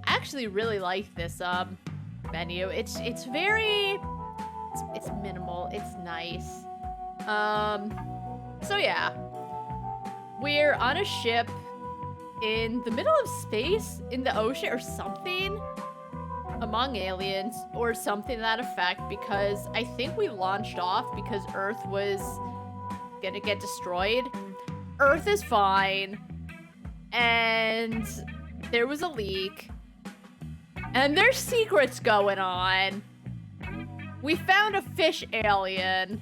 I actually really like this menu. It's very it's minimal. It's nice. So yeah. We're on a ship in the middle of space, in the ocean or something, among aliens or something to that effect, because I think we launched off because Earth was gonna get destroyed. Earth is fine, and there was a leak, and there's secrets going on. We found a fish alien,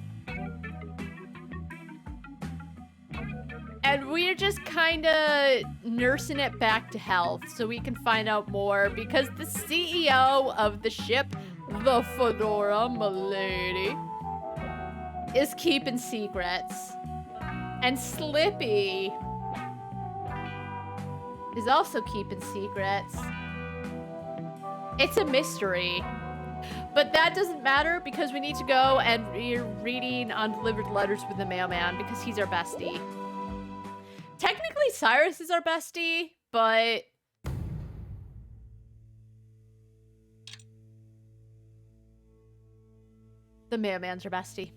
and we're just kind of nursing it back to health so we can find out more, because the CEO of the ship, the Fedora Milady, is keeping secrets. And Slippy is also keeping secrets. It's a mystery. But that doesn't matter because we need to go and we're reading Undelivered Letters with the Mailman because he's our bestie. Technically, Cyrus is our bestie, but the Mailman's our bestie.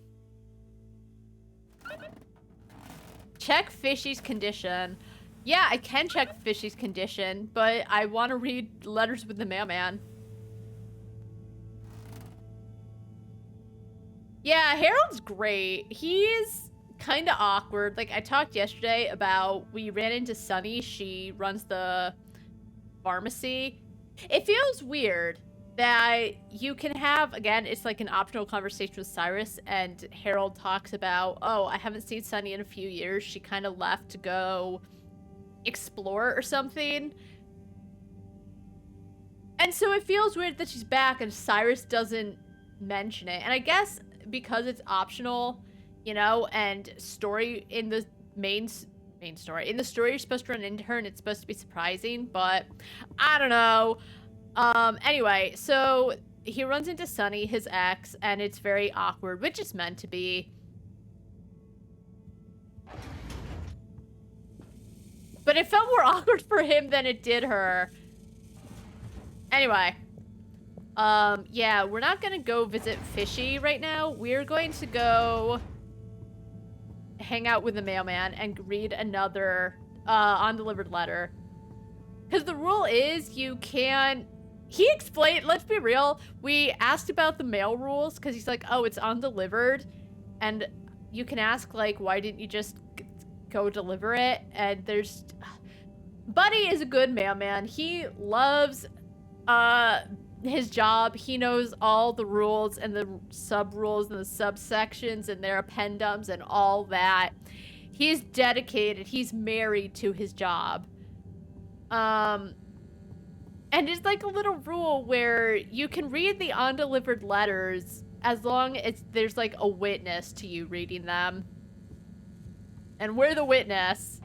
Check Fishy's condition. Yeah, I can check Fishy's condition, but I want to read Letters with the Mailman. Yeah, Harold's great. He's kind of awkward. Like, I talked yesterday about, we ran into Sunny. She runs the pharmacy. It feels weird that you can have, again, it's like an optional conversation with Cyrus, and Harold talks about, oh, I haven't seen Sunny in a few years. She kind of left to go explore or something. And so it feels weird that she's back and Cyrus doesn't mention it. And I guess because it's optional, you know, and story in the main story. In the story, you're supposed to run into her and it's supposed to be surprising, but I don't know. Anyway, so he runs into Sunny, his ex, and it's very awkward, which is meant to be. But it felt more awkward for him than it did her. Anyway. Yeah, we're not gonna go visit Fishy right now. We're going to go hang out with the mailman and read another, undelivered letter. Because the rule is you can't... He explained, let's be real, we asked about the mail rules because he's like, oh, it's undelivered. And you can ask, like, why didn't you just go deliver it? And there's... Buddy is a good mailman. He loves his job. He knows all the rules and the sub-rules and the subsections and their appendums and all that. He's dedicated. He's married to his job. And it's like a little rule where you can read the undelivered letters as long as there's like a witness to you reading them. And we're the witness.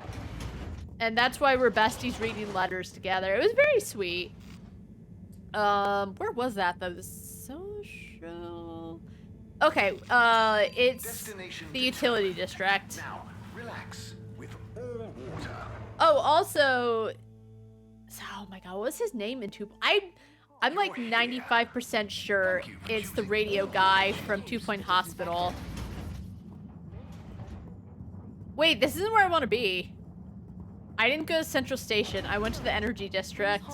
And that's why we're besties reading letters together. It was very sweet. Where was that though? The social... Okay, it's the utility district. Now, relax with all water. Oh, also... Oh my god, what was his name in 2... I'm like 95% sure it's the radio guy from 2 Point Hospital. Wait, this isn't where I want to be. I didn't go to Central Station. I went to the Energy District.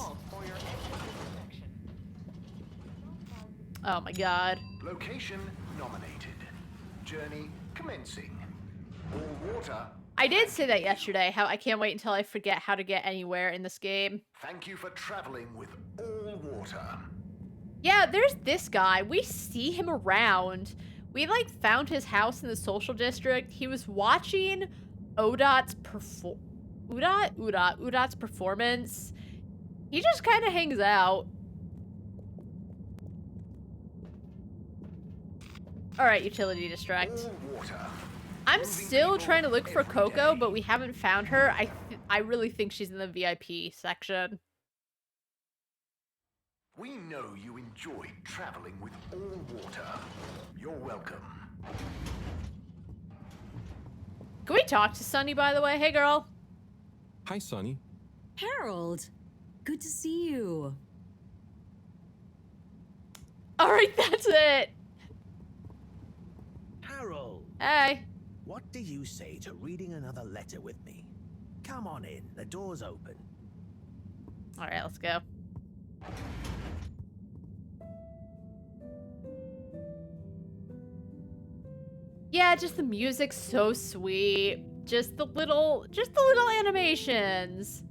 Oh my god. Location nominated. Journey commencing. All water. I did say that yesterday, how I can't wait until I forget how to get anywhere in this game. Thank you for traveling with all water. Yeah, there's this guy. We see him around. We, like, found his house in the social district. He was watching Udot's performance. He just kind of hangs out. Alright, utility district. All water. I'm still trying to look for Coco, but we haven't found her. I really think she's in the VIP section. We know you enjoyed traveling with all water. You're welcome. Can we talk to Sunny, by the way? Hey, girl. Hi, Sunny. Harold, good to see you. All right, that's it. Harold, Hey. what do you say to reading another letter with me? Come on in, the door's open. All right, let's go. Yeah, just the music's so sweet. Just the little animations.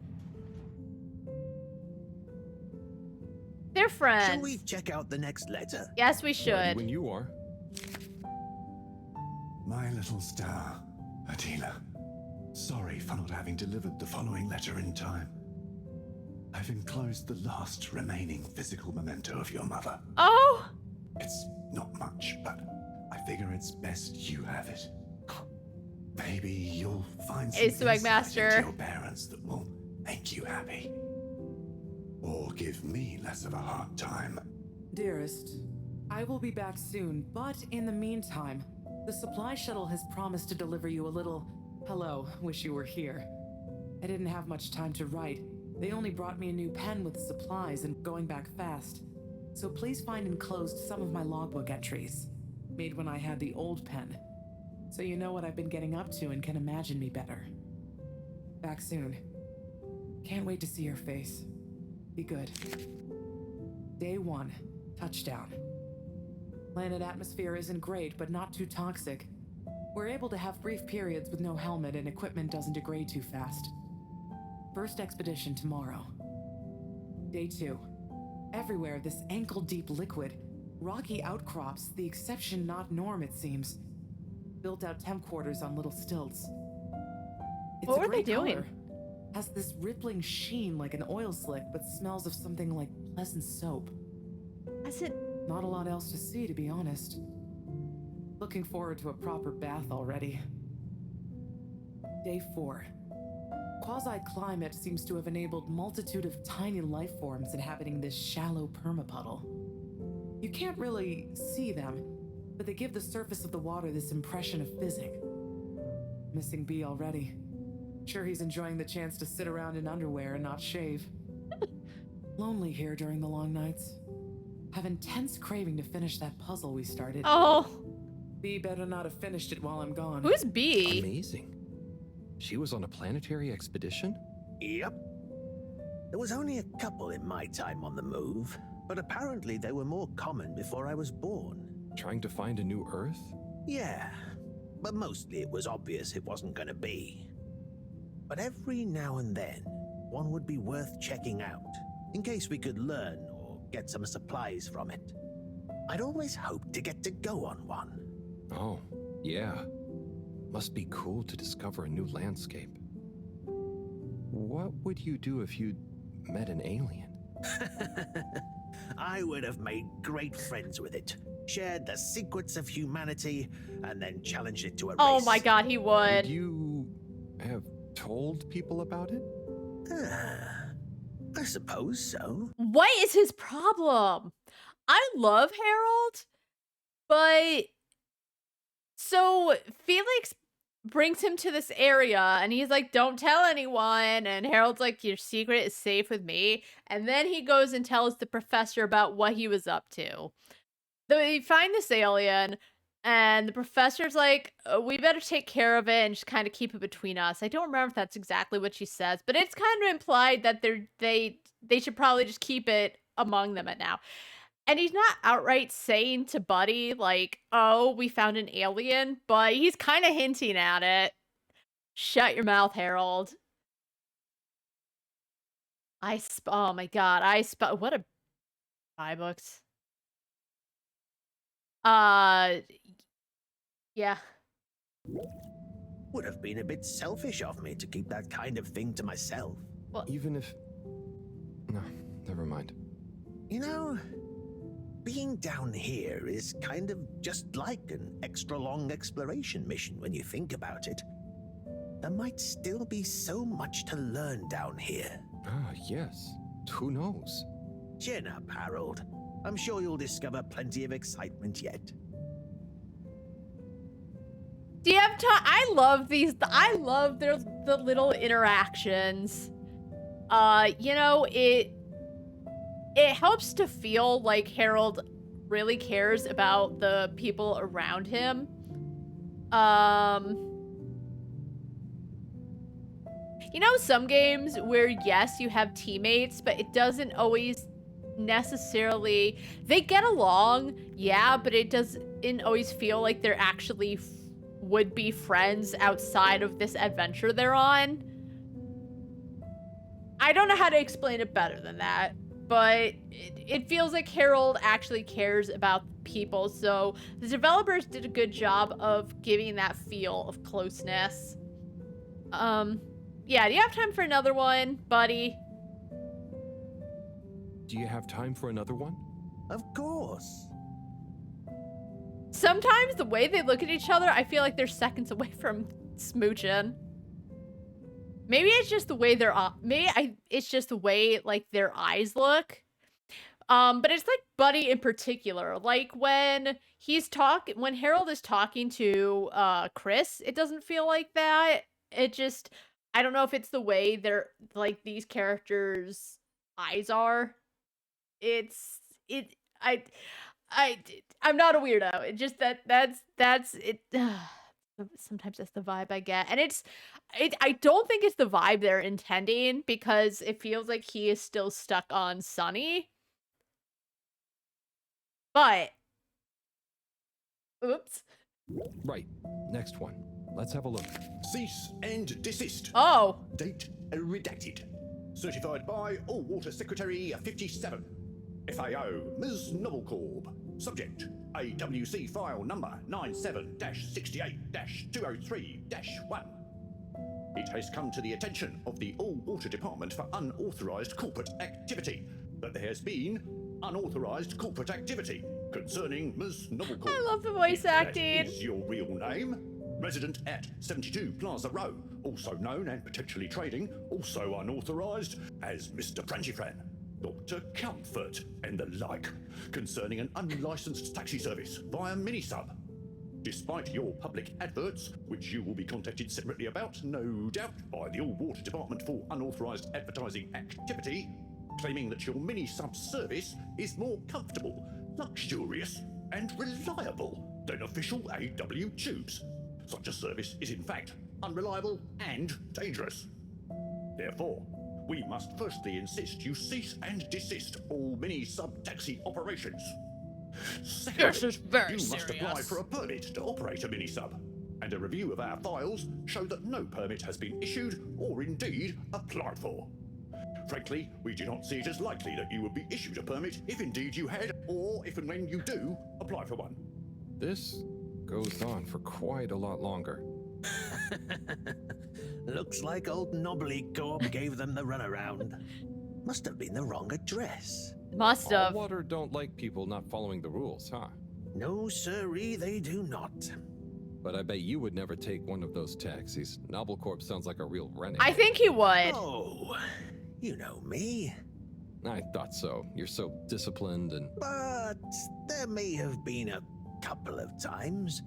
They're friends. Shall we check out the next letter? Yes, we Ready should. when you are. My little star, Attila. Sorry for not having delivered the following letter in time. I've enclosed the last remaining physical memento of your mother. Oh! It's not much, but I figure it's best you have it. Maybe you'll find some Hey, Swag insight Master. into your parents that will make you happy. Or give me less of a hard time. Dearest, I will be back soon, but in the meantime, the supply shuttle has promised to deliver you a little hello, wish you were here. I didn't have much time to write. They only brought me a new pen with supplies and going back fast. So please find enclosed some of my logbook entries, made when I had the old pen, so you know what I've been getting up to and can imagine me better. Back soon. Can't wait to see your face. Be good. Day 1, touchdown. Planet atmosphere isn't great, but not too toxic. We're able to have brief periods with no helmet and equipment doesn't degrade too fast. First expedition tomorrow. Day 2. Everywhere this ankle-deep liquid. Rocky outcrops, the exception not norm it seems. Built out temp quarters on little stilts. It's What a were they great doing? color. Has this rippling sheen like an oil slick, but smells of something like pleasant soap. Is it? Not a lot else to see, to be honest. Looking forward to a proper bath already. Day 4. Quasi-climate seems to have enabled multitude of tiny life forms inhabiting this shallow permapuddle. You can't really see them, but they give the surface of the water this impression of fizzing. Missing B already. Sure he's enjoying the chance to sit around in underwear and not shave. Lonely here during the long nights. Have intense craving to finish that puzzle we started. Oh, B better not have finished it while I'm gone. who's B? Amazing. She was on a planetary expedition? Yep. There was only a couple in my time on the move, but apparently they were more common before I was born. Trying to find a new Earth? Yeah, but mostly it was obvious it wasn't gonna be. But every now and then, one would be worth checking out, in case we could learn or get some supplies from it. I'd always hoped to get to go on one. Oh, yeah. Must be cool to discover a new landscape. What would you do if you met an alien? I would have made great friends with it, shared the secrets of humanity, and then challenged it to a race. Oh my god, he would. Would you have told people about it? I suppose so. What is his problem? I love Harold, but so Felix brings him to this area and he's like, don't tell anyone. And Harold's like, your secret is safe with me. And then he goes and tells the professor about what he was up to. They find this alien and the professor's like, we better take care of it and just kind of keep it between us. I don't remember if that's exactly what she says, but it's kind of implied that they should probably just keep it among them at now. And he's not outright saying to Buddy, like, oh, we found an alien, but he's kind of hinting at it. Shut your mouth, Harold. Oh my god, what a iBooks. Yeah. Would have been a bit selfish of me to keep that kind of thing to myself. Well, Even if... No, never mind. You know, being down here is kind of just like an extra long exploration mission when you think about it. There might still be so much to learn down here. Ah, yes. Who knows? Chin up, Harold. I'm sure you'll discover plenty of excitement yet. do you have time? I love the little interactions. You know, it helps to feel like Harold really cares about the people around him. You know, some games where, yes, you have teammates, but it doesn't always necessarily... They get along, yeah, but it doesn't always feel like they're actually would be friends outside of this adventure they're on. I don't know how to explain it better than that, but it feels like Harold actually cares about people, so the developers did a good job of giving that feel of closeness. Yeah, do you have time for another one, buddy? Do you have time for another one? Of course. Sometimes the way they look at each other, I feel like they're seconds away from smooching. Maybe it's just the way it's just the way like their eyes look. But it's like Buddy in particular. Like when Harold is talking to Chris, it doesn't feel like that. It just, I don't know if it's the way they're like these characters' eyes are. I'm not a weirdo. It just that's it. Sometimes that's the vibe I get, and I don't think it's the vibe they're intending, because it feels like he is still stuck on Sunny. But oops. Right. Next one. Let's have a look. Cease and desist. Oh. Date redacted. Certified by All-Water Secretary 57. FAO, Ms. Novelcorp. Subject, AWC file number 97-68-203-1. It has come to the attention of the All-Water Department for unauthorized corporate activity that there has been unauthorized corporate activity concerning Ms. Novelcorp. I love the voice acting. That is your real name. Resident at 72 Plaza Row, also known and potentially trading, also unauthorized, as Mr. Frangifran, Dr. Comfort, and the like, concerning an unlicensed taxi service via Minisub. Despite your public adverts, which you will be contacted separately about, no doubt, by the All-Water Department for unauthorized advertising activity, claiming that your Minisub service is more comfortable, luxurious, and reliable than official AW tubes. Such a service is in fact unreliable and dangerous. Therefore, we must firstly insist you cease and desist all Minisub taxi operations. Secondly, This is very you must apply serious. for a permit to operate a Minisub, and a review of our files show that no permit has been issued or indeed applied for. Frankly, we do not see it as likely that you would be issued a permit if indeed you had, or if and when you do, apply for one. This goes on for quite a lot longer. Looks like old Knobbly Co-op gave them the runaround. Must have been the wrong address. Must have. All-Water don't like people not following the rules, huh? No, sirree, they do not. But I bet you would never take one of those taxis. Noblecorp sounds like a real renegade. I think he would. Oh, you know me. I thought so. You're so disciplined and... But there may have been a couple of times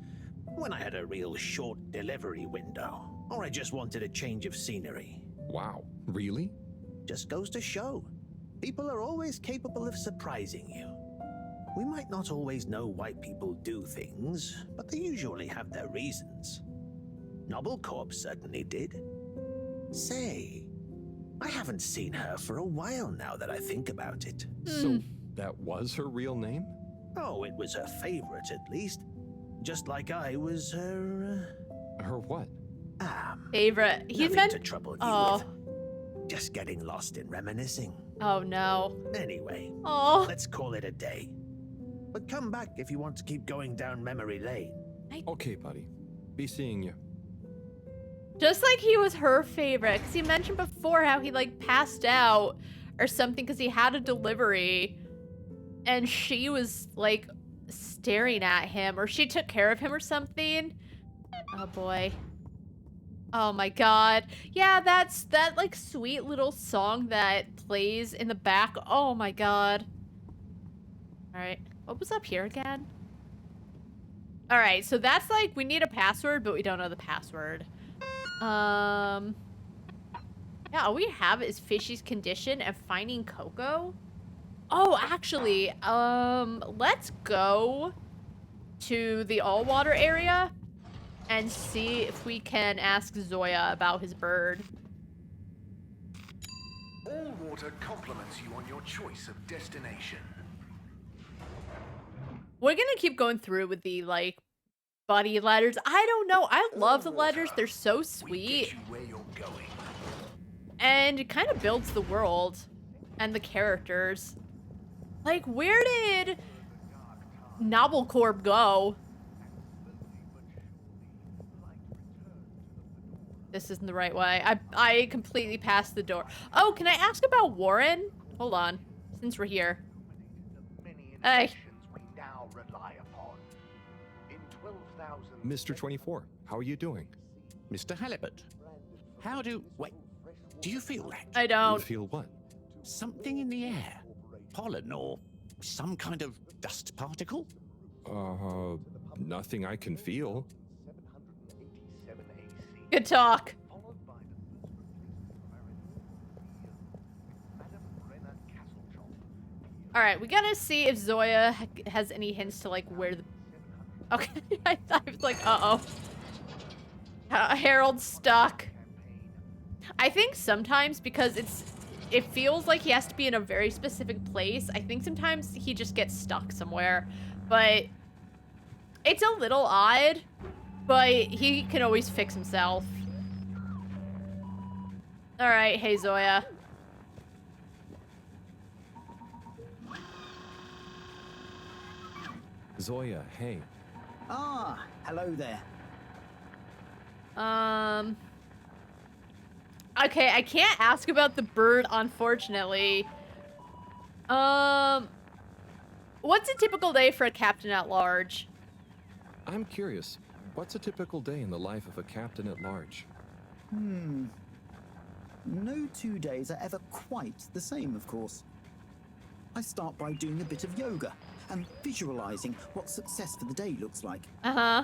when I had a real short delivery window, or I just wanted a change of scenery. Wow, really? Just goes to show. People are always capable of surprising you. We might not always know why people do things, but they usually have their reasons. Noblecorp certainly did. Say, I haven't seen her for a while now that I think about it. So that was her real name? Oh, it was her favorite at least. Just like I was her... Her what? Favorite. He's nothing meant to trouble you Oh. with. Just getting lost in reminiscing. Oh no. Anyway, Oh. let's call it a day. But come back if you want to keep going down memory lane. Okay, buddy. Be seeing you. Just like he was her favorite, because he mentioned before how he like passed out or something because he had a delivery and she was like staring at him, or she took care of him or something. Oh boy. Oh my god. Yeah, that's that like sweet little song that plays in the back. Oh my god. Alright. What was up here again? Alright, so that's like, we need a password, but we don't know the password. Yeah, all we have is Fishy's condition and finding Coco. Oh, actually, let's go to the all-water area and see if we can ask Zoya about his bird. All water compliments you on your choice of destination. We're gonna keep going through with the, like, buddy letters. I don't know. I love the letters. They're so We get sweet. you where you're going. And it kind of builds the world and the characters. Like, where did Novelcorp go? This isn't the right way. I completely passed the door. Oh, can I ask about Warren? Hold on, since we're here. Hey. We now rely upon. In 12,000 Mr. 24, how are you doing? Mr. Halibut, wait, do you feel that? I You don't. feel what? Something in the air? Pollen or some kind of dust particle? Nothing I can feel. 787 AC. Good talk. Followed by the Madame Brenner Castletop. All right, we gotta see if Zoya has any hints to like where the. Okay, I was like, uh-oh. Harold's stuck. I think sometimes because it feels like he has to be in a very specific place. I think sometimes he just gets stuck somewhere, but it's a little odd, but he can always fix himself. All right, hey Zoya. Zoya, hey. Ah, hello there. Okay, I can't ask about the bird, unfortunately. What's a typical day for a captain at large? I'm curious. What's a typical day in the life of a captain at large? No 2 days are ever quite the same, of course. I start by doing a bit of yoga and visualizing what success for the day looks like. Uh-huh.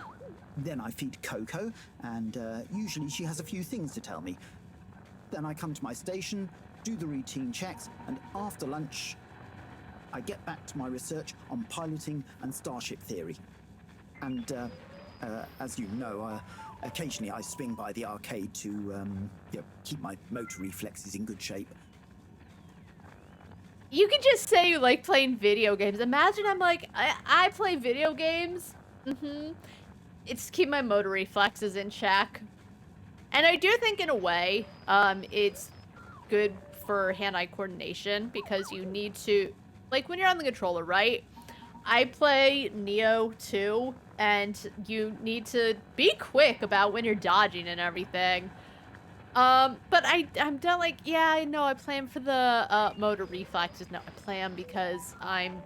Then I feed Coco, and usually she has a few things to tell me. Then I come to my station, do the routine checks, and after lunch, I get back to my research on piloting and starship theory. And as you know, occasionally I swing by the arcade to keep my motor reflexes in good shape. You can just say you like playing video games. Imagine I'm like, I play video games. It's to keep my motor reflexes in check. And I do think in a way, it's good for hand-eye coordination because you need to, like when you're on the controller, right? I play Neo 2, and you need to be quick about when you're dodging and everything. But I'm done like, yeah, I know I play them for the motor reflexes. No, I play them because I'm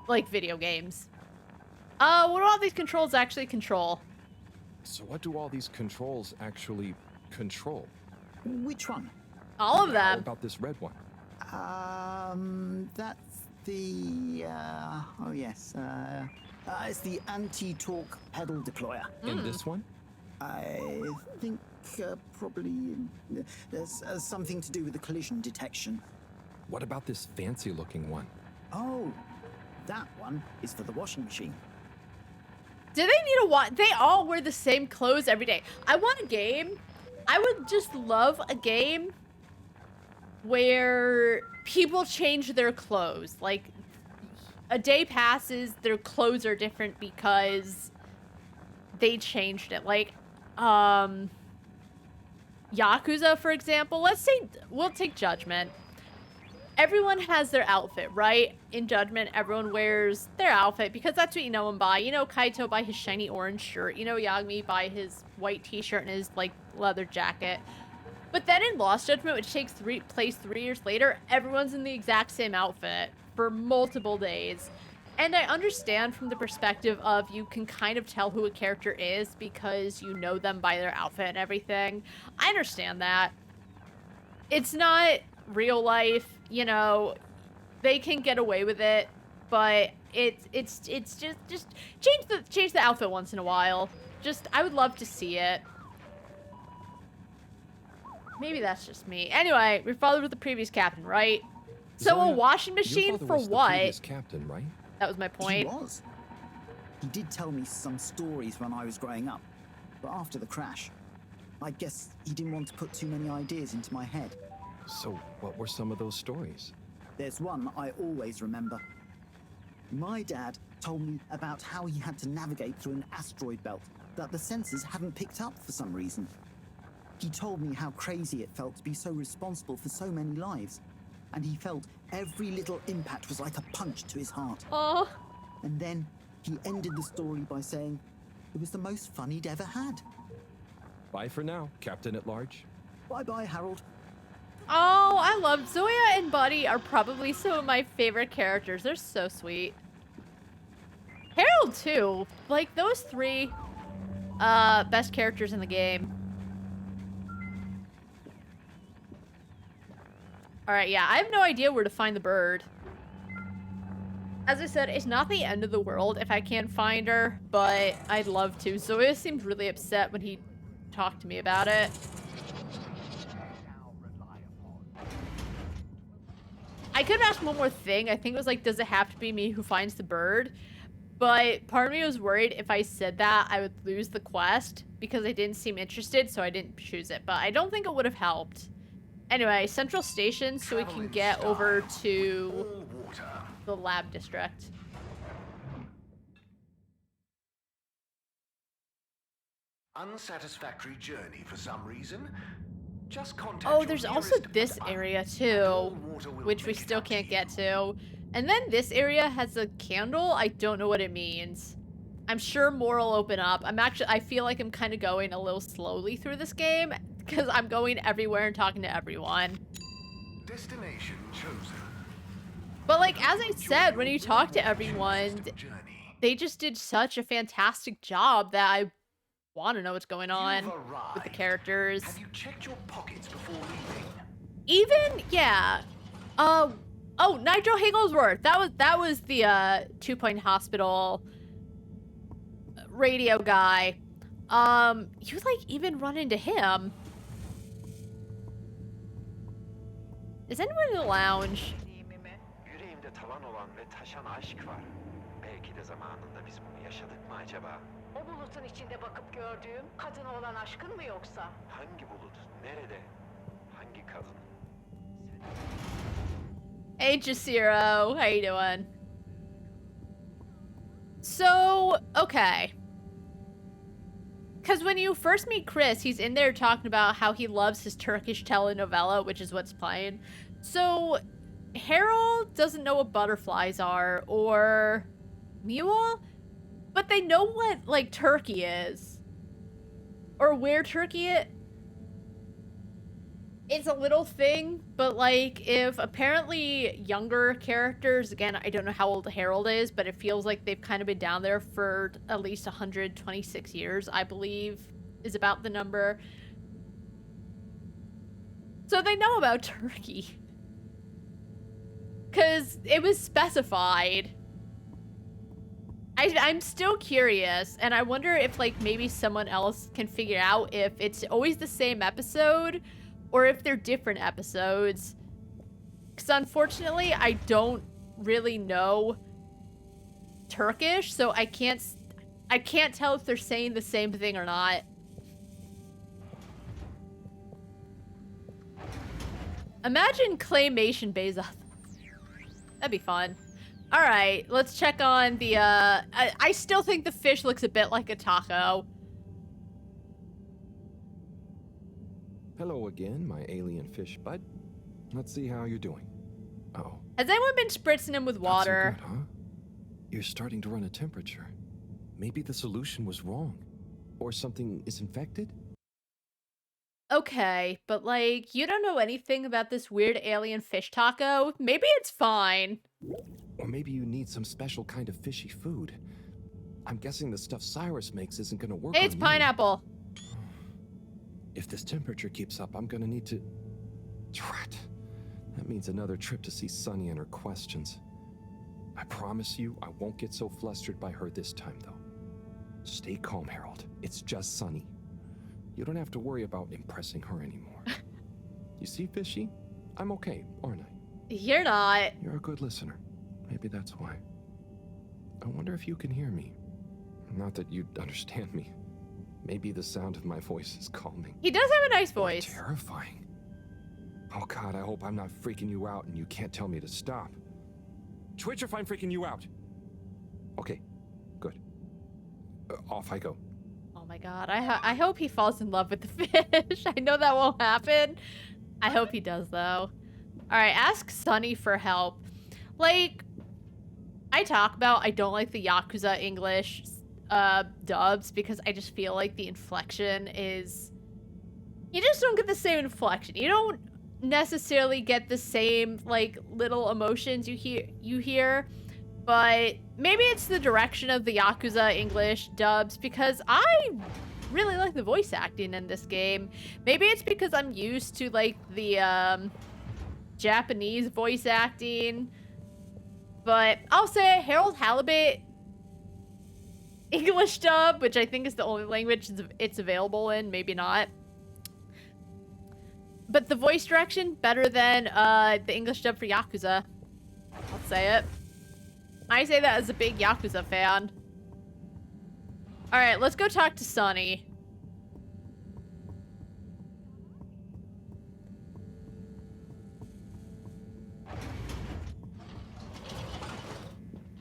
like video games. What do all these controls actually control? So what do all these controls actually control? Which one? All of How them. about this red one? That's the, oh yes, it's the anti-torque pedal deployer. And this one? I think probably there's something to do with the collision detection. What about this fancy looking one? Oh, that one is for the washing machine. Do they need a watch? They all wear the same clothes every day. I want a game. I would just love a game where people change their clothes. Like, a day passes, their clothes are different because they changed it. Like, Yakuza, for example. Let's say, we'll take Judgment. Everyone has their outfit, right? In Judgment, everyone wears their outfit because that's what you know them by. You know Kaito by his shiny orange shirt. You know Yagami by his white t-shirt and his, like, leather jacket. But then in Lost Judgment, which takes place 3 years later, everyone's in the exact same outfit for multiple days. And I understand from the perspective of you can kind of tell who a character is because you know them by their outfit and everything. I understand that. It's not real life, you know, they can get away with it, but it's just change the outfit once in a while. Just, I would love to see it. Maybe that's just me. Anyway, we're followed with the previous captain, right? So a Zoya, washing your machine father for was the what? previous captain, right? That was my He point. was. He did tell me some stories when I was growing up, but after the crash, I guess he didn't want to put too many ideas into my head. So, what were some of those stories? There's one I always remember. My dad told me about how he had to navigate through an asteroid belt that the sensors hadn't picked up for some reason. He told me how crazy it felt to be so responsible for so many lives, and he felt every little impact was like a punch to his heart. Oh. And then he ended the story by saying it was the most fun he'd ever had. Bye for now, Captain at Large. Bye-bye, Harold. Oh, I love Zoya and Buddy are probably some of my favorite characters. They're so sweet. Harold too. Like those three best characters in the game. Alright, yeah, I have no idea where to find the bird. As I said, it's not the end of the world if I can't find her, but I'd love to. Zoya seemed really upset when he talked to me about it. I could have asked one more thing. I think it was like, does it have to be me who finds the bird? But part of me was worried if I said that, I would lose the quest because I didn't seem interested, so I didn't choose it. But I don't think it would have helped. Anyway, Central Station, so we can get over to the lab district. Unsatisfactory journey for some reason? Just contact Oh, your there's also nearest this and area all too, water will which we make it still up to can't get you. to. And then this area has a candle. I don't know what it means. I'm sure more will open up. I feel like I'm kind of going a little slowly through this game because I'm going everywhere and talking to everyone. Destination chosen. But like, as I said, when you talk to everyone, they just did such a fantastic job that I want to know what's going on with the characters. Have you checked your pockets before leaving? Even, yeah. Oh, Nigel Higglesworth. That was the 2 Point Hospital radio guy. You like even run into him. Is anyone in the lounge? Yüreğimde talan olan ve taşan aşk var. Belki de zamanında biz bunu yaşadık mı acaba? O bulutun içinde bakıp gördüğüm kadına olan aşkın mı yoksa? Hangi bulut? Nerede? Hangi kadın? Hey, Jasiro. How you doing? So, okay. Because when you first meet Chris, he's in there talking about how he loves his Turkish telenovela, which is what's playing. So, Harold doesn't know what butterflies are, or mule, but they know what, like, Turkey is. Or where Turkey is. It's a little thing, but like, if apparently younger characters, again, I don't know how old Harold is, but it feels like they've kind of been down there for at least 126 years, I believe, is about the number. So they know about Turkey. Because it was specified. I'm still curious, and I wonder if, like, maybe someone else can figure out if it's always the same episode, or if they're different episodes. Because unfortunately, I don't really know Turkish, so I can't tell if they're saying the same thing or not. Imagine claymation Beza. That'd be fun. Alright, let's check on the, I still think the fish looks a bit like a taco. Hello again, my alien fish bud. Let's see how you're doing. Oh. Has anyone been spritzing him with water? Not so good, huh? You're starting to run a temperature. Maybe the solution was wrong. Or something is infected? Okay, but like, you don't know anything about this weird alien fish taco? Maybe it's fine. Or maybe you need some special kind of fishy food. I'm guessing the stuff Cyrus makes isn't gonna work Hey, on it's you. pineapple. If this temperature keeps up, I'm gonna need to... Drat. That means another trip to see Sunny and her questions. I promise you, I won't get so flustered by her this time, though. Stay calm, Harold. It's just Sunny. You don't have to worry about impressing her anymore. You see, Fishy? I'm okay, aren't I? You're not. You're a good listener. Maybe that's why. I wonder if you can hear me. Not that you'd understand me. Maybe the sound of my voice is calming. He does have a nice Or voice. terrifying. Oh God, I hope I'm not freaking you out and you can't tell me to stop. Twitch if I'm freaking you out. Okay, good. Off I go. Oh my god, I hope he falls in love with the fish. I know that won't happen. I hope he does, though. Alright, ask Sunny for help. Like, I talk about I don't like the Yakuza English dubs because I just feel like the inflection is... You just don't get the same inflection. You don't necessarily get the same, like, little emotions you hear. But maybe it's the direction of the Yakuza English dubs because I really like the voice acting in this game. Maybe it's because I'm used to, like, the Japanese voice acting. But I'll say Harold Halibut English dub, which I think is the only language it's available in. Maybe not. But the voice direction, better than the English dub for Yakuza. I'll say it. I say that as a big Yakuza fan. Alright, let's go talk to Sunny.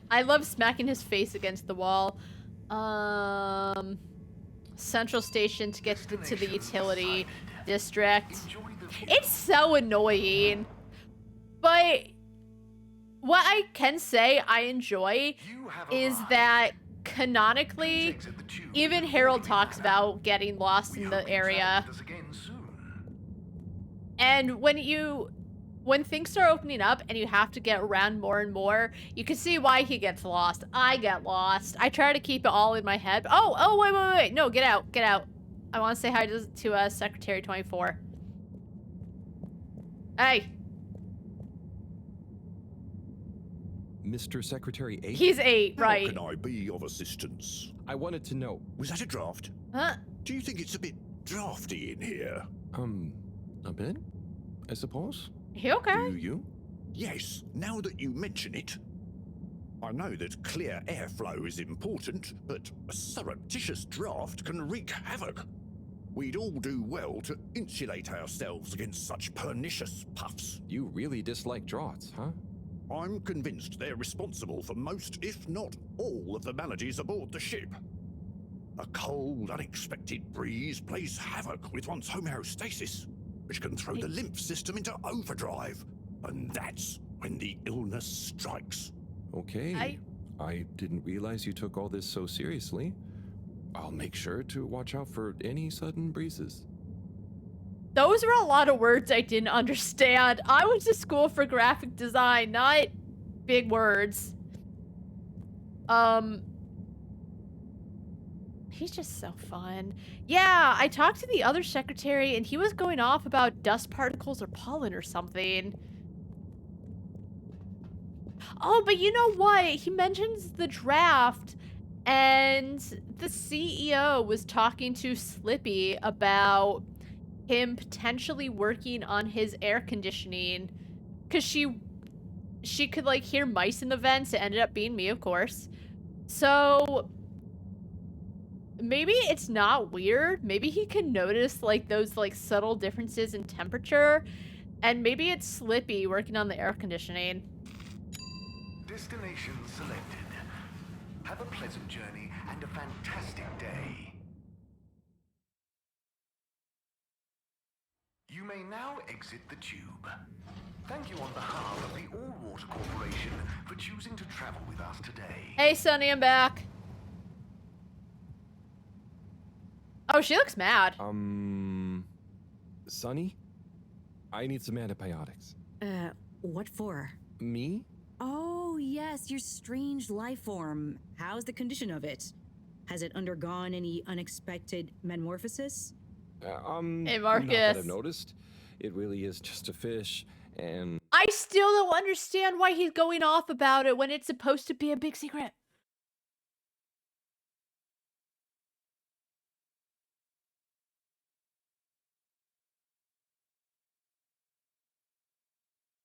I love smacking his face against the wall. Central Station to get to the utility district. It's so annoying. But what I can say I enjoy is that canonically, even Harold talks about getting lost in the area. And when things start opening up and you have to get around more and more, you can see why he gets lost. I get lost. I try to keep it all in my head. Oh, wait. No, get out. I want to say hi to Secretary 24. Hey. Mr. Secretary 8? He's 8, right. How can I be of assistance? I wanted to know. Was that a draft? Huh? Do you think it's a bit drafty in here? A bit? I suppose? You okay? Do you? Yes, now that you mention it. I know that clear airflow is important, but a surreptitious draft can wreak havoc. We'd all do well to insulate ourselves against such pernicious puffs. You really dislike draughts, huh? I'm convinced they're responsible for most, if not all, of the maladies aboard the ship. A cold, unexpected breeze plays havoc with one's homeostasis, which can throw the lymph system into overdrive. And that's when the illness strikes. Okay. I didn't realize you took all this so seriously. I'll make sure to watch out for any sudden breezes. Those are a lot of words I didn't understand. I went to school for graphic design, not big words. He's just so fun. Yeah, I talked to the other secretary and he was going off about dust particles or pollen or something. Oh, but you know what? He mentions the draft and the CEO was talking to Slippy about him potentially working on his air conditioning because she could like hear mice in the vents. It ended up being me, of course. So maybe it's not weird. Maybe he can notice like those like subtle differences in temperature, and maybe it's Slippy working on the air conditioning. Destination selected. Have a pleasant journey and a fantastic day. You may now exit the tube. Thank you on behalf of the All Water Corporation for choosing to travel with us today. Hey, Sunny, I'm back. Oh, she looks mad. Sunny? I need some antibiotics. What for? Me? Oh, yes, your strange life form. How's the condition of it? Has it undergone any unexpected metamorphosis? Hey, Not Marcus. that I've noticed. It really is just a fish, and... I still don't understand why he's going off about it when it's supposed to be a big secret.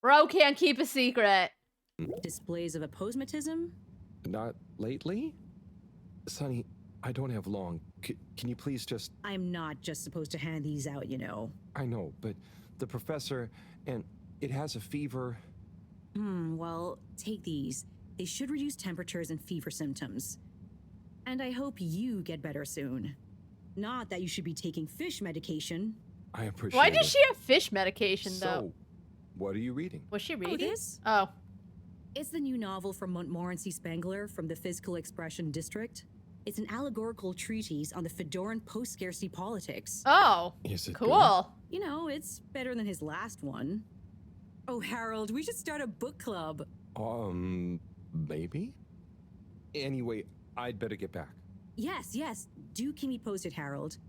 Bro can't keep a secret. Displays of aposematism? Not lately? Sonny, I don't have long. Can you please just... I'm not just supposed to hand these out, you know. I know, but the professor, and it has a fever. Well, take these. They should reduce temperatures and fever symptoms. And I hope you get better soon. Not that you should be taking fish medication. I appreciate Why it. does she have fish medication, though? So, what are you reading? Was she reading? this? Oh. It's the new novel from Montmorency Spangler from the Physical Expression District. It's an allegorical treatise on the Fedoran post-scarcity politics. Oh. Is it cool? You know, it's better than his last one. Oh, Harold, we should start a book club. Maybe? Anyway, I'd better get back. Yes. Do keep me posted, Harold.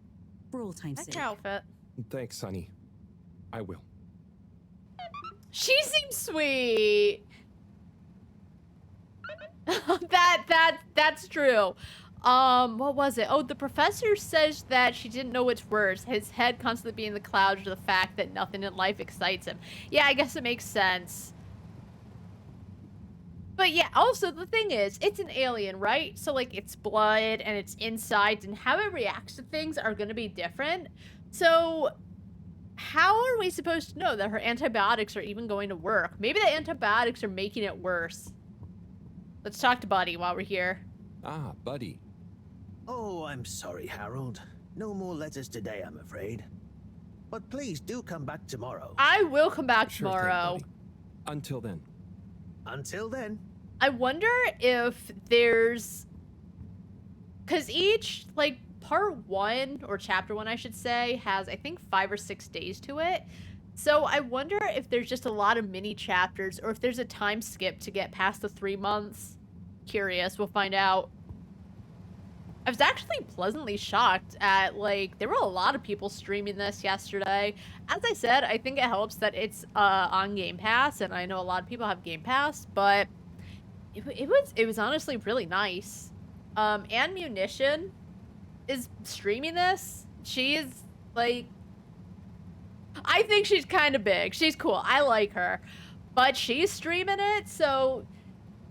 For old time's Nice sake. outfit. Thanks, Sonny. I will. She seems sweet. That's true. What was it? Oh, the professor says that she didn't know which worse. His head constantly being in the clouds, or the fact that nothing in life excites him. Yeah, I guess it makes sense. But yeah, also the thing is, it's an alien, right? So like its blood and its insides and how it reacts to things are gonna be different. So how are we supposed to know that her antibiotics are even going to work? Maybe the antibiotics are making it worse. Let's talk to Buddy while we're here. Ah, Buddy. Oh, I'm sorry, Harold. No more letters today, I'm afraid. But please do come back tomorrow. I will come back Sure tomorrow. thing, buddy. Until then. Until then. I wonder if there's... Because each, like, part 1, or chapter 1, I should say, has, I think, 5 or 6 days to it. So I wonder if there's just a lot of mini chapters, or if there's a time skip to get past the 3 months. Curious, we'll find out. I was actually pleasantly shocked at, like, there were a lot of people streaming this yesterday. As I said, I think it helps that it's on Game Pass, and I know a lot of people have Game Pass, but it was honestly really nice. And Munition is streaming this. She is, like, I think she's kind of big. She's cool. I like her. But she's streaming it, so...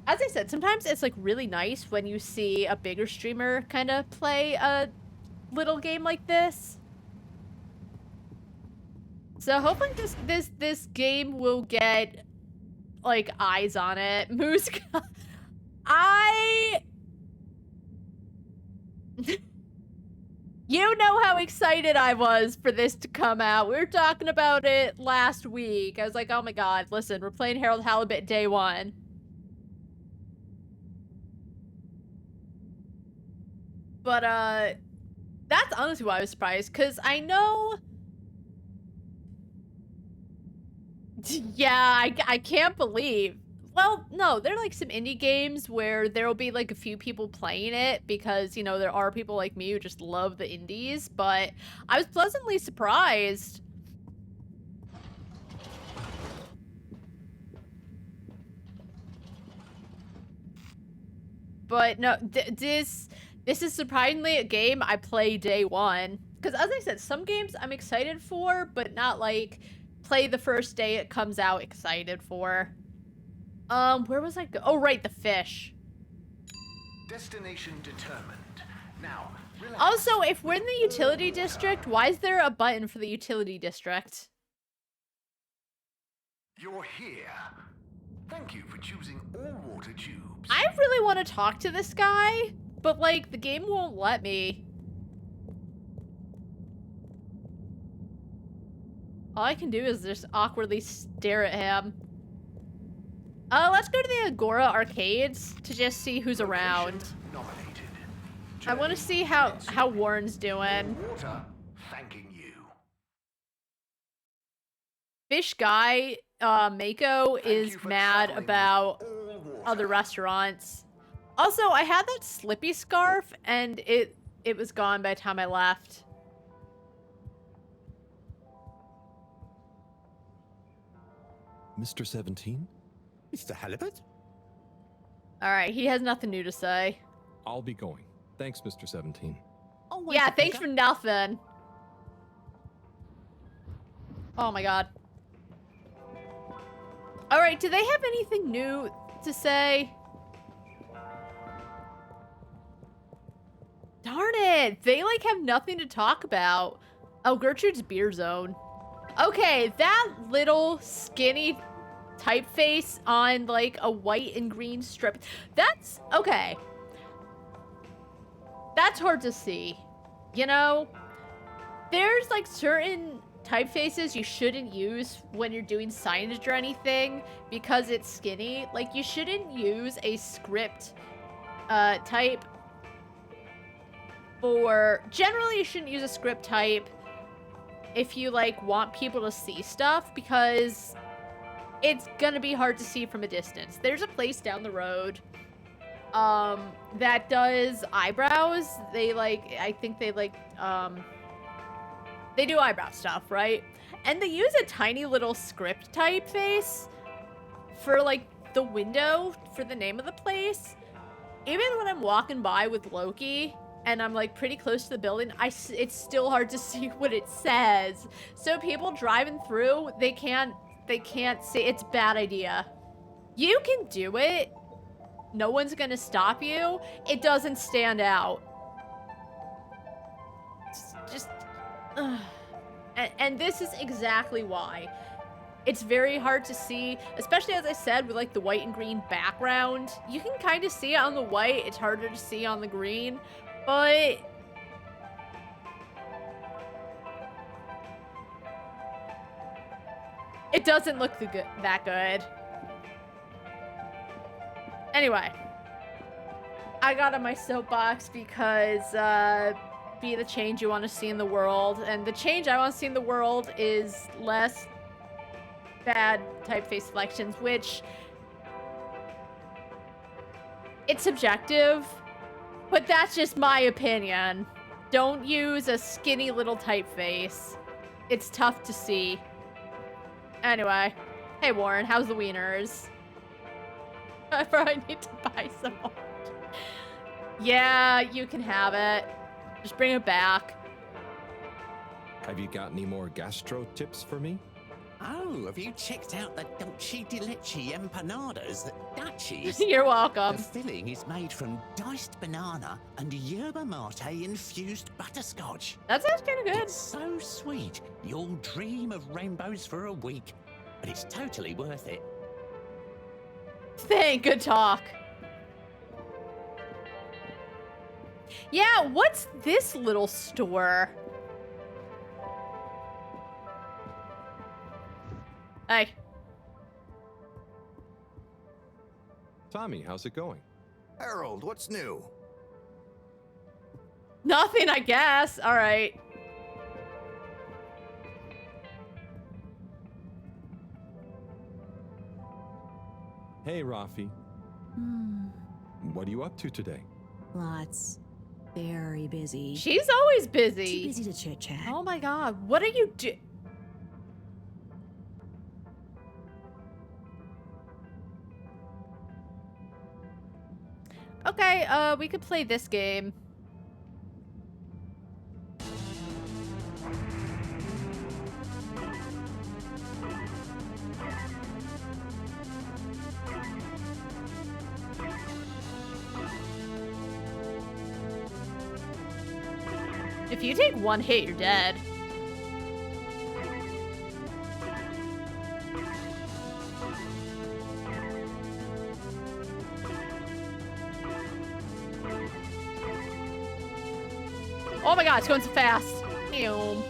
As I said, sometimes it's, like, really nice when you see a bigger streamer kind of play a little game like this. So hopefully this game will get, like, eyes on it. Moose... You know how excited I was for this to come out. We were talking about it last week. I was like, oh my god, listen, we're playing Harold Halibut day 1. But, that's honestly why I was surprised, because I know... Yeah, I can't believe... Well, no, there are, like, some indie games where there will be, like, a few people playing it because, you know, there are people like me who just love the indies, but I was pleasantly surprised. But, no, this is surprisingly a game I play day 1. Because, as I said, some games I'm excited for, but not, like, play the first day it comes out excited for. Where was I go? Oh, right, the fish. Destination determined. Now, relax. Also, if we're in the utility district, why is there a button for the utility district? You're here. Thank you for choosing all water tubes. I really want to talk to this guy, but, like, the game won't let me. All I can do is just awkwardly stare at him. Let's go to the Agora arcades to just see who's around. Nominated. I want to see how Warren's doing. Water, thanking you. Fish guy, Mako is for mad traveling about with all water. other restaurants. Also, I had that Slippy scarf and it was gone by the time I left. Mr. 17? Mr. Halibut? Alright, he has nothing new to say. I'll be going. Thanks, Mr. 17. Always Yeah, a thanks pleasure. for nothing. Oh my god. All right, do they have anything new to say? Darn it, they like have nothing to talk about. Oh, Gertrude's beer zone. Okay, that little skinny typeface on like a white and green strip. That's okay. That's hard to see. You know, there's like certain typefaces you shouldn't use when you're doing signage or anything because it's skinny. Like you shouldn't use a script type for, generally you shouldn't use a script type if you like want people to see stuff because it's gonna be hard to see from a distance. There's a place down the road that does eyebrows. They like, I think they like, they do eyebrow stuff, right? And they use a tiny little script typeface for like the window for the name of the place. Even when I'm walking by with Loki and I'm like pretty close to the building, it's still hard to see what it says. So people driving through, they can't see. It's a bad idea. You can do it. No one's gonna stop you. It doesn't stand out. Just and this is exactly why. It's very hard to see, especially as I said, with like the white and green background. You can kind of see it on the white. It's harder to see on the green, but it doesn't look that good. Anyway, I got on my soapbox because be the change you want to see in the world, and the change I want to see in the world is less bad typeface selections, which it's subjective, but that's just my opinion. Don't use a skinny little typeface. It's tough to see. Anyway, hey Warren, how's the wieners? I probably need to buy some more. Yeah, you can have it. Just bring it back. Have you got any more gastro tips for me? Oh, have you checked out the Dolce di Leche empanadas at Dutchie's? You're welcome. The filling is made from diced banana and yerba mate infused butterscotch. That sounds kind of good. It's so sweet, you'll dream of rainbows for a week, but it's totally worth it. Thank, good talk. Yeah, what's this little store? Hey. Tommy, how's it going? Harold, what's new? Nothing, I guess. All right. Hey, Rafi. What are you up to today? Lots. Very busy. She's always busy. Too busy to chit-chat. Oh my god, what are you doing? Okay, we could play this game. If you take one hit, you're dead. Oh my god, it's going so fast. Ew.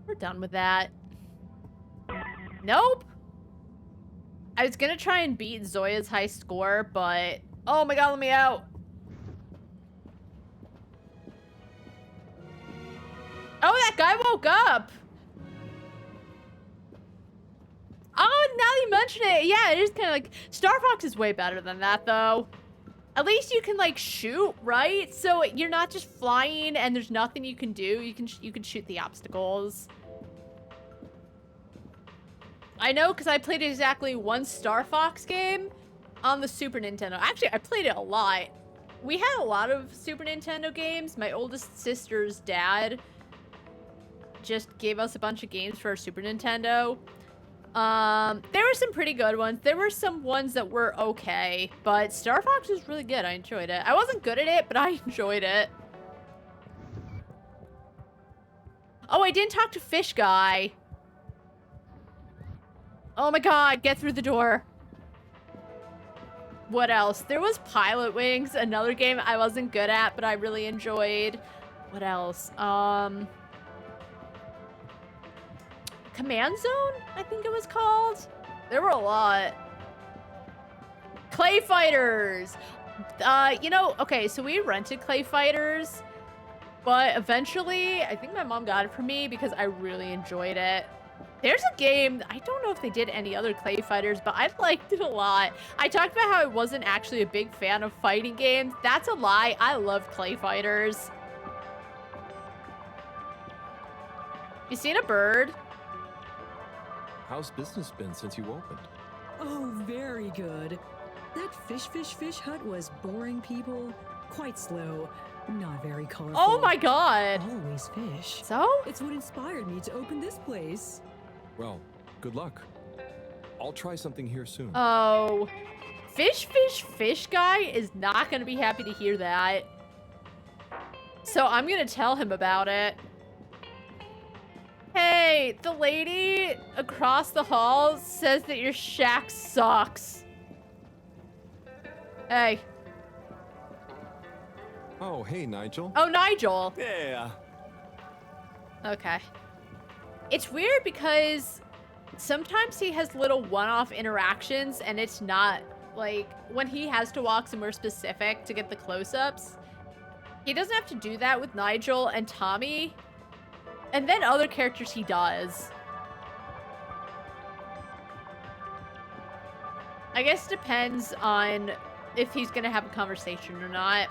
We're done with that. Nope. I was gonna try and beat Zoya's high score, but... Oh my god, let me out. Oh, that guy woke up. Oh, now you mention it. Yeah, it is kind of like... Star Fox is way better than that, though. At least you can, like, shoot, right? So you're not just flying and there's nothing you can do. You can shoot the obstacles. I know, because I played exactly one Star Fox game on the Super Nintendo. Actually, I played it a lot. we had a lot of Super Nintendo games. My oldest sister's dad just gave us a bunch of games for our Super Nintendo. There were some pretty good ones. There were some ones that were okay, but Star Fox was really good. I enjoyed it. I wasn't good at it, but I enjoyed it. Oh, I didn't talk to Fish Guy. Oh my god, get through the door. What else? There was Pilot Wings, another game I wasn't good at, but I really enjoyed. What else? Command Zone, I think it was called. There were a lot. Clay Fighters. You know, okay, so we rented Clay Fighters, but eventually, I think my mom got it for me because I really enjoyed it. There's a game, I don't know if they did any other Clay Fighters, but I liked it a lot. I talked about how I wasn't actually a big fan of fighting games. That's a lie. I loved Clay Fighters. You seen a bird? How's business been since you opened? Oh, very good. That fish hut was boring, people. Quite slow. Not very colorful. Oh my god. Always fish. So? It's what inspired me to open this place. Well, good luck. I'll try something here soon. Oh. Fish Guy is not gonna be happy to hear that. So I'm gonna tell him about it. Hey, the lady across the hall says that your shack sucks. Hey. Oh, hey, Nigel. Oh, Nigel. Yeah. Okay. It's weird because sometimes he has little one-off interactions and it's not, like, when he has to walk somewhere specific to get the close-ups, he doesn't have to do that with Nigel and Tommy. And then other characters he does. I guess it depends on if he's gonna have a conversation or not.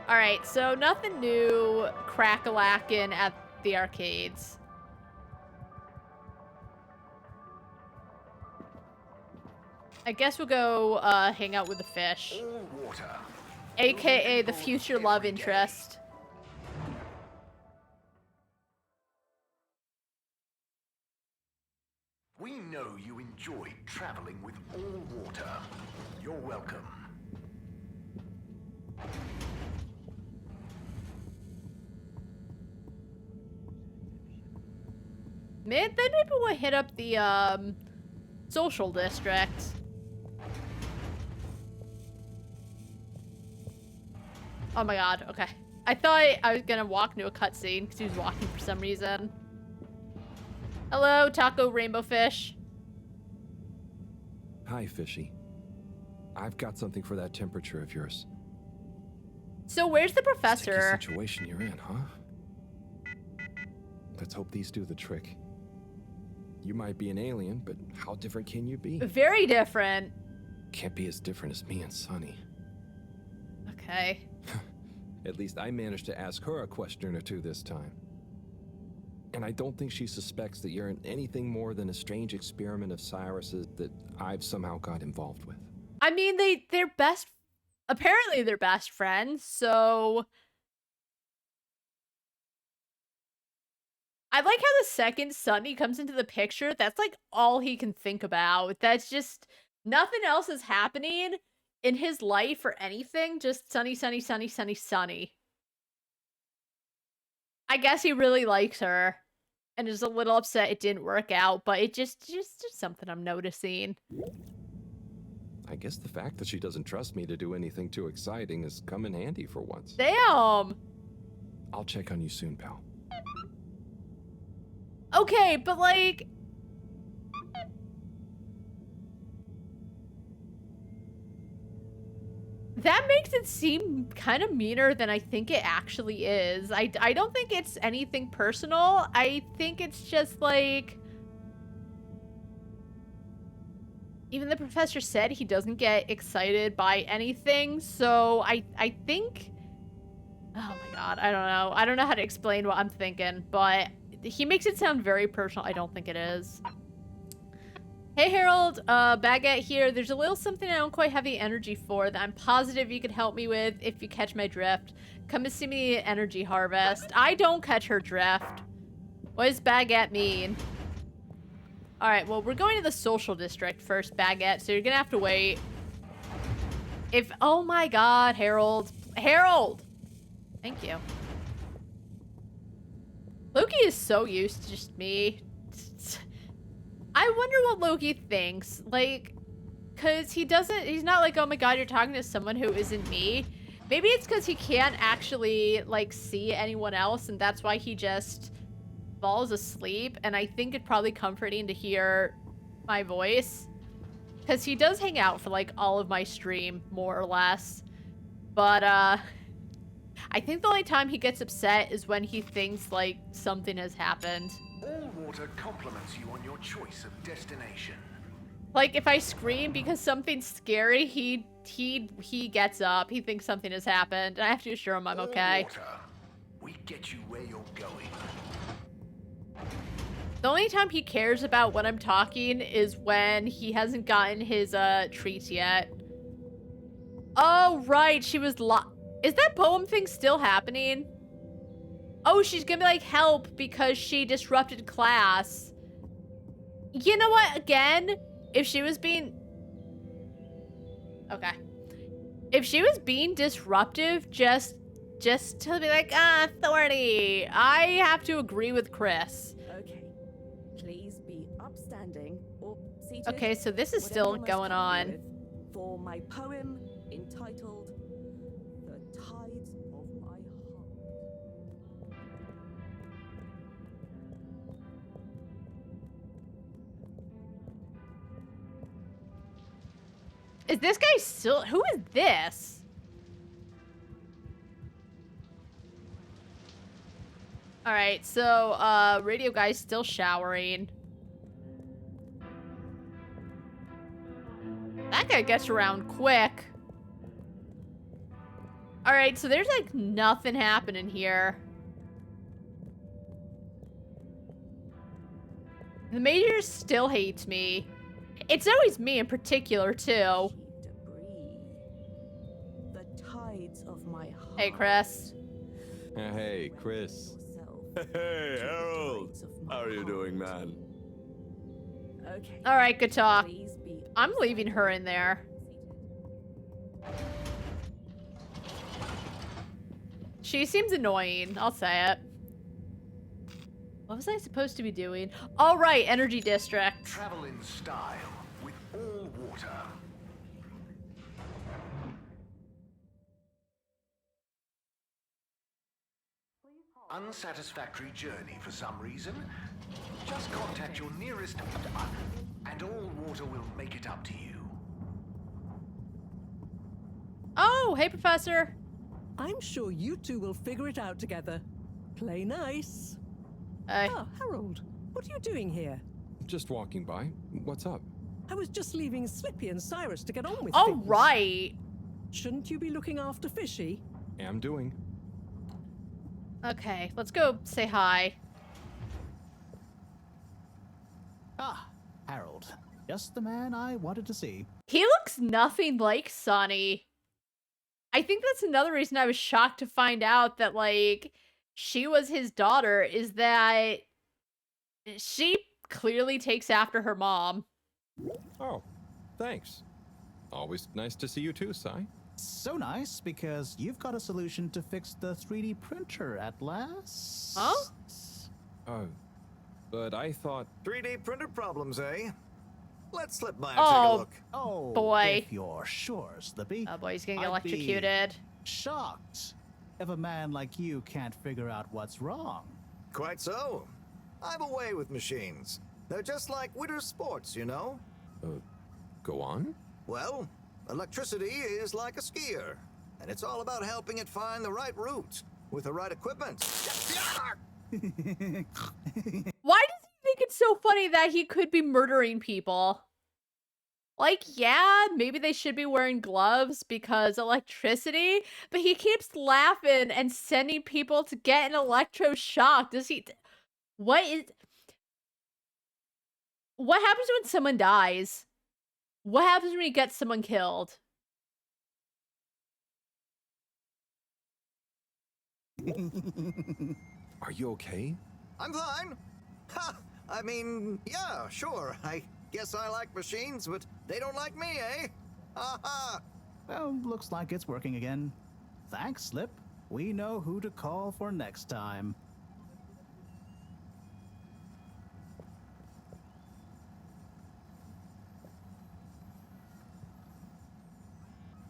Alright, so nothing new crack-a-lackin' at the arcades. I guess we'll go hang out with the fish. All water. AKA the future love interest. We know you enjoyed traveling with all water. You're welcome. Then maybe we'll hit up the social district. Oh my god, okay. I thought I was gonna walk into a cutscene because he was walking for some reason. Hello, Taco Rainbow Fish. Hi, Fishy. I've got something for that temperature of yours. So where's the Sticky professor? situation you're in, huh? Let's hope these do the trick. You might be an alien, but how different can you be? Very different. Can't be as different as me and Sunny. Okay. At least I managed to ask her a question or two this time. And I don't think she suspects that you're in anything more than a strange experiment of Cyrus's that I've somehow got involved with. I mean, they're best... Apparently they're best friends, so... I like how the second Sunny comes into the picture, that's like all he can think about. That's just... Nothing else is happening in his life or anything, just Sunny, Sunny, Sunny, Sunny, Sunny. I guess he really likes her and is a little upset it didn't work out, but it just something I'm noticing. I guess the fact that she doesn't trust me to do anything too exciting has come in handy for once. Damn! I'll check on you soon, pal. Okay, but like... That makes it seem kind of meaner than I think it actually is. I don't think it's anything personal. I think it's just like... Even the professor said he doesn't get excited by anything, so I think... Oh my god, I don't know. I don't know how to explain what I'm thinking, but he makes it sound very personal. I don't think it is. Hey Harold, Baguette here. There's a little something I don't quite have the energy for that I'm positive you could help me with if you catch my drift. Come and see me at Energy Harvest. I don't catch her drift. What does Baguette mean? Alright, well, we're going to the social district first, Baguette, so you're gonna have to wait. Oh my god, Harold. Harold! Thank you. Loki is so used to just me. I wonder what Loki thinks. Like, cause he's not like, oh my god, you're talking to someone who isn't me. Maybe it's cause he can't actually, like, see anyone else, and that's why he just falls asleep. And I think it's probably comforting to hear my voice. Cause he does hang out for, like, all of my stream, more or less. But, I think the only time he gets upset is when he thinks, like, something has happened. All water compliments you on your choice of destination. Like, if I scream because something's scary, he gets up. He thinks something has happened. And I have to assure him I'm okay. Water, we get you where you're going. The only time he cares about when I'm talking is when he hasn't gotten his, treats yet. Oh, right, she was is that poem thing still happening? Oh, she's gonna be like, help, because she disrupted class. You know what, again, if she was being... Okay. If she was being disruptive, just to be like, authority, I have to agree with Chris. Okay. Please be upstanding or seated. Okay, so this is still going on. For my poem entitled The Tides of My Heart. Is this guy still... Who is this? Alright, so, radio guy's still showering. That guy gets around quick. Alright, so there's, like, nothing happening here. The Major still hates me. It's always me in particular, too. The tides of my heart. Hey, Chris. Hey, Chris. Hey, Harold. How are you doing, man? Okay. Alright, good talk. I'm leaving her in there. She seems annoying, I'll say it. What was I supposed to be doing? All right, Energy District. Travel in style with all water. Unsatisfactory journey for some reason? Just contact your nearest and all water will make it up to you. Oh, hey, Professor. I'm sure you two will figure it out together. Play nice. Hey. Ah, Harold, what are you doing here? Just walking by. What's up? I was just leaving Slippy and Cyrus to get on with All things. right. Shouldn't you be looking after Fishy? Am doing. Okay, let's go say hi. Ah, Harold. Just the man I wanted to see. He looks nothing like Sonny. I think that's another reason I was shocked to find out that, like, she was his daughter, is that she clearly takes after her mom. Oh, thanks. Always nice to see you too, Sai. So nice, because you've got a solution to fix the 3D printer at last. Huh? But I thought... 3D printer problems, eh? Let's slip by and Oh, take a look. Oh, boy. If you're sure, Slippy. Oh boy, he's gonna get I'd be electrocuted. shocked if a man like you can't figure out what's wrong. Quite so. I have a way with machines. They're just like winter sports, you know? Go on? Well, electricity is like a skier, and it's all about helping it find the right route with the right equipment. Why does he think it's so funny that he could be murdering people? Like, yeah, maybe they should be wearing gloves because electricity, but he keeps laughing and sending people to get an electroshock. Does he... What happens when someone dies? What happens when you get someone killed? Are you okay? I'm fine. Ha! I mean, yeah, sure. I guess I like machines, but they don't like me, eh? Ha! Well, looks like it's working again. Thanks, Slip. We know who to call for next time.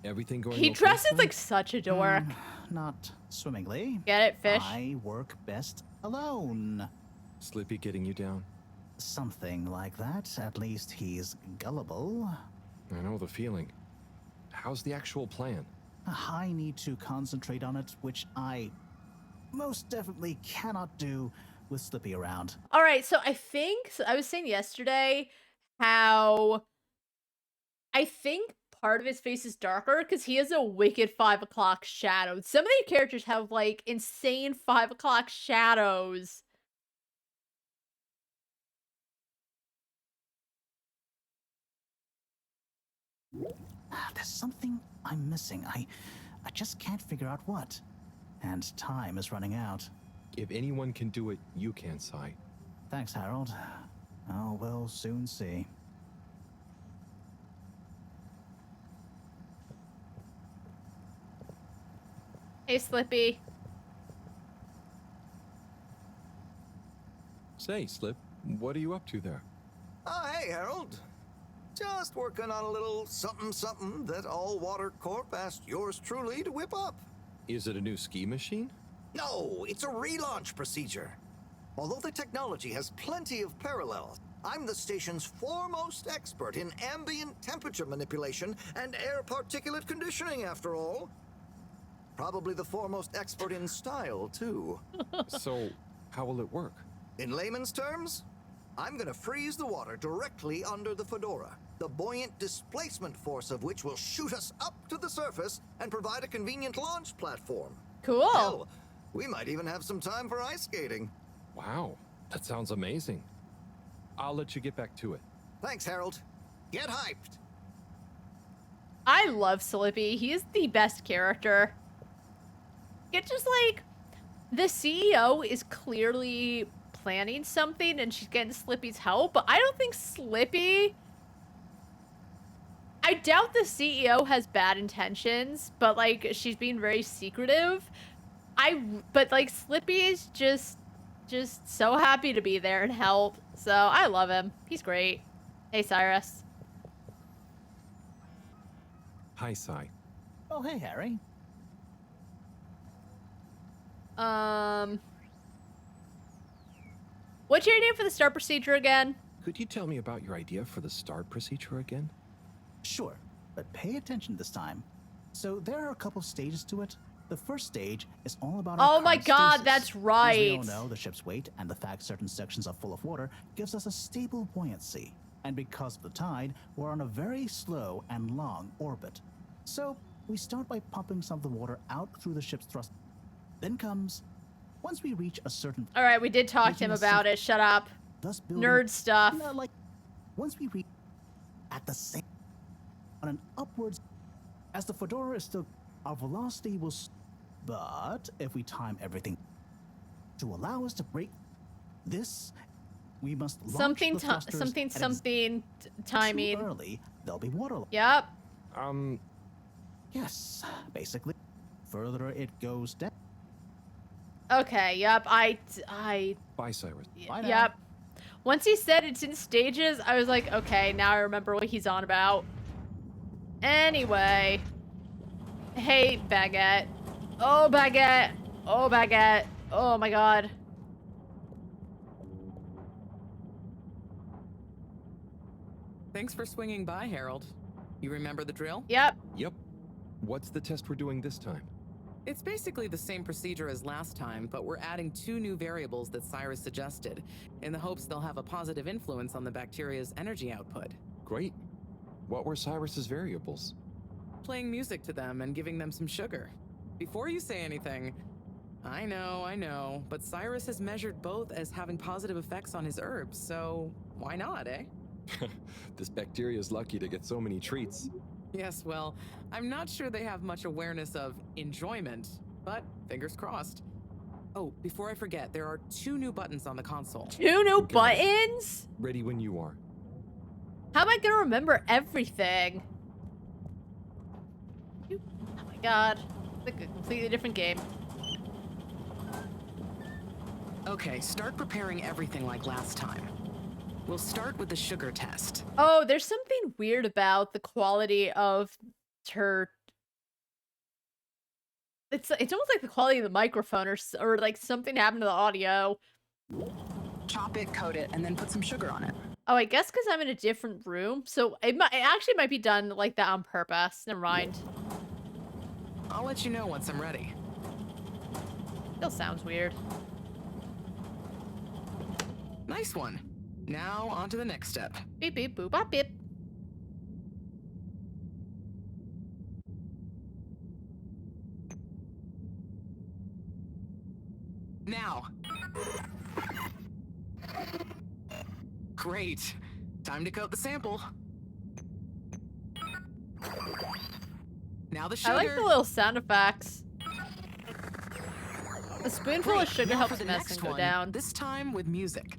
Everything going He okay, dresses Slim? like such a dork. Not swimmingly. Get it, fish? I work best alone. Slippy getting you down? Something like that. At least he's gullible. I know the feeling. How's the actual plan? I need to concentrate on it, which I most definitely cannot do with Slippy around. All right, so I was saying yesterday how I think part of his face is darker because he has a wicked 5 o'clock shadow. Some of the characters have like insane 5 o'clock shadows. There's something I'm missing. I just can't figure out what. And time is running out. If anyone can do it, you can, Sai. Thanks, Harold. Oh, we'll soon see. Hey, Slippy. Say, Slip, what are you up to there? Oh, hey, Harold. Just working on a little something that All Water Corp asked yours truly to whip up. Is it a new ski machine? No, it's a relaunch procedure. Although the technology has plenty of parallels, I'm the station's foremost expert in ambient temperature manipulation and air particulate conditioning, after all. Probably the foremost expert in style, too. So, how will it work? In layman's terms, I'm gonna freeze the water directly under the Fedora, the buoyant displacement force of which will shoot us up to the surface and provide a convenient launch platform. Cool. Hell, we might even have some time for ice skating. Wow, that sounds amazing. I'll let you get back to it. Thanks, Harold. Get hyped. I love Slippy. He is the best character. It's just like the CEO is clearly planning something and she's getting Slippy's help, but I don't think Slippy... I doubt the CEO has bad intentions, but like she's being very secretive. But like Slippy is just so happy to be there and help. So I love him. He's great. Hey, Cyrus. Hi, Sai. Oh, hey, Harry. What's your name for the start procedure again? Could you tell me about your idea for the start procedure again? Sure, but pay attention this time. So there are a couple stages to it. The first stage is all about our Oh my current god, stasis. that's right. As we all know, the ship's weight and the fact certain sections are full of water gives us a stable buoyancy. And because of the tide, we're on a very slow and long orbit. So we start by pumping some of the water out through the ship's thrust. Then comes, once we reach a certain... All right, we did talk to him about it. Shut up. Thus building, Nerd stuff. Like, once we reach at the same... on an upwards... As the Fedora is still... Our velocity will... But if we time everything to allow us to break this, we must launch Something, the thrusters something timing. Too early, there'll be water. Yep. Yes, basically, further it goes down. Okay. Yep. I. Bye, Cyrus. Bye now. Yep. Once he said it's in stages, I was like, okay, now I remember what he's on about. Anyway. Hey, Baguette. Oh, Baguette. Oh, Baguette. Oh, my God. Thanks for swinging by, Harold. You remember the drill? Yep. Yep. What's the test we're doing this time? It's basically the same procedure as last time, but we're adding 2 new variables that Cyrus suggested, in the hopes they'll have a positive influence on the bacteria's energy output. Great. What were Cyrus's variables? Playing music to them and giving them some sugar. Before you say anything, I know, but Cyrus has measured both as having positive effects on his herbs, so why not, eh? This bacteria is lucky to get so many treats. Yes, well, I'm not sure they have much awareness of enjoyment, but fingers crossed. Oh, before I forget, there are 2 new buttons on the console. 2 new buttons? Ready when you are. How am I gonna remember everything? Oh my god. It's like a completely different game. Okay, start preparing everything like last time. We'll start with the sugar test. Oh, there's something weird about the quality of her... It's almost like the quality of the microphone or like something happened to the audio. Chop it, coat it, and then put some sugar on it. Oh, I guess because I'm in a different room. So it actually might be done like that on purpose. Never mind. I'll let you know once I'm ready. Still sounds weird. Nice one. Now on to the next step. Beep beep boop bop beep. Now. Great. Time to coat the sample. Now the sugar. I like the little sound effects. A spoonful of sugar helps the mess go down. This time with music.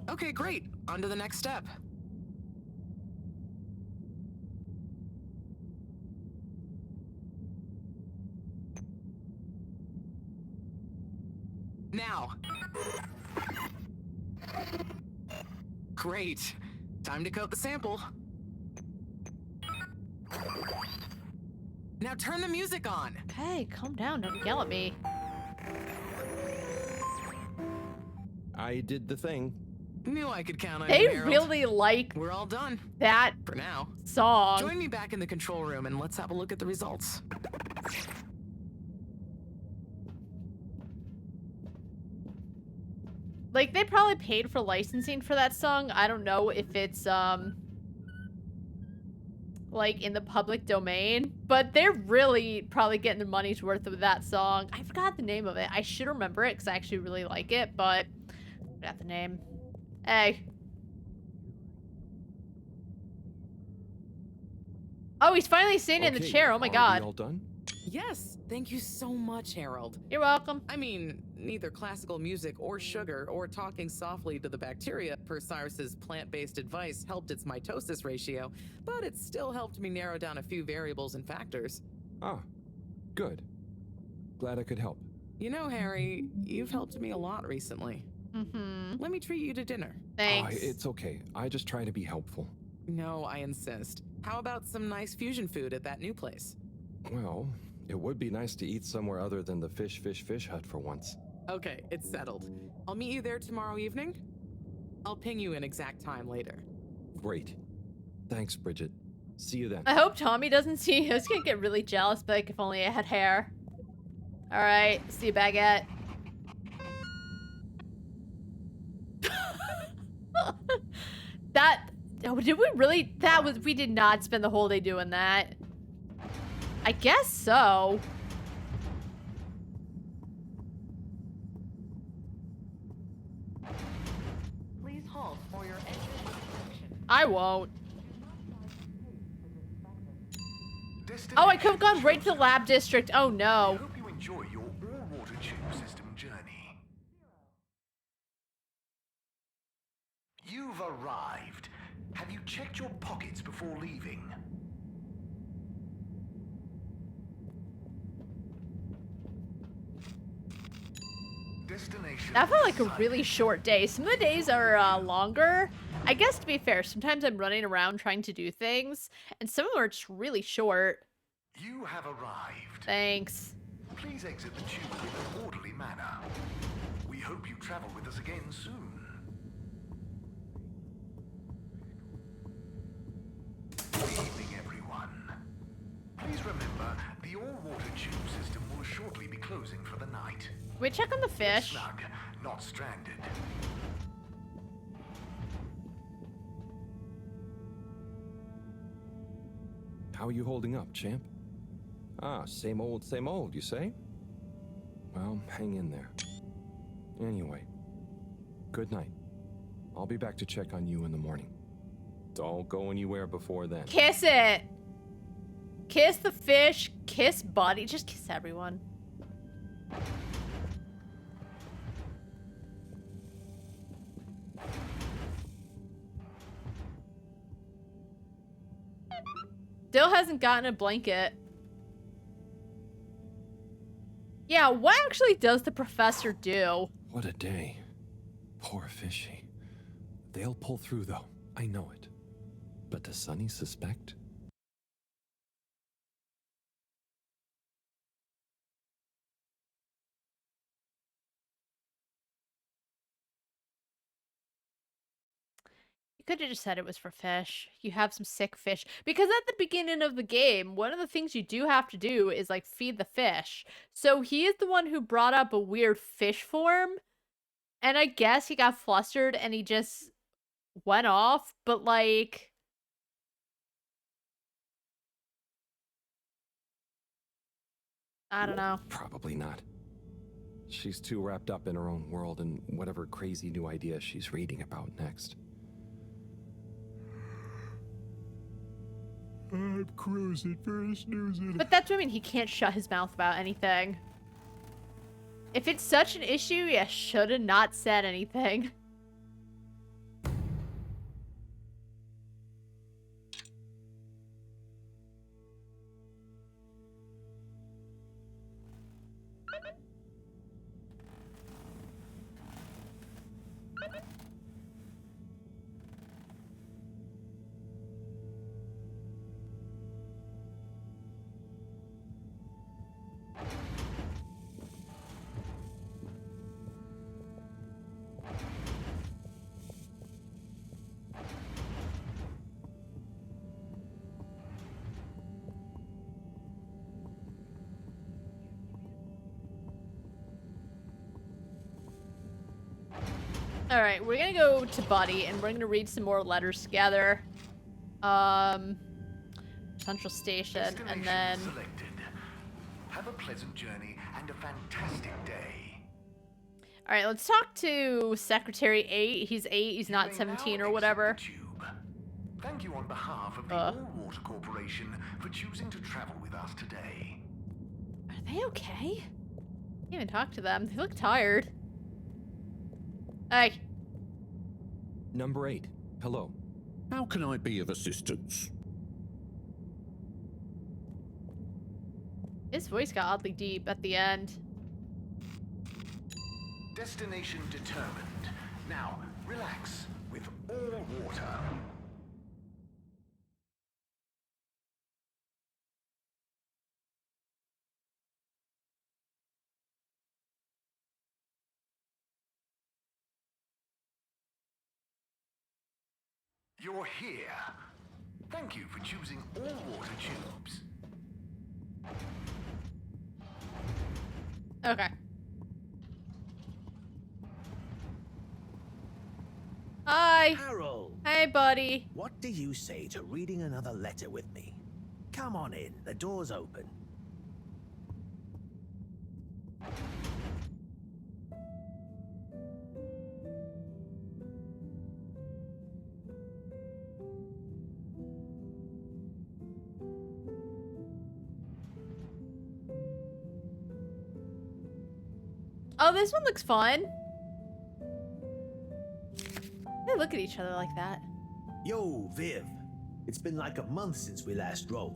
Okay, great. On to the next step. Now. Great. Time to coat the sample. Now turn the music on. Hey, calm down. Don't yell at me. I did the thing. Knew I could count on They you, Harold. really like We're all done. That for now. Song. Join me back in the control room and let's have a look at the results. Like, they probably paid for licensing for that song. I don't know if it's, like, in the public domain. But they're really probably getting their money's worth of that song. I forgot the name of it. I should remember it because I actually really like it, but I forgot the name. Hey. Oh, he's finally sitting in the chair. Oh my god. All done? Yes, thank you so much, Harold. You're welcome. I mean, neither classical music or sugar or talking softly to the bacteria per Cyrus's plant-based advice helped its mitosis ratio, but it still helped me narrow down a few variables and factors. Ah, good. Glad I could help. You know, Harry, you've helped me a lot recently. Mm-hmm. Let me treat you to dinner. Thanks. It's okay. I just try to be helpful. No, I insist. How about some nice fusion food at that new place? Well, it would be nice to eat somewhere other than the fish hut for once. Okay, it's settled. I'll meet you there tomorrow evening. I'll ping you an exact time later. Great. Thanks, Bridget. See you then. I hope Tommy doesn't see. I was gonna get really jealous, but like, if only I had hair. Alright, see you, baguette. Did we really? We did not spend the whole day doing that. I guess so. Please halt for your exit inspection. I won't. Oh, I could have gone right to the lab district. Oh no. Hope you enjoy your all-water tube system journey. You've arrived. Have you checked your pockets before leaving? Destination. That felt like a really short day. Some of the days are longer. I guess, to be fair, sometimes I'm running around trying to do things, and some of them are just really short. You have arrived. Thanks. Please exit the tube in an orderly manner. We hope you travel with us again soon. Good evening, everyone. Please remember, the all-water tube system will shortly be closing for the night. Can we check on the fish? Snug. not stranded. How are you holding up, champ? Ah, same old, you say? Well, hang in there. Anyway, good night. I'll be back to check on you in the morning. Don't go anywhere before then. Kiss it! Kiss the fish, kiss Buddy, just kiss everyone. Still hasn't gotten a blanket. Yeah, what actually does the professor do? What a day. Poor fishy. They'll pull through, though. I know it. But does Sunny suspect? You could have just said it was for fish. You have some sick fish. Because at the beginning of the game, one of the things you do have to do is, like, feed the fish. So he is the one who brought up a weird fish form. And I guess he got flustered and he just went off. But, like... I don't know. Probably not. She's too wrapped up in her own world and whatever crazy new idea she's reading about next. I'm cruising for snoozing. But that's what I mean. He can't shut his mouth about anything. If it's such an issue, you should have not said anything. Alright, we're gonna go to Buddy, and we're gonna read some more letters together. Central Station, and then... Selected. Have a pleasant journey and a fantastic day. Alright, let's talk to Secretary 8. He's 8, he's not 17 or whatever. Thank you on behalf of the All-Water Corporation for choosing to travel with us today. Are they okay? Can't even talk to them. They look tired. Hey. Number 8. Hello. How can I be of assistance? His voice got oddly deep at the end. Destination determined. Now, relax with all water. You're here. Thank you for choosing all water tubes. Okay. Hi. Harold. Hey, buddy. What do you say to reading another letter with me? Come on in. The door's open. Oh, this one looks fun. They look at each other like that. Yo, Viv. It's been like a month since we last rode.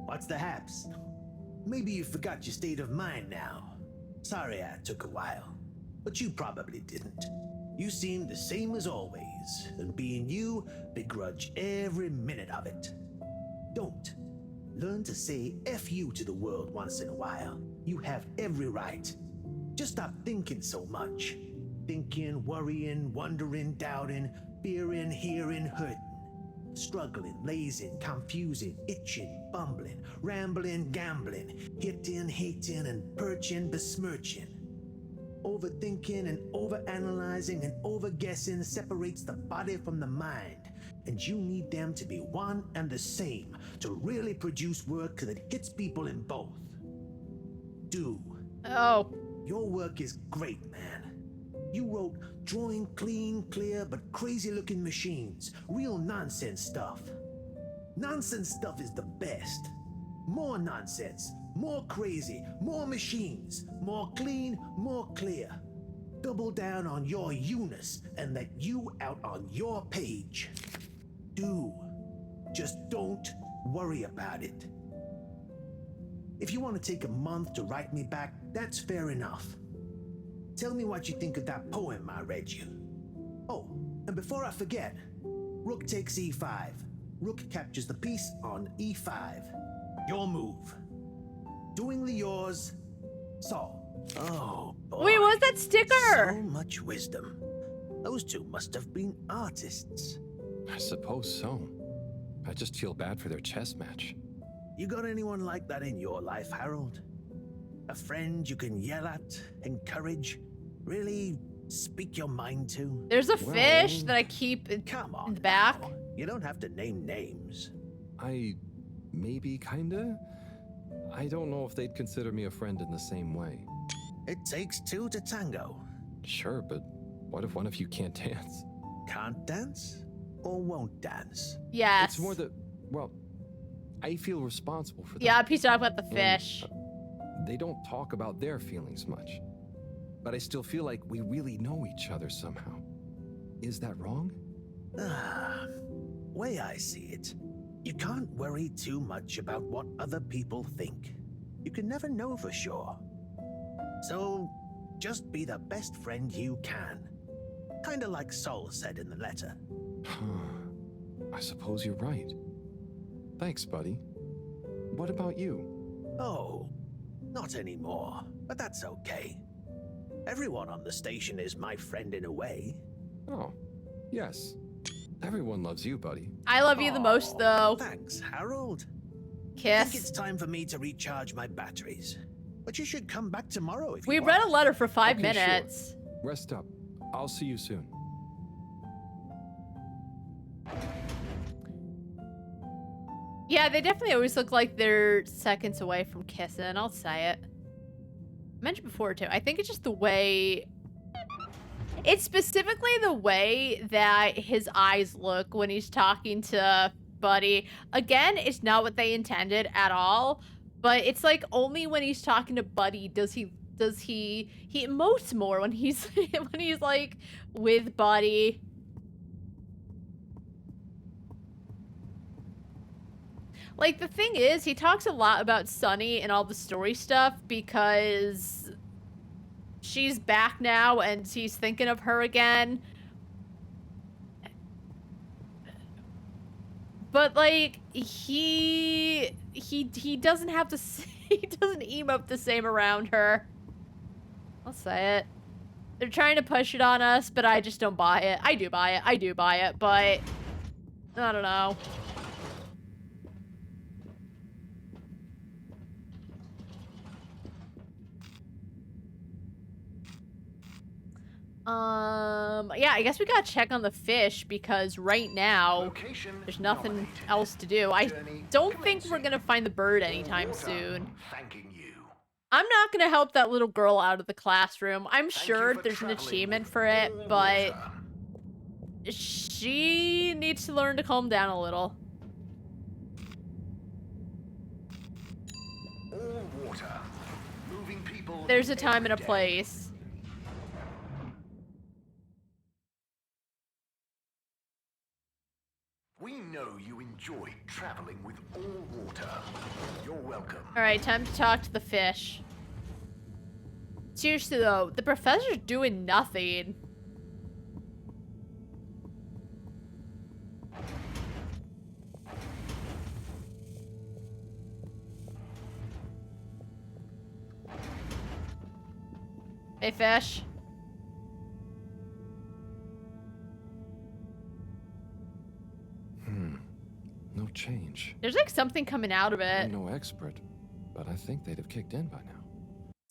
What's the haps? Maybe you forgot your state of mind now. Sorry I took a while, but you probably didn't. You seem the same as always, and being you, begrudge every minute of it. Don't. Learn to say F you to the world once in a while. You have every right. Just stop thinking so much. Thinking, worrying, wondering, doubting, fearing, hearing, hurting. Struggling, lazing, confusing, itching, bumbling, rambling, gambling, hitting, hating, and perching, besmirching. overthinking and overanalyzing and overguessing separates the body from the mind, and you need them to be one and the same to really produce work that hits people in both. Oh. Your work is great, man. You wrote drawing clean, clear, but crazy-looking machines. Real nonsense stuff. Nonsense stuff is the best. More nonsense, more crazy, more machines, more clean, more clear. Double down on your you-ness and let you out on your page. Just don't worry about it. If you want to take a month to write me back, that's fair enough. Tell me what you think of that poem I read you. Oh, and before I forget, rook takes e5. Rook captures the piece on e5. Your move. Doingly yours, Saul. Oh, boy. Wait, what was that sticker? So much wisdom. Those two must have been artists. I suppose so. I just feel bad for their chess match. You got anyone like that in your life, Harold? A friend you can yell at, encourage, really speak your mind to? There's a fish that I keep in the back. Now. You don't have to name names. Maybe, kinda? I don't know if they'd consider me a friend in the same way. It takes two to tango. Sure, but what if one of you can't dance? Can't dance? Or won't dance? Yes. It's more that, well, I feel responsible for them. Yeah, he's talking about the fish. They don't talk about their feelings much. But I still feel like we really know each other somehow. Is that wrong? Way I see it, you can't worry too much about what other people think. You can never know for sure. So, just be the best friend you can. Kinda like Sol said in the letter. I suppose you're right. Thanks, buddy. What about you? Oh, not anymore, but that's okay. Everyone on the station is my friend in a way. Oh, yes. Everyone loves you, buddy. I love you the most, though. Thanks, Harold. Kiss. I think it's time for me to recharge my batteries. But you should come back tomorrow if you We want. read a letter for 5 Okay, minutes. Sure. Rest up. I'll see you soon. Yeah, they definitely always look like they're seconds away from kissing. I'll say it. I mentioned before, too. I think it's just the way... It's specifically the way that his eyes look when he's talking to Buddy. Again, it's not what they intended at all. But it's like only when he's talking to Buddy does he emotes more when he's when he's like with Buddy. Like, the thing is, he talks a lot about Sunny and all the story stuff because she's back now and he's thinking of her again. But, like, he doesn't have to, he doesn't emote the same around her. I'll say it. They're trying to push it on us, but I just don't buy it. I do buy it, but I don't know. Yeah, I guess we gotta check on the fish because right now there's nothing else to do. I don't think we're gonna find the bird anytime soon. I'm not gonna help that little girl out of the classroom. I'm sure there's an achievement for it, but she needs to learn to calm down a little. There's a time and a place. We know you enjoy traveling with all water. You're welcome. Alright, time to talk to the fish. Seriously though, the professor's doing nothing. Hey, fish. No change. There's like something coming out of it. I'm no expert, but I think they'd have kicked in by now.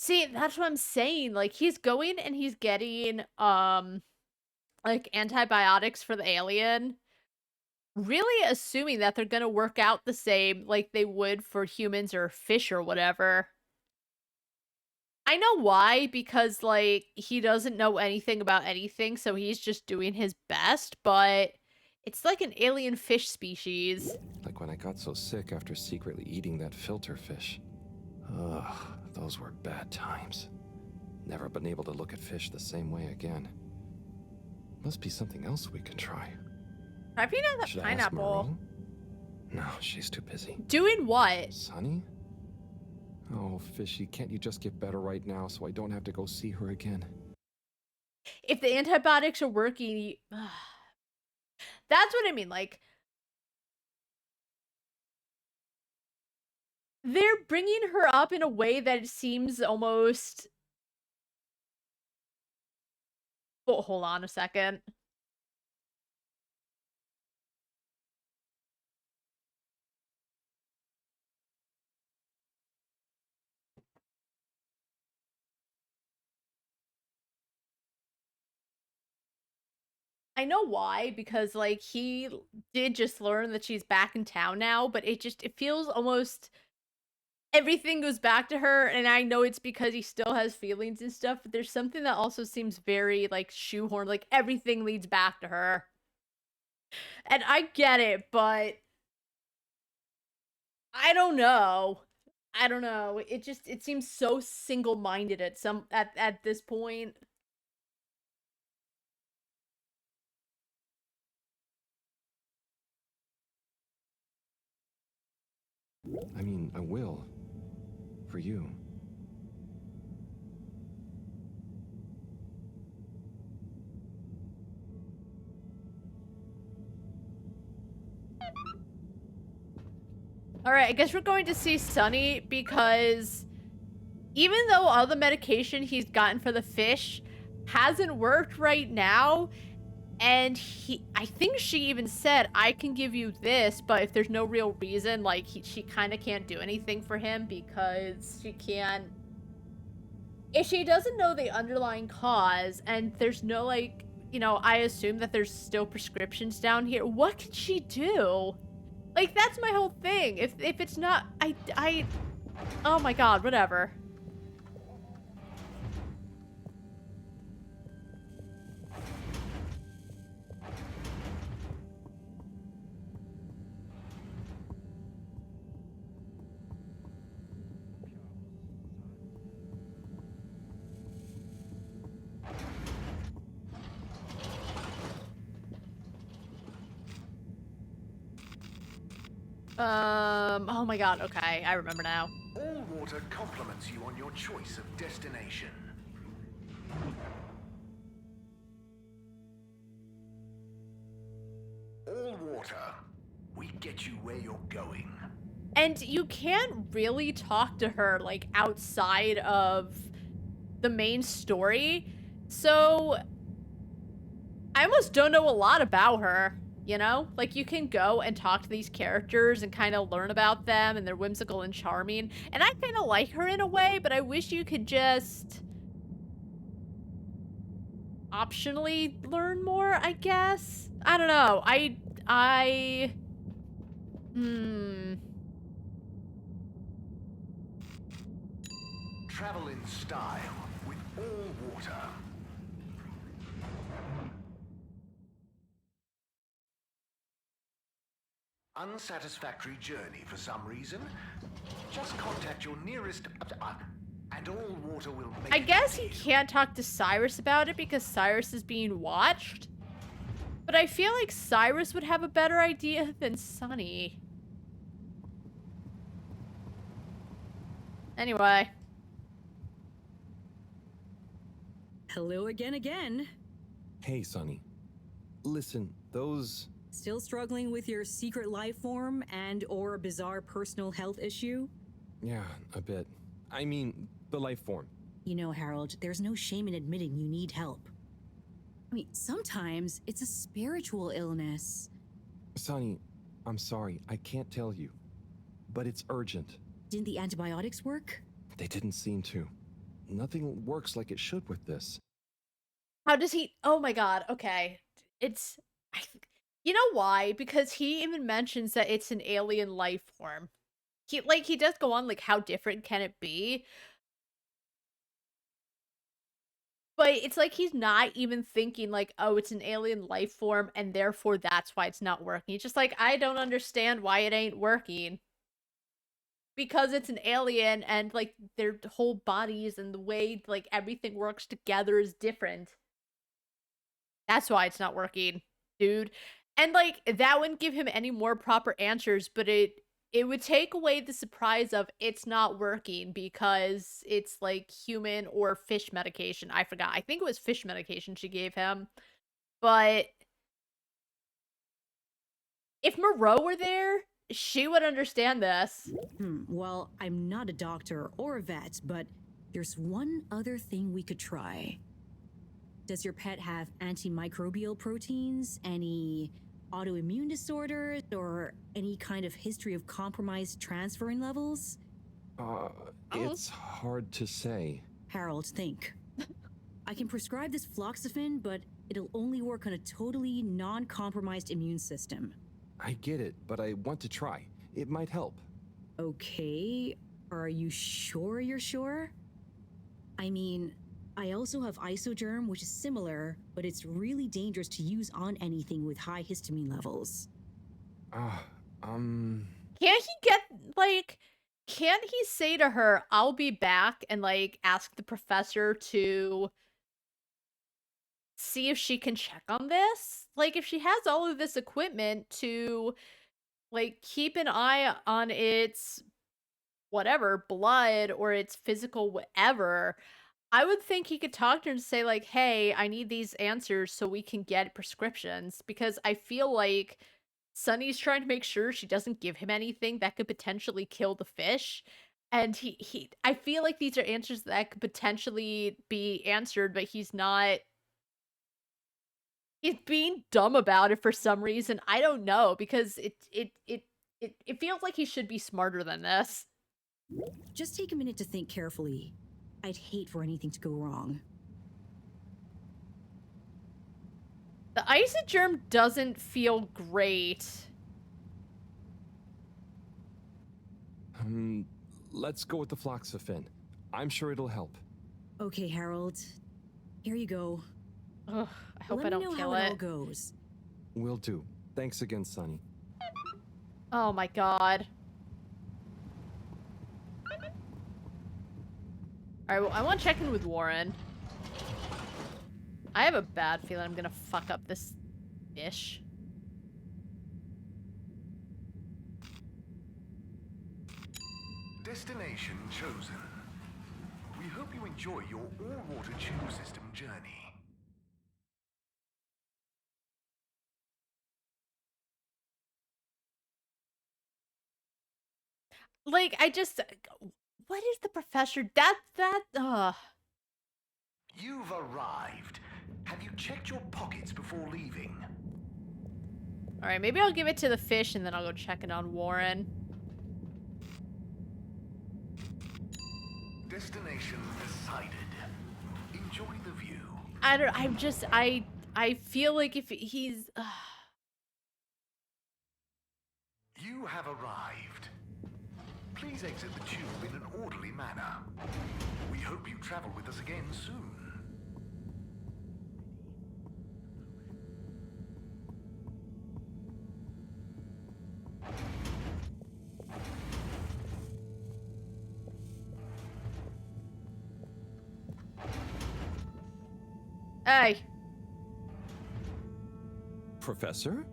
See, that's what I'm saying. Like, he's going and he's getting, like, antibiotics for the alien, really assuming that they're gonna work out the same like they would for humans or fish or whatever. I know why, because, like, he doesn't know anything about anything, so he's just doing his best, but it's like an alien fish species. Like when I got so sick after secretly eating that filter fish. Ugh, those were bad times. Never been able to look at fish the same way again. Must be something else we can try. Try peanut Should I ask pineapple. Marie? No, she's too busy. Doing what? Sunny? Oh, Fishy, can't you just get better right now so I don't have to go see her again? If the antibiotics are working, that's what I mean. Like, they're bringing her up in a way that it seems almost. Oh, hold on a second. I know why, because, like, he did just learn that she's back in town now, but it feels almost everything goes back to her, and I know it's because he still has feelings and stuff, but there's something that also seems very, like, shoehorned, like, everything leads back to her. And I get it, but I don't know. I don't know. It seems so single-minded at this point. I mean, I will. For you. Alright, I guess we're going to see Sunny because even though all the medication he's gotten for the fish hasn't worked right now, and I think she even said, I can give you this, but if there's no real reason, like, she kind of can't do anything for him because she can't. If she doesn't know the underlying cause, and there's no, like, you know, I assume that there's still prescriptions down here, what can she do? Like, that's my whole thing. If it's not, oh my god, whatever. Oh my god, okay, I remember now. All water compliments you on your choice of destination. All water, we get you where you're going. And you can't really talk to her, like, outside of the main story, so I almost don't know a lot about her. You know? Like, you can go and talk to these characters and kind of learn about them, and they're whimsical and charming. And I kind of like her in a way, but I wish you could just optionally learn more, I guess? I don't know. Travel in style with all water. Unsatisfactory journey for some reason? Just contact your nearest and all water will make I guess he can't talk to Cyrus about it because Cyrus is being watched. But I feel like Cyrus would have a better idea than Sunny. Anyway. Hello again. Hey, Sunny. Listen, those... Still struggling with your secret life form and or a bizarre personal health issue? Yeah, a bit. I mean, the life form. You know, Harold, there's no shame in admitting you need help. I mean, sometimes it's a spiritual illness. Sunny, I'm sorry, I can't tell you. But it's urgent. Didn't the antibiotics work? They didn't seem to. nothing works like it should with this. How does he? Oh my god. Okay. It's. You know why? Because he even mentions that it's an alien life form. He does go on like, how different can it be? But it's like he's not even thinking like, oh, it's an alien life form and therefore that's why it's not working. He's just like, I don't understand why it ain't working. Because it's an alien and like their whole bodies and the way like everything works together is different. That's why it's not working, dude. And like that wouldn't give him any more proper answers, but it would take away the surprise of it's not working because it's like human or fish medication. I forgot. I think it was fish medication she gave him. But if Moreau were there, she would understand this. Well, I'm not a doctor or a vet, but there's one other thing we could try. Does your pet have antimicrobial proteins, any autoimmune disorders, or any kind of history of compromised transferrin levels? It's hard to say. Harold, think. I can prescribe this floxifene, but it'll only work on a totally non-compromised immune system. I get it, but I want to try. It might help. Okay, are you sure you're sure? I mean, I also have isogerm, which is similar, but it's really dangerous to use on anything with high histamine levels. Can't he get, like, can't he say to her, I'll be back, and, like, ask the professor to see if she can check on this? Like, if she has all of this equipment to, like, keep an eye on its, whatever, blood or its physical whatever, I would think he could talk to her and say, like, hey, I need these answers so we can get prescriptions, because I feel like Sunny's trying to make sure she doesn't give him anything that could potentially kill the fish. And I feel like these are answers that could potentially be answered, but he's being dumb about it for some reason. I don't know, because it feels like he should be smarter than this. Just take a minute to think carefully. I'd hate for anything to go wrong. The isogerm doesn't feel great. Let's go with the floxifene. I'm sure it'll help. Okay, Harold. Here you go. Ugh, I hope Let I me don't know kill how it it. all goes. Will do. Thanks again, Sunny. Oh my god. Alright, well, I want to check in with Warren. I have a bad feeling I'm gonna fuck up this fish. Destination chosen. We hope you enjoy your all-water tube system journey. Like, what is the professor? You've arrived. Have you checked your pockets before leaving? Alright, maybe I'll give it to the fish and then I'll go check it on Warren. Destination decided. Enjoy the view. I feel like if he's... You have arrived. Please exit the tube in an orderly manner. We hope you travel with us again soon. Hey. Professor?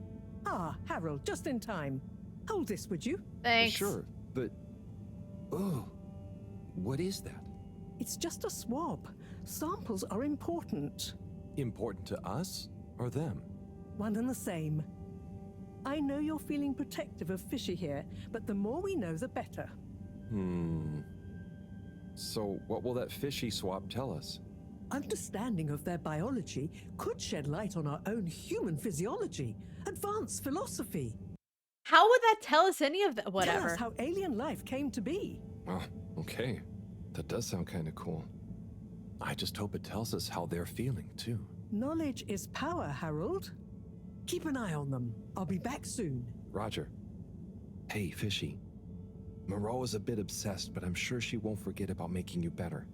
Ah, Harold, just in time. Hold this, would you? Thanks. Sure, but... Oh, what is that? It's just a swab. Samples are important. Important to us or them? One and the same. I know you're feeling protective of Fishy here, but the more we know, the better. So what will that fishy swab tell us? Understanding of their biology could shed light on our own human physiology, advanced philosophy. How would that tell us any of that? Whatever. Tell us how alien life came to be. Oh, okay. That does sound kind of cool. I just hope it tells us how they're feeling, too. Knowledge is power, Harold. Keep an eye on them. I'll be back soon. Roger. Hey, Fishy. Moreau is a bit obsessed, but I'm sure she won't forget about making you better.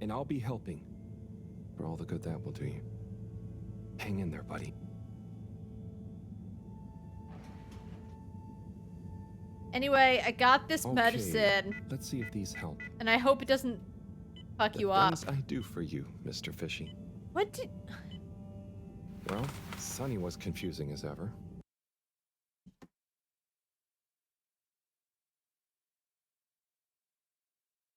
And I'll be helping. For all the good that will do you. Hang in there, buddy. Anyway, I got this medicine. Let's see if these help. And I hope it doesn't fuck you up. Things I do for you, Mr. Fishy. What did... Well, Sunny was confusing as ever.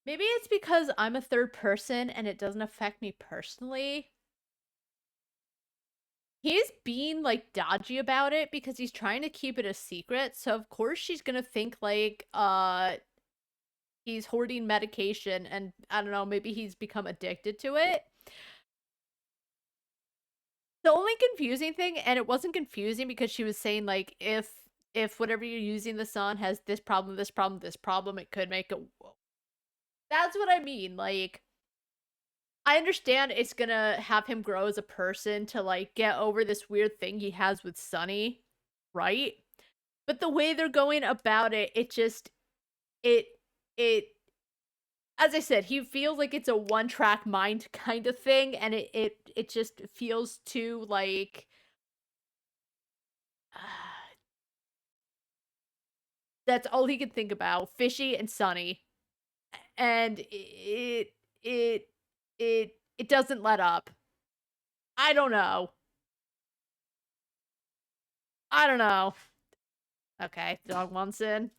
Maybe it's because I'm a third person and it doesn't affect me personally. He's being, like, dodgy about it because he's trying to keep it a secret. So, of course, she's gonna think, like, he's hoarding medication and, I don't know, maybe he's become addicted to it. The only confusing thing, and it wasn't confusing because she was saying, like, if whatever you're using this on has this problem, this problem, this problem, it could make it... That's what I mean, like... I understand it's gonna have him grow as a person to, like, get over this weird thing he has with Sunny, right? But the way they're going about it, it just... It... As I said, he feels like it's a one-track mind kind of thing, and it just feels too, like... That's all he can think about. Fishy and Sunny. And it doesn't let up. I don't know. I don't know. Okay, dog wants in.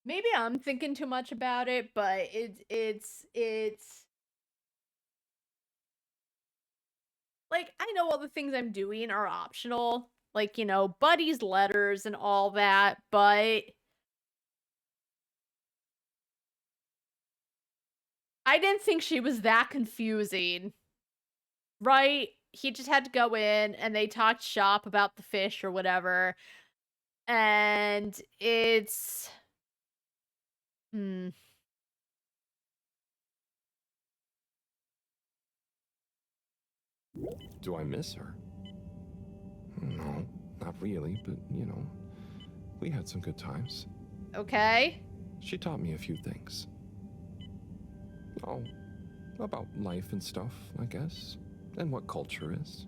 Maybe I'm thinking too much about it, but it's like, I know all the things I'm doing are optional, like, you know, Buddy's letters and all that, but I didn't think she was that confusing, right? He just had to go in and they talked shop about the fish or whatever, and it's... Do I miss her? No, not really, but, you know, we had some good times. Okay. She taught me a few things. Oh, about life and stuff, I guess, and what culture is.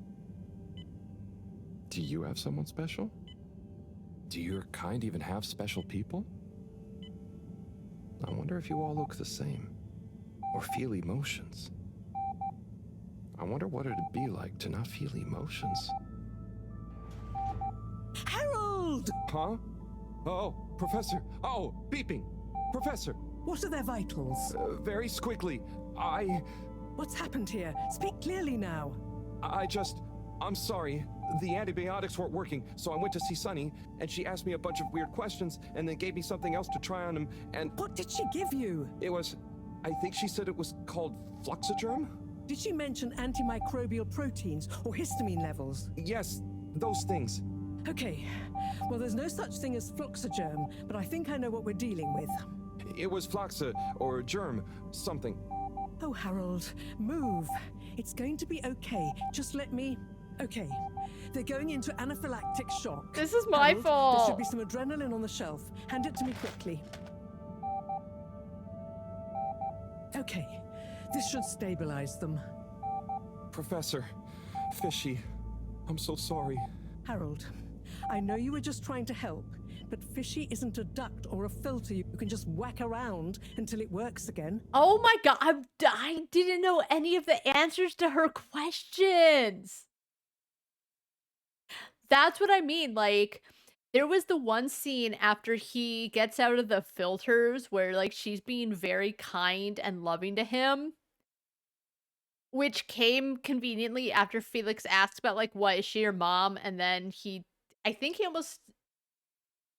Do you have someone special? Do your kind even have special people? I wonder if you all look the same, or feel emotions. I wonder what it'd be like to not feel emotions. Harold! Huh? Oh, Professor. Oh, beeping. Professor. What are their vitals? Very squiggly. What's happened here? Speak clearly now. I'm sorry. The antibiotics weren't working, so I went to see Sunny, and she asked me a bunch of weird questions, and then gave me something else to try on him, and... What did she give you? It was... I think she said it was called Fluxogerm? Did she mention antimicrobial proteins or histamine levels? Yes, those things. Okay. Well, there's no such thing as Fluxogerm, but I think I know what we're dealing with. It was Fluxa, or germ, something. Oh, Harold, move. It's going to be okay. Just let me... Okay. They're going into anaphylactic shock. This is my Harold, fault. There should be some adrenaline on the shelf. Hand it to me quickly. Okay. This should stabilize them. Professor, Fishy, I'm so sorry. Harold, I know you were just trying to help, but Fishy isn't a duct or a filter you can just whack around until it works again. Oh my god, I didn't know any of the answers to her questions. That's what I mean, like, there was the one scene after he gets out of the filters where, like, she's being very kind and loving to him, which came conveniently after Felix asked about, like, what, is she your mom? And then I think he almost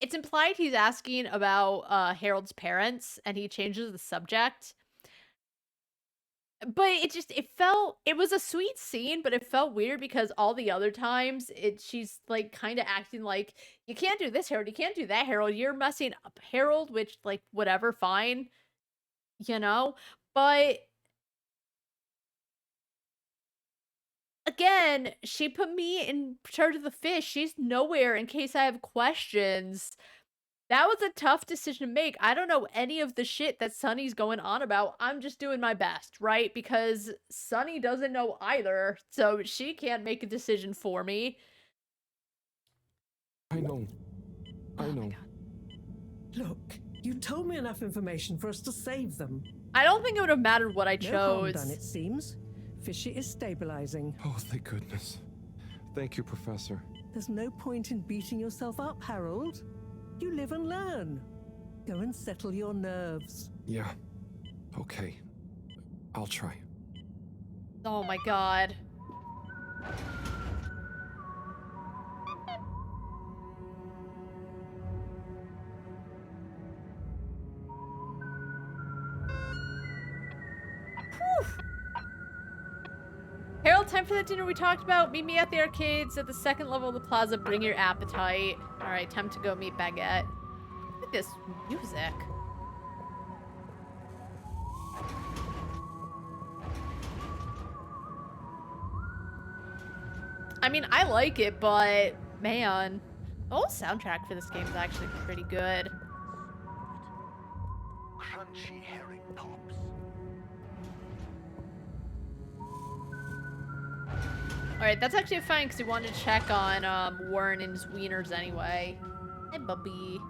It's implied he's asking about Harold's parents, and he changes the subject. But it was a sweet scene, but it felt weird because all the other times she's like kind of acting like, you can't do this, Harold, you can't do that, Harold, you're messing up, Harold, which, like, whatever, fine, you know? But again, she put me in charge of the fish. She's nowhere in case I have questions. That was a tough decision to make. I don't know any of the shit that Sunny's going on about. I'm just doing my best, right? Because Sunny doesn't know either, so she can't make a decision for me. I know. I know. Look, you told me enough information for us to save them. I don't think it would have mattered what I chose. No harm done, it seems. Fishy is stabilizing. Oh, thank goodness. Thank you, Professor. There's no point in beating yourself up, Harold. You live and learn. Go and settle your nerves. Yeah. Okay. I'll try. Oh my god. Whew. Harold, time for that dinner we talked about. Meet me at the arcades at the second level of the plaza. Bring your appetite. Alright, time to go meet Baguette. Look at this music. I mean, I like it, but man, the whole soundtrack for this game is actually pretty good. Crunchy herring pops. Alright, that's actually fine because we wanted to check on Warren and his wieners anyway. Hi, Bubby.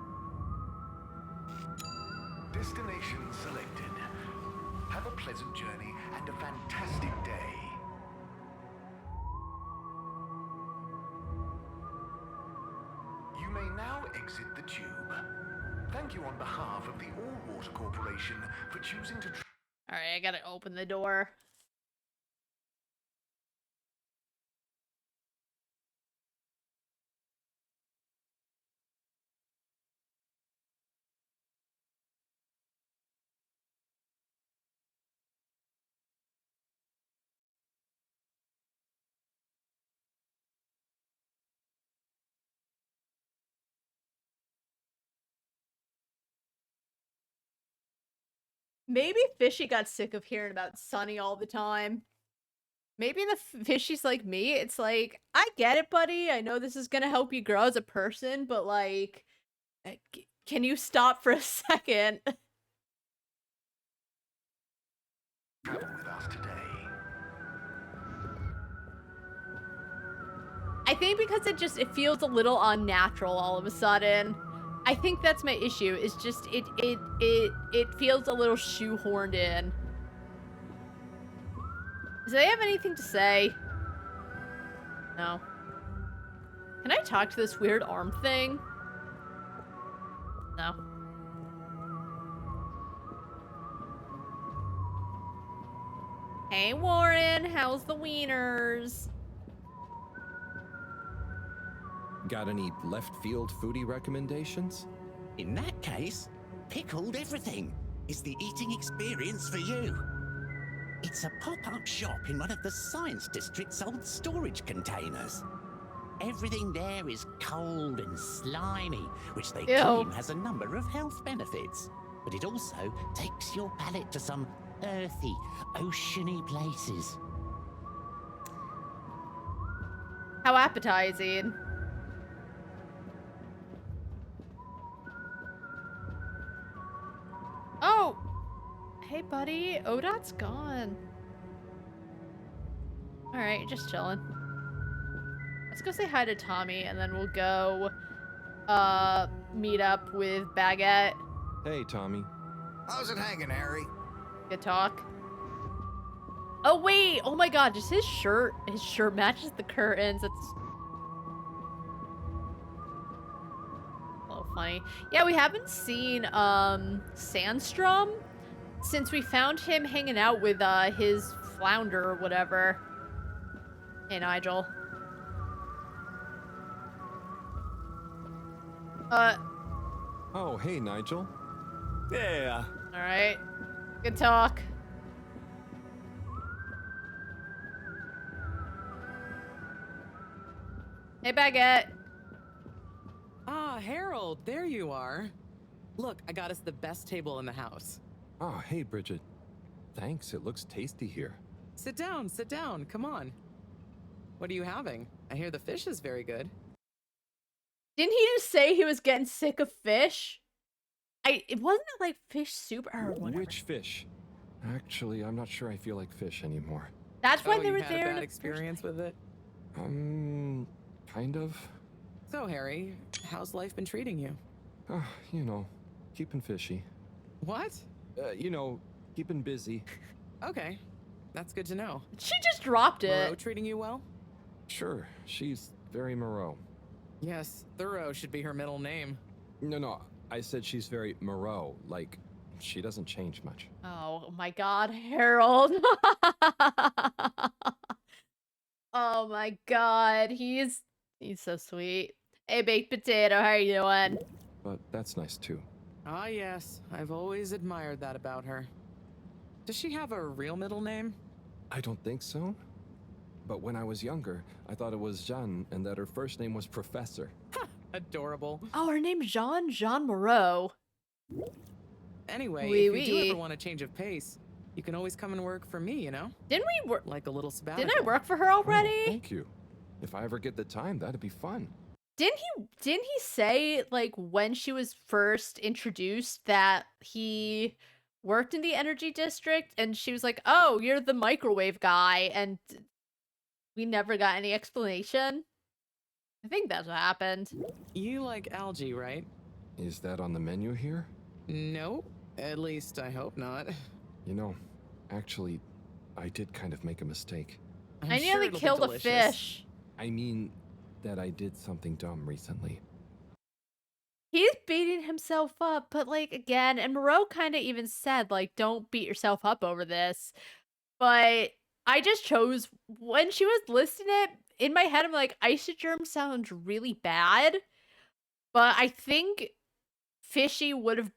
Destination selected. Have a pleasant journey and a fantastic day. You may now exit the tube. Thank you on behalf of the All Water Corporation for choosing to... Alright, I gotta open the door. Maybe Fishy got sick of hearing about Sunny all the time. Maybe the Fishy's like me. It's like, I get it, buddy. I know this is gonna help you grow as a person, but like, can you stop for a second? Travel with us today. I think because it feels a little unnatural all of a sudden. I think that's my issue. It's just it feels a little shoehorned in. Do they have anything to say? No. Can I talk to this weird arm thing? No. Hey Warren, how's the wieners? Got any left field foodie recommendations? In that case, pickled everything is the eating experience for you. It's a pop-up shop in one of the Science District's old storage containers. Everything there is cold and slimy, which they claim has a number of health benefits. But it also takes your palate to some earthy, oceany places. How appetizing. Oh! Hey, buddy. Odot's gone. Alright, just chilling. Let's go say hi to Tommy, and then we'll go, meet up with Baguette. Hey, Tommy. How's it hanging, Harry? Good talk. Oh, wait! Oh my god, just his shirt matches the curtains. It's... funny. Yeah, we haven't seen Sandstrom since we found him hanging out with his flounder or whatever. Hey, Nigel. Oh, hey, Nigel. Yeah. All right. Good talk. Hey, Baguette. Ah, Harold, there you are. Look, I got us the best table in the house. Oh, hey, Bridget. Thanks, it looks tasty here. Sit down, come on. What are you having? I hear the fish is very good. Didn't he just say he was getting sick of fish? It wasn't like fish soup or whatever. Which fish? Actually, I'm not sure I feel like fish anymore. That's why they you were had there. a bad experience with it? Kind of. So, Harry, how's life been treating you? You know, keeping fishy. What? You know, keeping busy. Okay, that's good to know. She just dropped it. Moreau treating you well? Sure, she's very Moreau. Yes, Thorough should be her middle name. No, I said she's very Moreau, like, she doesn't change much. Oh my god, Harold. Oh my god, he's so sweet. Hey, baked potato, how are you doing? But that's nice too. Ah, yes, I've always admired that about her. Does she have a real middle name? I don't think so. But when I was younger, I thought it was Jeanne and that her first name was Professor. Adorable. Oh, her name's Jean Moreau. Anyway, Oui, if you do oui. ever want a change of pace, you can always come and work for me, you know? Didn't we work? Like a little sabbatical. Didn't I work for her already? Oh, thank you. If I ever get the time, that'd be fun. Didn't he say like when she was first introduced that he worked in the energy district and she was like, "Oh, you're the microwave guy," and we never got any explanation? I think that's what happened. You like algae, right? Is that on the menu here? No, at least I hope not. You know, actually, I did kind of make a mistake. I nearly killed a fish. I mean, that I did something dumb recently. He's beating himself up, but like again, and Moreau kind of even said like, "Don't beat yourself up over this." But I just chose when she was listing it in my head. I'm like, isogerm sounds really bad, but I think Fishy would have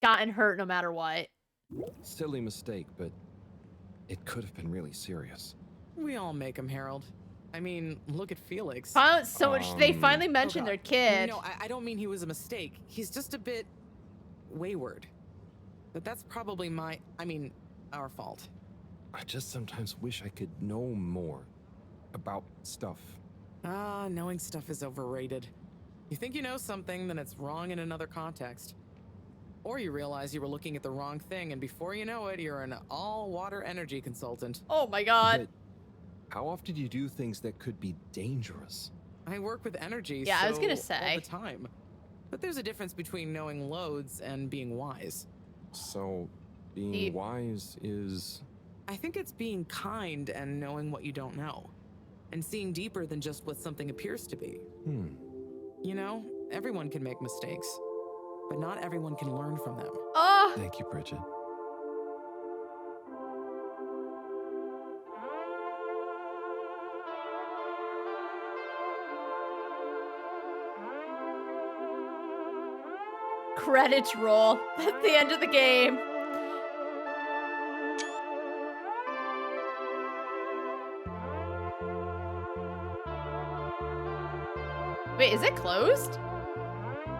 gotten hurt no matter what. Silly mistake, but it could have been really serious. We all make them, Harold. I mean, look at Felix. So much. They finally mentioned their kid. No, I don't mean he was a mistake. He's just a bit wayward. But that's probably our fault. I just sometimes wish I could know more about stuff. Ah, knowing stuff is overrated. You think you know something, then it's wrong in another context. Or you realize you were looking at the wrong thing, and before you know it, you're an all-water energy consultant. Oh my god. But how often do you do things that could be dangerous? I work with energy, Yeah, I was gonna so all say. the time. But there's a difference between knowing loads and being wise. So, being wise is... I think it's being kind and knowing what you don't know. And seeing deeper than just what something appears to be. You know, everyone can make mistakes. But not everyone can learn from them. Oh! Thank you, Bridget. Credits roll. That's the end of the game. Wait, is it closed?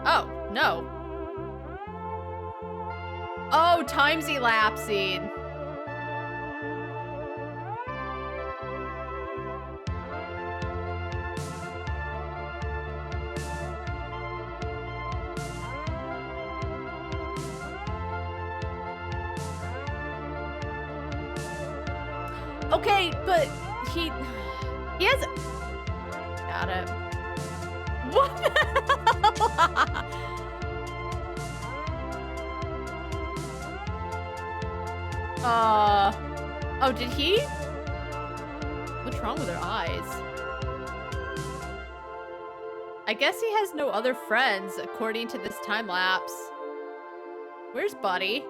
Oh, no. Oh, time's elapsing. Okay, but he has... Got it. What the hell? Oh, did he? What's wrong with her eyes? I guess he has no other friends, according to this time lapse. Where's Buddy?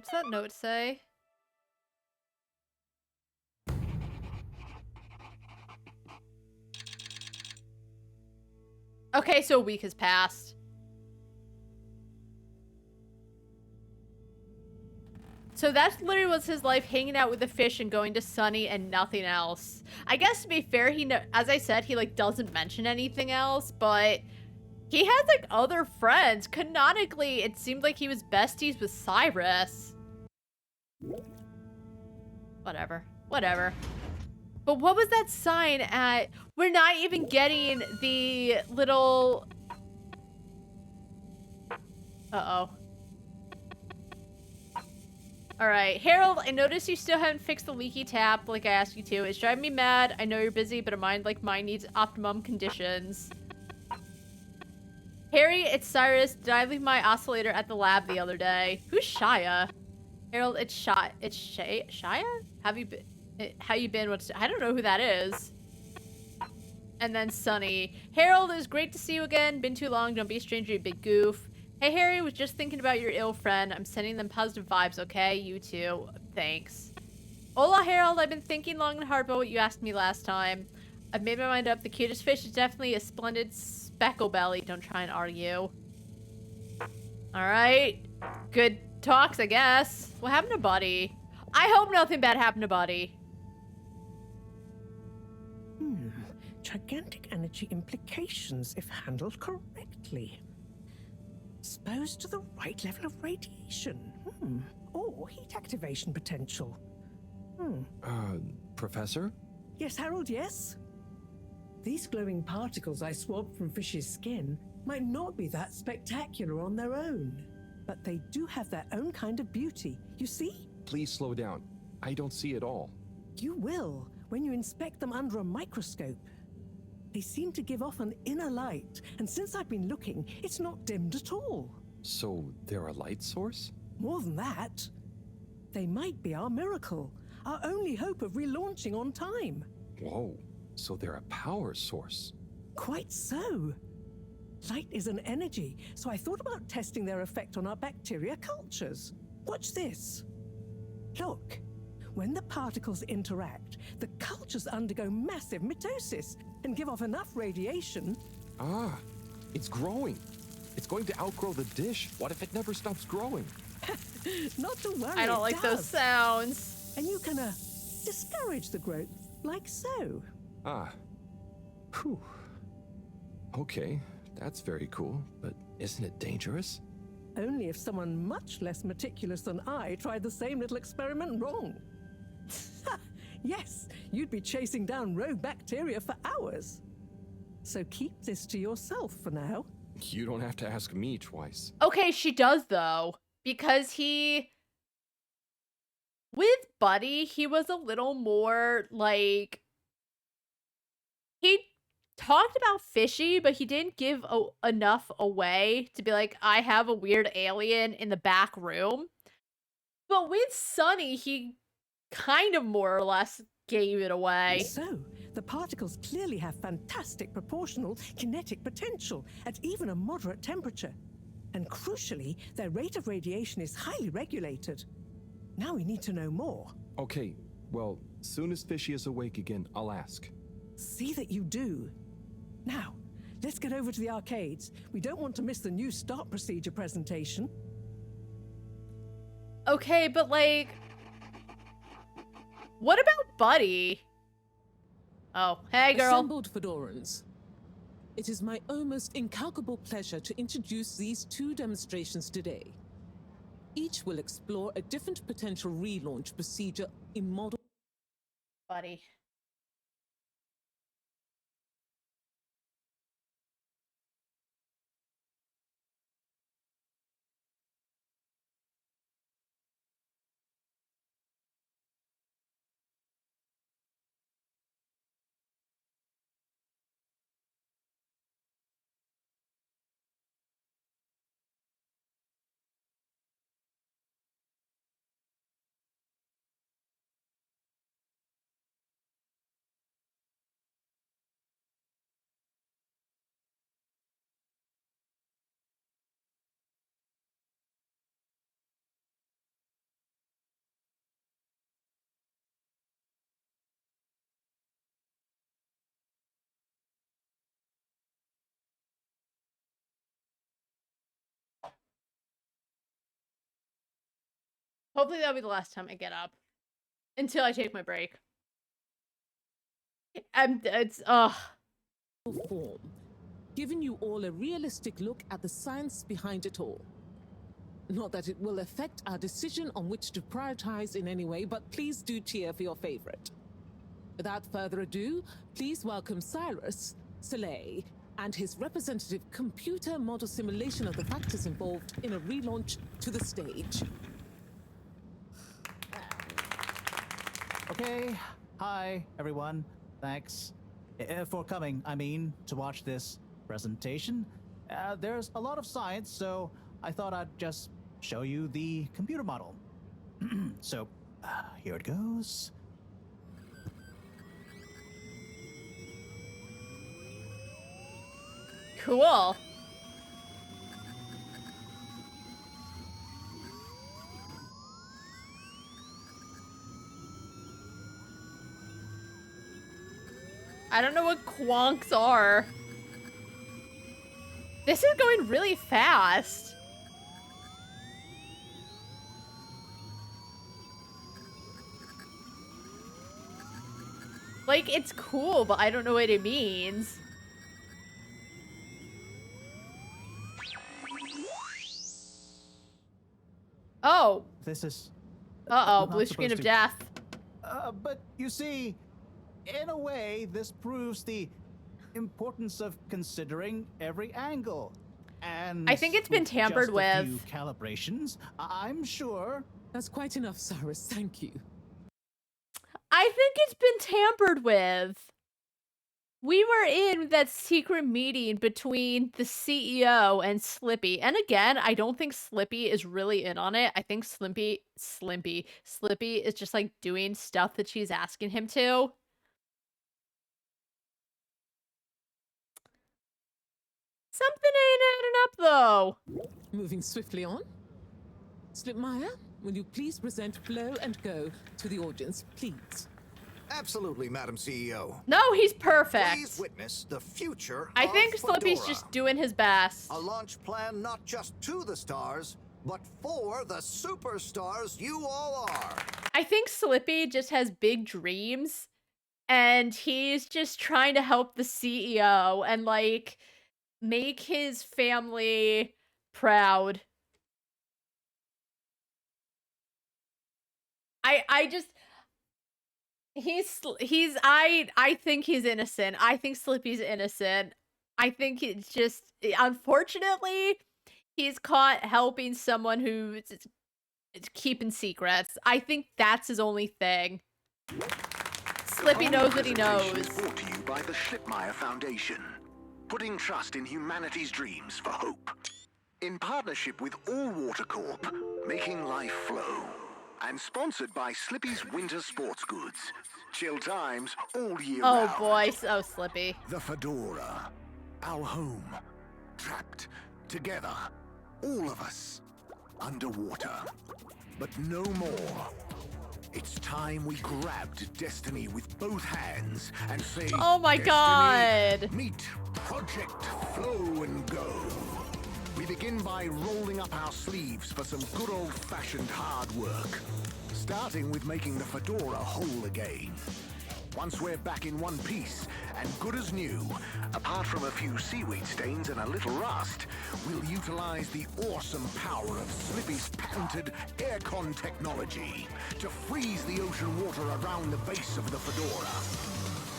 What's that note say? Okay, so a week has passed. So that's literally was his life, hanging out with the fish and going to Sunny and nothing else. I guess to be fair, as I said, he like doesn't mention anything else, but he has like other friends. Canonically, it seemed like he was besties with Cyrus. Whatever. But what was that sign at? We're not even getting the little... Uh-oh. Alright, Harold, I noticed you still haven't fixed the leaky tap like I asked you to. It's driving me mad. I know you're busy, but a mind like mine needs optimum conditions. Harry, it's Cyrus. Did I leave my oscillator at the lab the other day? Who's Shia? Harold, it's Shia? How you been? I don't know who that is. And then Sunny. Harold, it was great to see you again. Been too long. Don't be a stranger, you big goof. Hey, Harry, was just thinking about your ill friend. I'm sending them positive vibes, okay? You too. Thanks. Hola, Harold. I've been thinking long and hard about what you asked me last time. I've made my mind up. The cutest fish is definitely a splendid speckle belly. Don't try and argue. Alright. Good talks, I guess. What happened to Buddy? I hope nothing bad happened to Buddy. Gigantic energy implications if handled correctly. Exposed to the right level of radiation. Or heat activation potential. Professor? Yes, Harold, yes? These glowing particles I swabbed from fish's skin might not be that spectacular on their own, but they do have their own kind of beauty, you see? Please slow down. I don't see it all. You will when you inspect them under a microscope. They seem to give off an inner light, and since I've been looking, it's not dimmed at all. So they're a light source? More than that, they might be our miracle, our only hope of relaunching on time. Whoa, so they're a power source. Quite so. Light is an energy, so I thought about testing their effect on our bacteria cultures. Watch this. Look, when the particles interact, the cultures undergo massive mitosis and give off enough radiation. Ah, it's growing. It's going to outgrow the dish. What if it never stops growing? Not to worry. I don't like those sounds. And you can discourage the growth, like so. Ah. Whew. Okay, that's very cool, but isn't it dangerous? Only if someone much less meticulous than I tried the same little experiment wrong. Yes, you'd be chasing down rogue bacteria for hours. So keep this to yourself for now. You don't have to ask me twice. Okay, she does though, because with Buddy, he was a little more like, he talked about fishy, but he didn't give enough away to be like, I have a weird alien in the back room. But with Sunny, he kind of more or less gave it away. So, the particles clearly have fantastic proportional kinetic potential at even a moderate temperature. And crucially, their rate of radiation is highly regulated. Now we need to know more. Okay, well, soon as Fishy is awake again, I'll ask. See that you do. Now, let's get over to the arcades. We don't want to miss the new start procedure presentation. Okay, but like, what about Buddy? Oh, hey girl. Assembled Fedorans. It is my almost incalculable pleasure to introduce these two demonstrations today. Each will explore a different potential relaunch procedure in model. Buddy. Hopefully that'll be the last time I get up. Until I take my break. Form, giving you all a realistic look at the science behind it all. Not that it will affect our decision on which to prioritize in any way, but please do cheer for your favorite. Without further ado, please welcome Cyrus, Soleil, and his representative computer model simulation of the factors involved in a relaunch to the stage. Okay, hi everyone. Thanks for coming, to watch this presentation. There's a lot of science, so I thought I'd just show you the computer model. So, here it goes. Cool. I don't know what quonks are. This is going really fast. Like, it's cool, but I don't know what it means. Oh. This is... Uh-oh, blue screen of death. But you see, in a way, this proves the importance of considering every angle. And I think it's been tampered just with. A few calibrations, I'm sure. That's quite enough, Cyrus. Thank you. I think it's been tampered with. We were in that secret meeting between the CEO and Slippy. And again, I don't think Slippy is really in on it. I think Slippy is just like doing stuff that she's asking him to. Something ain't adding up though. Moving swiftly on. Slipmire, will you please present Flow and Go to the audience, please? Absolutely, Madam CEO. No, he's perfect. Please witness the future I of think Slippy's Fedora. just doing his best. A launch plan not just to the stars, but for the superstars you all are. I think Slippy just has big dreams, and he's just trying to help the CEO and, like, make his family proud. I think he's innocent. I think Slippy's innocent. I think it's just, unfortunately, he's caught helping someone who's keeping secrets. I think that's his only thing. Slippy knows what he knows. Is brought to you by the Schlipmeyer Foundation, putting trust in humanity's dreams for hope. In partnership with All Water Corp, making life flow. And sponsored by Slippy's Winter Sports Goods. Chill times all year round. Oh boy, so Slippy. The Fedora. Our home. Trapped. Together. All of us. Underwater. But no more. It's time we grabbed destiny with both hands and say, oh my God. Meet Project Flow and Go. We begin by rolling up our sleeves for some good old-fashioned hard work. Starting with making the Fedora whole again. Once we're back in one piece, and good as new, apart from a few seaweed stains and a little rust, we'll utilize the awesome power of Slippy's patented aircon technology to freeze the ocean water around the base of the Fedora.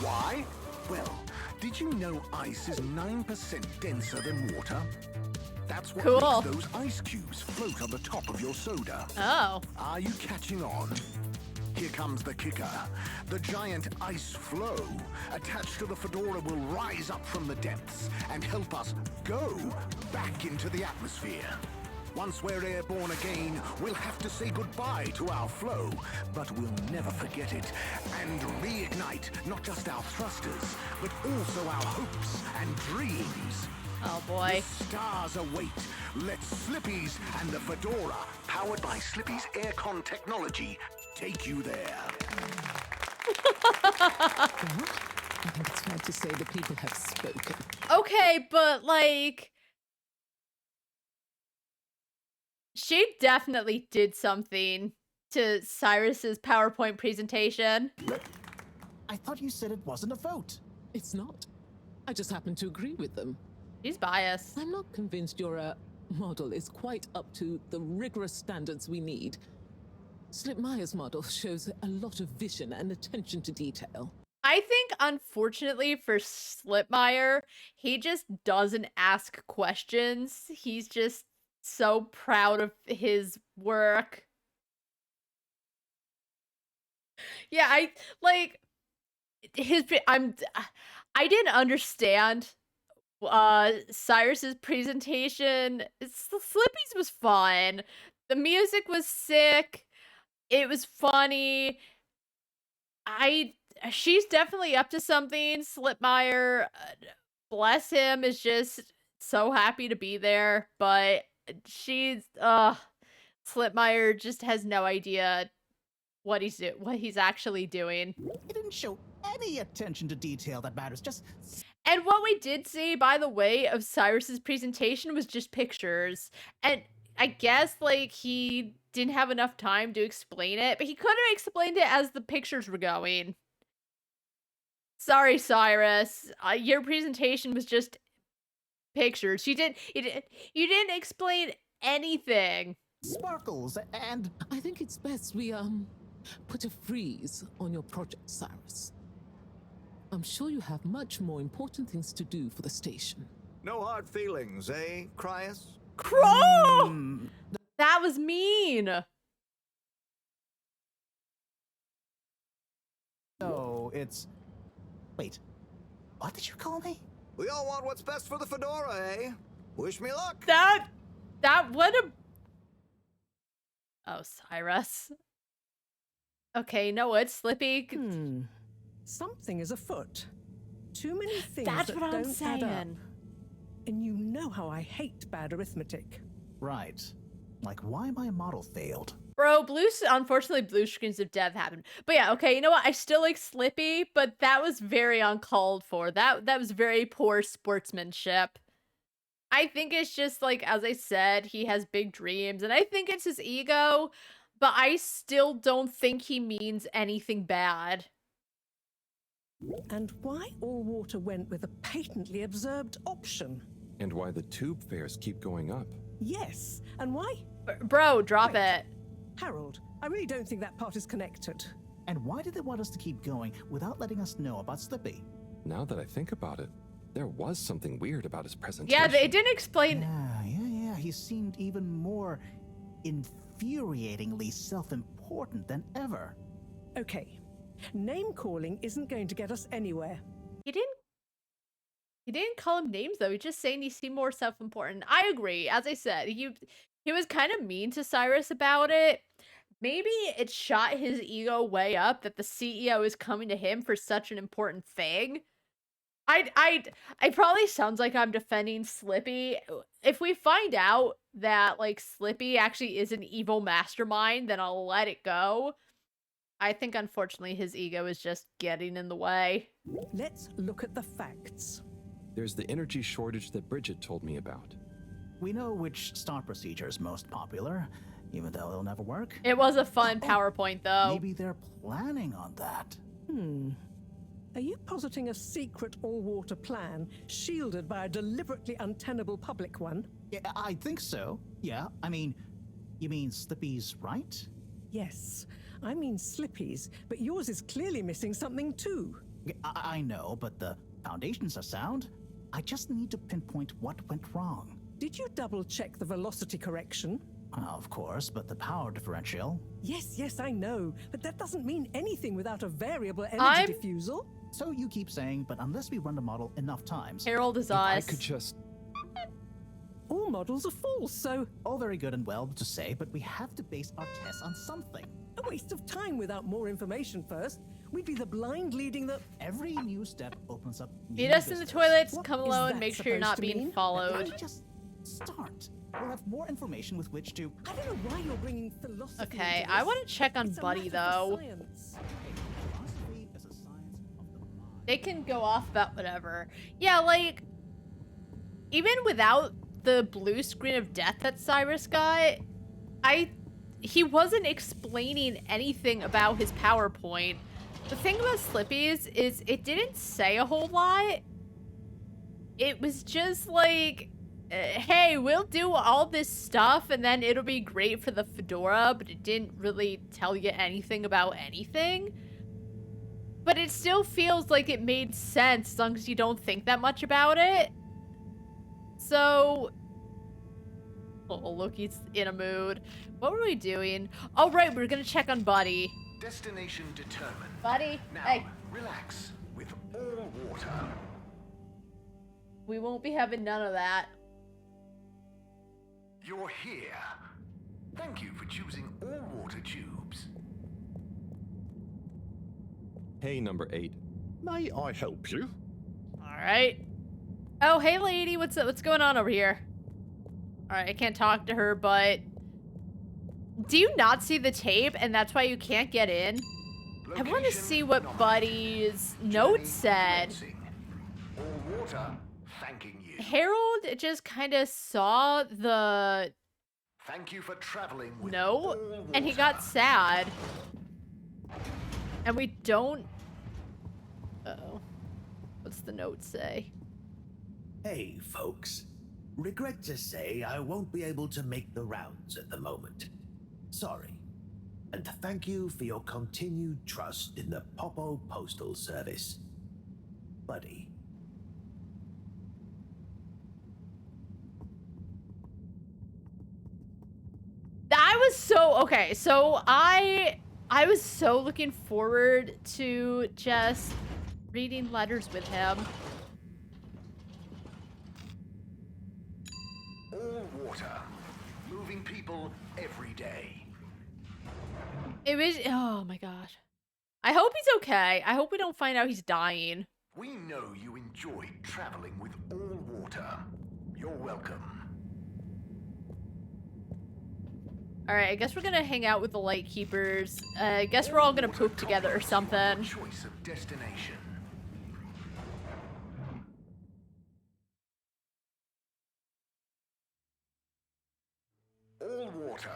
Why? Well, did you know ice is 9% denser than water? That's what makes those ice cubes float on the top of your soda. Oh. Are you catching on? Here comes the kicker. The giant ice flow attached to the Fedora will rise up from the depths and help us go back into the atmosphere. Once we're airborne again, we'll have to say goodbye to our flow, but we'll never forget it and reignite not just our thrusters, but also our hopes and dreams. Oh boy. The stars await. Let Slippy's and the Fedora, powered by Slippy's aircon technology, take you there. Well, I think it's fair to say the people have spoken. Okay, but like, she definitely did something to Cyrus's PowerPoint presentation. I thought you said it wasn't a vote. It's not. I just happen to agree with them. He's biased. I'm not convinced your model is quite up to the rigorous standards we need. Slipmeyer's model shows a lot of vision and attention to detail. I think, unfortunately for Slipmeyer, he just doesn't ask questions. He's just so proud of his work. Yeah, I didn't understand Cyrus's presentation. Slippy's was fun. The music was sick. It was funny. She's definitely up to something. Slipmeyer, bless him, is just so happy to be there, but Slipmeyer just has no idea what he's actually doing. He didn't show any attention to detail that matters, just... And what we did see, by the way, of Cyrus's presentation was just pictures. And I guess, like, he didn't have enough time to explain it, but he could have explained it as the pictures were going. Sorry, Cyrus. Your presentation was just pictures. You didn't explain anything. Sparkles, and... I think it's best we, put a freeze on your project, Cyrus. I'm sure you have much more important things to do for the station. No hard feelings, eh, Cryus? Crow! That was mean. So, it's... Wait, what did you call me? We all want what's best for the fedora, eh? Wish me luck. That what a... Oh, Cyrus. Okay, no, it's Slippy. Something is afoot. Too many things That's that what I'm don't add up. saying. And you know how I hate bad arithmetic. Right. Like why my model failed. Bro, unfortunately, blue screens of death happened. But yeah, okay, you know what? I still like Slippy, but that was very uncalled for. That was very poor sportsmanship. I think it's just, like, as I said, he has big dreams, and I think it's his ego, but I still don't think he means anything bad. And why all water went with a patently absurd option. And why the tube fares keep going up. Yes, and why? Bro, drop it. Harold, I really don't think that part is connected. And why did they want us to keep going without letting us know about Slippy? Now that I think about it, there was something weird about his presentation. Yeah, they didn't explain... Yeah. He seemed even more infuriatingly self-important than ever. Okay, name-calling isn't going to get us anywhere. He didn't call him names, though. He's just saying he seemed more self-important. I agree. As I said, he was kind of mean to Cyrus about it. Maybe it shot his ego way up that the CEO is coming to him for such an important thing. I probably sounds like I'm defending Slippy. If we find out that, like, Slippy actually is an evil mastermind, then I'll let it go. I think, unfortunately, his ego is just getting in the way. Let's look at the facts. There's the energy shortage that Bridget told me about. We know which start procedure is most popular, even though it'll never work. It was a fun PowerPoint, though. Maybe they're planning on that. Are you positing a secret all-water plan, shielded by a deliberately untenable public one? Yeah, I think so. Yeah, I mean, you mean Slippy's right? Yes, I mean Slippy's, but yours is clearly missing something too. I know, but the foundations are sound. I just need to pinpoint what went wrong. Did you double-check the velocity correction? Of course, but the power differential... Yes, I know, but that doesn't mean anything without a variable energy diffusal. So you keep saying, but unless we run the model enough times... Harold is us. I could just... All models are false, so... All very good and well to say, but we have to base our tests on something. A waste of time without more information first. We'd be the blind leading the... Every new step opens up Meet us in the toilets, come alone, make sure you're not being followed. Just start. We'll have more information with which to... I don't know why you're bringing philosophy Okay, into I this. want to check on It's a Buddy, matter for though. science. Philosophy is a science of the mind. They can go off about whatever. Yeah, like, even without the blue screen of death that Cyrus got, he wasn't explaining anything about his PowerPoint. The thing about Slippy's is it didn't say a whole lot. It was just like, hey, we'll do all this stuff and then it'll be great for the fedora, but it didn't really tell you anything about anything. But it still feels like it made sense as long as you don't think that much about it. So... Oh, look, he's in a mood. What were we doing? Oh, right, we were gonna check on Buddy. Destination determined. Buddy, Now, hey. relax with all water. We won't be having none of that. You're here. Thank you for choosing all water tubes. Hey, number 8. May I help you? All right. Oh, hey, lady, what's going on over here? All right, I can't talk to her, but do you not see the tape, and that's why you can't get in? I want to see what Buddy's note said. All water, thanking you. Harold just kind of saw the Thank you for traveling with note, and he got sad. And we don't... Uh-oh. What's the note say? Hey, folks. Regret to say I won't be able to make the rounds at the moment. Sorry. And thank you for your continued trust in the Popo Postal Service. Buddy. I was so... Okay, so I was so looking forward to just reading letters with him. all water, moving people every day. It was... Oh my god. I hope he's okay. I hope we don't find out he's dying. We know you enjoyed traveling with all water. You're welcome. Alright, I guess we're gonna hang out with the Lightkeepers. I guess we're all gonna poop together or something. Choice of destination. All water.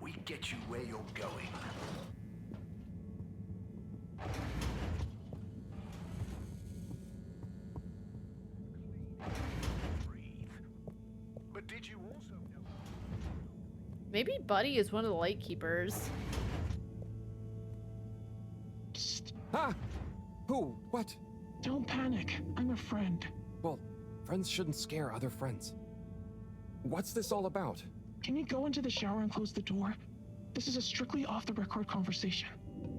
We get you where you're going. Breathe. But did you also know? Maybe Buddy is one of the Lightkeepers. Ah! Who? What? Don't panic. I'm a friend. Well, friends shouldn't scare other friends. What's this all about? Can you go into the shower and close the door? This is a strictly off-the-record conversation.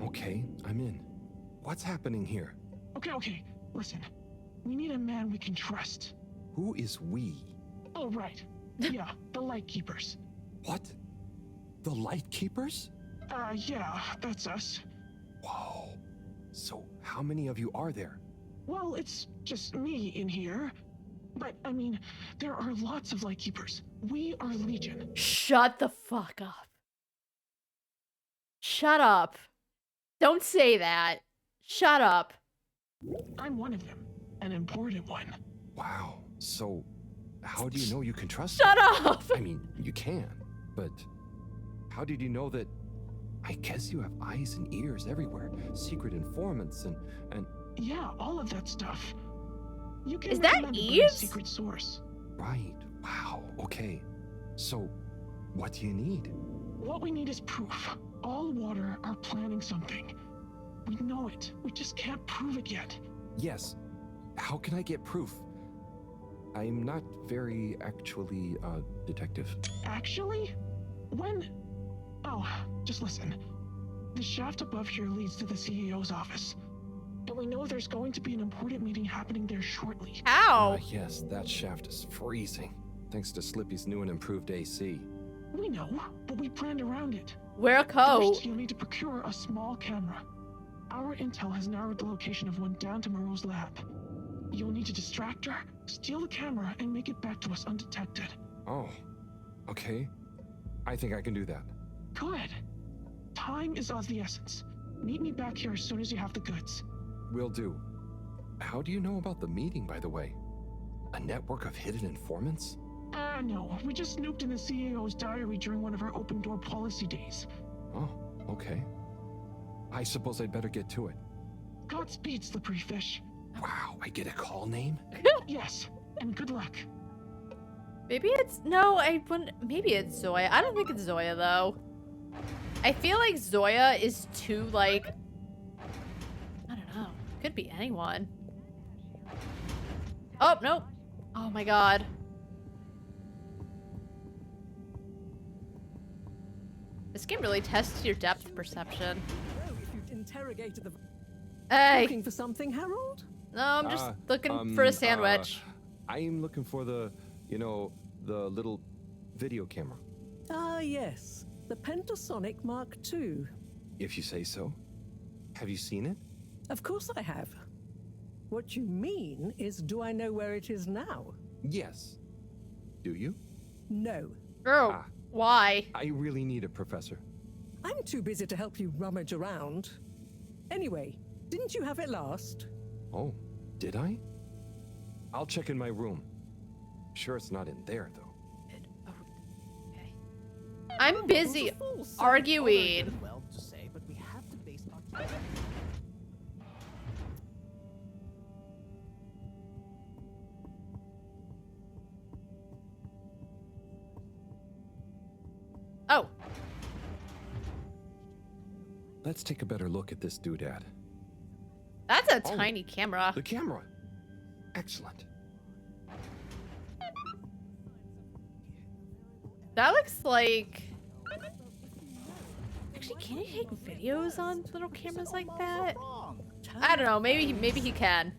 Okay, I'm in. What's happening here? Okay. Listen. We need a man we can trust. Who is we? Oh, right. Yeah, the Lightkeepers. What? The Lightkeepers? Yeah, that's us. Whoa. So, how many of you are there? Well, it's just me in here. But, I mean, there are lots of Lightkeepers. We are Legion. Shut the fuck up. Shut up. Don't say that. Shut up. I'm one of them. An important one. Wow. So, how do you know you can trust Shut me? up! I mean, you can, but how did you know that? I guess you have eyes and ears everywhere. Secret informants and... Yeah, all of that stuff. You can Is that recommend a Eves? secret source. Right. Wow. Okay. So, what do you need? What we need is proof. All water are planning something. We know it. We just can't prove it yet. Yes. How can I get proof? I'm not very, actually, detective. Actually? When... Oh, just listen. The shaft above here leads to the CEO's office. And we know there's going to be an important meeting happening there shortly. How? Yes, that shaft is freezing. Thanks to Slippy's new and improved AC. We know, but we planned around it. Wear a coat. First, you'll need to procure a small camera. Our intel has narrowed the location of one down to Moreau's lab. You'll need to distract her, steal the camera, and make it back to us undetected. Oh, okay. I think I can do that. Good. Time is of the essence. Meet me back here as soon as you have the goods. Will do. How do you know about the meeting, by the way? A network of hidden informants? No. We just snooped in the CAO's diary during one of our open door policy days. Oh, okay. I suppose I'd better get to it. Godspeed, slippery fish. Wow, I get a call name? Yes, and good luck. Maybe it's no. Maybe it's Zoya. I don't think it's Zoya though. I feel like Zoya is too like. I don't know. Could be anyone. Oh no! Oh my god. This game really tests your depth perception. If you'd interrogated the... Hey! Looking for something, Harold? No, I'm just looking for a sandwich. I'm looking for the, you know, the little video camera. Ah, yes. The Pentasonic Mark II. If you say so. Have you seen it? Of course I have. What you mean is, do I know where it is now? Yes. Do you? No. Oh, why? I really need it, Professor. I'm too busy to help you rummage around. Anyway, didn't you have it last? Oh, did I? I'll check in my room. Sure it's not in there, though. I'm busy arguing. Well to say, but we have to base our... Oh. Let's take a better look at this doodad. That's a tiny camera. The camera. Excellent. That looks like... Actually, can he take videos on little cameras like that? I don't know. Maybe he can.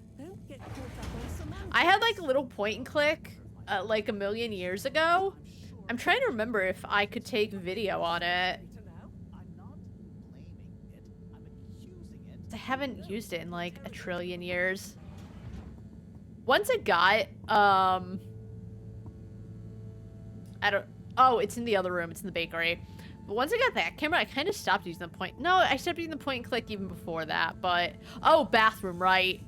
I had like a little point and click like a million years ago. I'm trying to remember if I could take video on it. I haven't used it in like a trillion years. Once I got oh, it's in the other room. It's in the bakery. But once I got that camera, I kind of stopped using the point. No, I stopped using the point and click even before that. But oh, bathroom, right?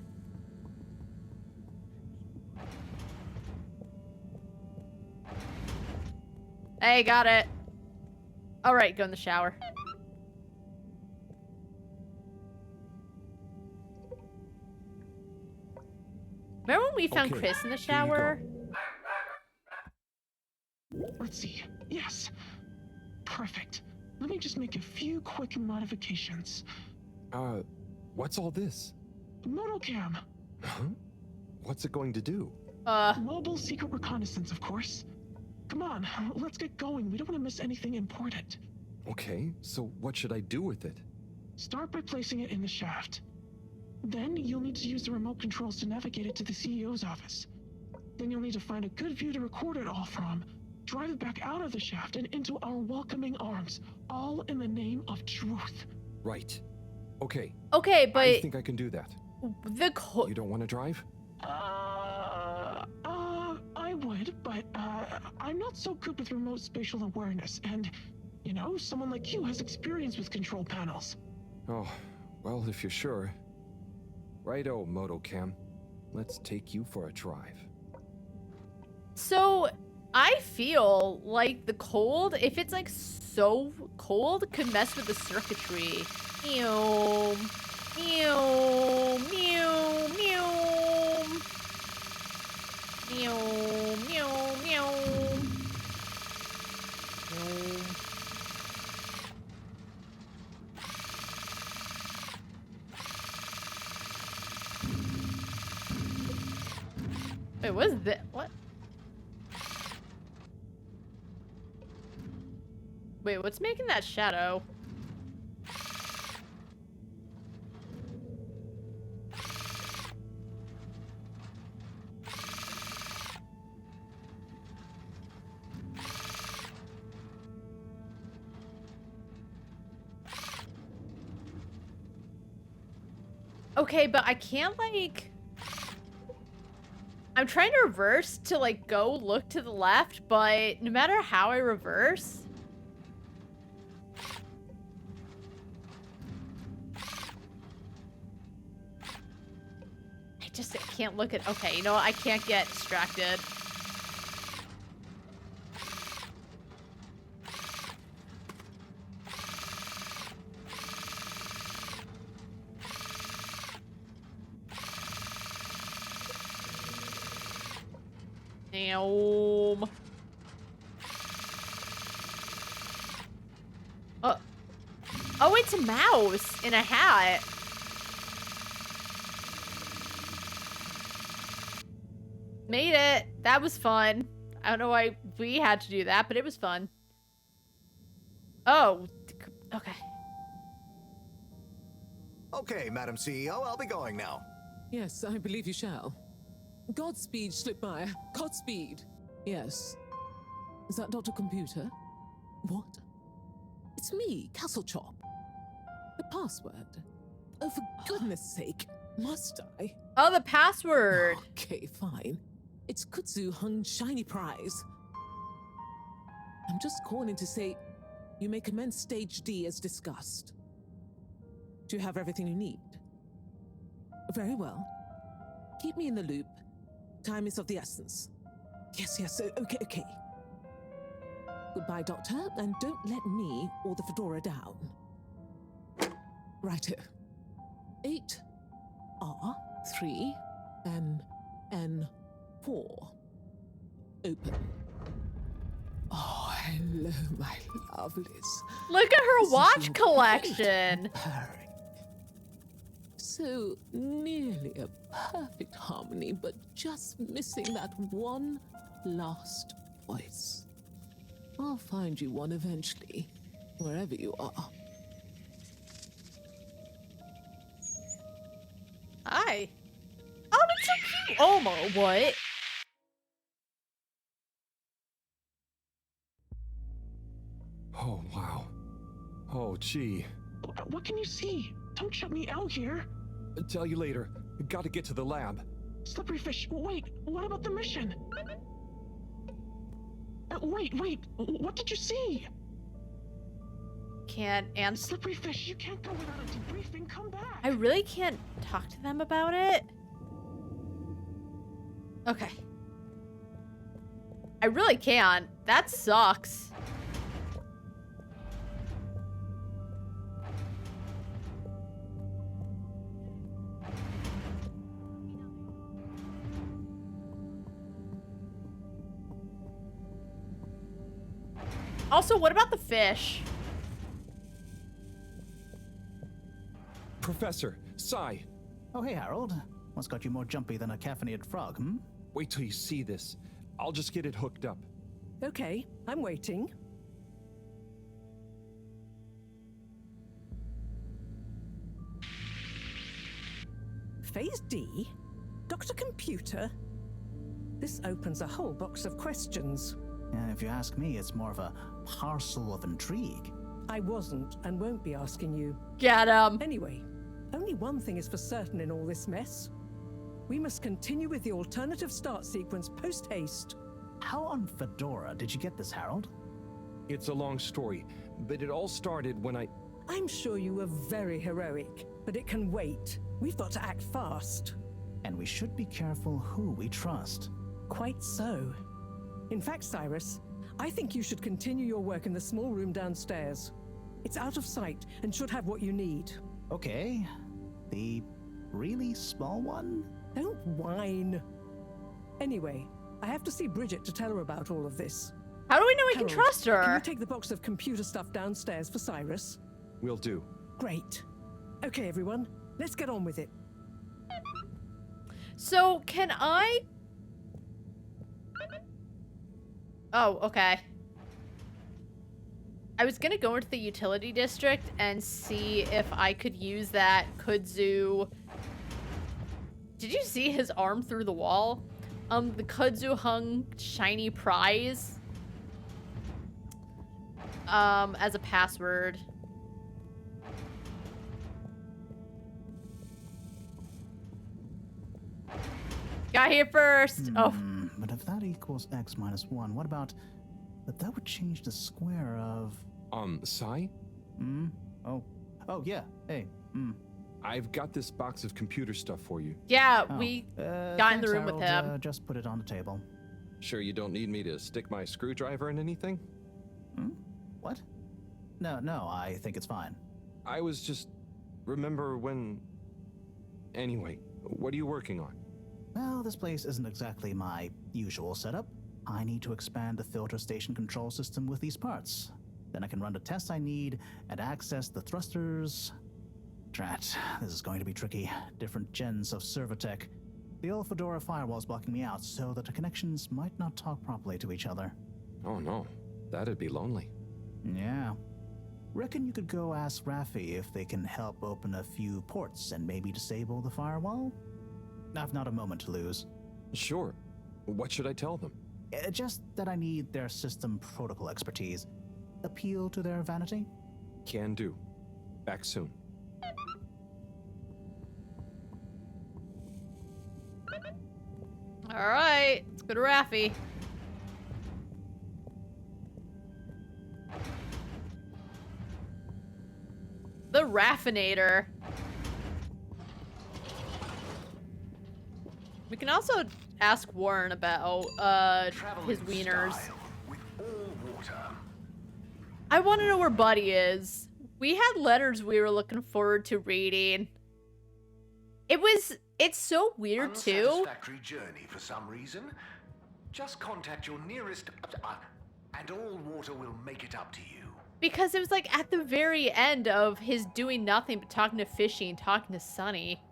Hey, got it. All right, go in the shower. Remember when we found Chris in the shower? Let's see. Yes. Perfect. Let me just make a few quick modifications. What's all this? Motocam. Huh? What's it going to do? Mobile secret reconnaissance, of course. Come on, let's get going. We don't want to miss anything important. Okay, so what should I do with it? Start by placing it in the shaft. Then you'll need to use the remote controls to navigate it to the CEO's office. Then you'll need to find a good view to record it all from. Drive it back out of the shaft and into our welcoming arms, all in the name of truth. Right. Okay. Okay, but I think I can do that. You don't want to drive? I would, but I'm not so good with remote spatial awareness, and, you know, someone like you has experience with control panels. Oh, well, if you're sure. Righto, Motocam. Let's take you for a drive. So, I feel like the cold, if it's like so cold, could mess with the circuitry. Meow. Meow. Meow. Meow. Meow. Meow. Meow. Wait, what is that? What? Wait, what's making that shadow? Okay, but I can't, like... I'm trying to reverse to, like, go look to the left, but no matter how I reverse... I can't look at... Okay, you know what? I can't get distracted. Damn. Oh, it's a mouse in a hat. Made it. That was fun. I don't know why we had to do that, but it was fun. Oh, okay. Okay, Madam CEO, I'll be going now. Yes, I believe you shall. Godspeed, Slipmire. Godspeed. Yes. Is that Dr. Computer? What? It's me, Castle Chop. The password. Oh, for goodness sake. Must I? Oh, the password. Okay, fine. It's Kutsu Hung Shiny Prize. I'm just calling to say you may commence Stage D as discussed. Do you have everything you need? Very well. Keep me in the loop. Time is of the essence. Yes, okay. Goodbye, Doctor, and don't let me or the Fedora down. Righto. 8 R 3 N 4. Open. Oh, hello, my lovelies. Look at her This is watch your collection. great purring. So nearly a perfect harmony, but just missing that one last voice. I'll find you one eventually, wherever you are. Hi. Oh, it's so cute. Oh my, what? Oh, wow. Oh, gee. What can you see? Don't shut me out here. Tell you later. Gotta get to the lab. Slippery fish, wait, what about the mission? Wait, what did you see? Can't answer. Slippery fish, you can't go without a debriefing. Come back. I really can't talk to them about it. Okay. I really can't. That sucks. Also, what about the fish? Professor, Sai. Oh, hey, Harold. What's got you more jumpy than a caffeinated frog, hmm? Wait till you see this. I'll just get it hooked up. Okay, I'm waiting. Phase D? Dr. Computer? This opens a whole box of questions. And if you ask me, it's more of a parcel of intrigue. I wasn't and won't be asking you. Get him. Anyway, only one thing is for certain in all this mess. We must continue with the alternative start sequence post-haste. How on Fedora did you get this, Harold? It's a long story, but it all started when I'm sure you were very heroic, but it can wait. We've got to act fast. And we should be careful who we trust. Quite so. In fact, Cyrus, I think you should continue your work in the small room downstairs. It's out of sight and should have what you need. Okay. The really small one? Don't whine. Anyway, I have to see Bridget to tell her about all of this. How do we know we Harold, can trust her? Can you take the box of computer stuff downstairs for Cyrus? Will do. Great. Okay, everyone, let's get on with it. So, can I... Oh, okay. I was gonna go into the utility district and see if I could use that kudzu... Did you see his arm through the wall? The kudzu hung shiny prize. As a password. Got here first. Oh. But if that equals x minus 1, what about... But that would change the square of... Sai? Oh, yeah, hey, I've got this box of computer stuff for you. Yeah, we got in the room with him. Just put it on the table. Sure you don't need me to stick my screwdriver in anything? What? No, I think it's fine. I was just... Remember when... Anyway, what are you working on? Well, this place isn't exactly my usual setup. I need to expand the filter station control system with these parts. Then I can run the tests I need and access the thrusters. Drat, this is going to be tricky. Different gens of server tech. The old Fedora firewall's blocking me out so that the connections might not talk properly to each other. Oh no, that'd be lonely. Yeah. Reckon you could go ask Raffi if they can help open a few ports and maybe disable the firewall? I've not a moment to lose. Sure. What should I tell them? Just that I need their system protocol expertise. Appeal to their vanity? Can do. Back soon. All right, let's go to Raffi. The Raffinator. We can also ask Warren about his wieners. I want to know where Buddy is. We had letters we were looking forward to reading. It's so weird too. Unsatisfactory journey for some reason. Just contact your nearest, and all water will make it up to you. Because it was like at the very end of his doing nothing but talking to Fishy and talking to Sunny.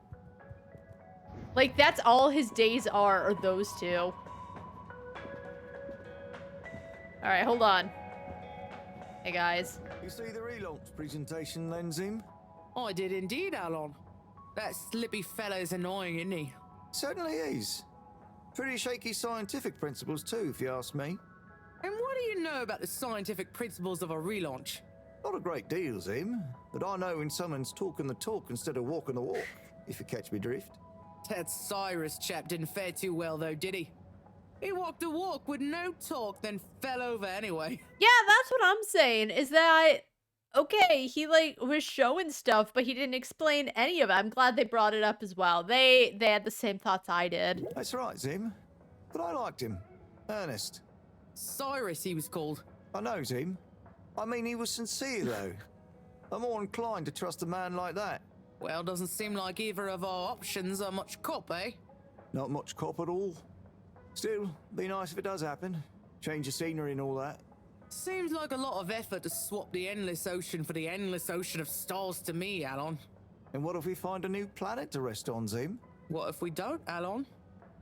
Like that's all his days are those two. All right, hold on. Hey guys. You see the relaunch presentation then, Zim? I did indeed, Alon. That slippy fellow's annoying, isn't he? Certainly is. Pretty shaky scientific principles too, if you ask me. And what do you know about the scientific principles of a relaunch? Not a great deal, Zim, but I know when someone's talking the talk instead of walking the walk, if you catch me drift. That Cyrus chap didn't fare too well though, did he? He walked the walk with no talk, then fell over anyway. Yeah, that's what I'm saying, is that, okay, he like was showing stuff, but he didn't explain any of it. I'm glad they brought it up as well. They had the same thoughts I did. That's right, Zim. But I liked him. Ernest. Cyrus, he was called. I know, Zim. I mean, he was sincere, though. I'm more inclined to trust a man like that. Well, doesn't seem like either of our options are much cop, eh? Not much cop at all. Still, be nice if it does happen. Change of scenery and all that. Seems like a lot of effort to swap the endless ocean for the endless ocean of stars to me, Alon. And what if we find a new planet to rest on, Zim? What if we don't, Alon?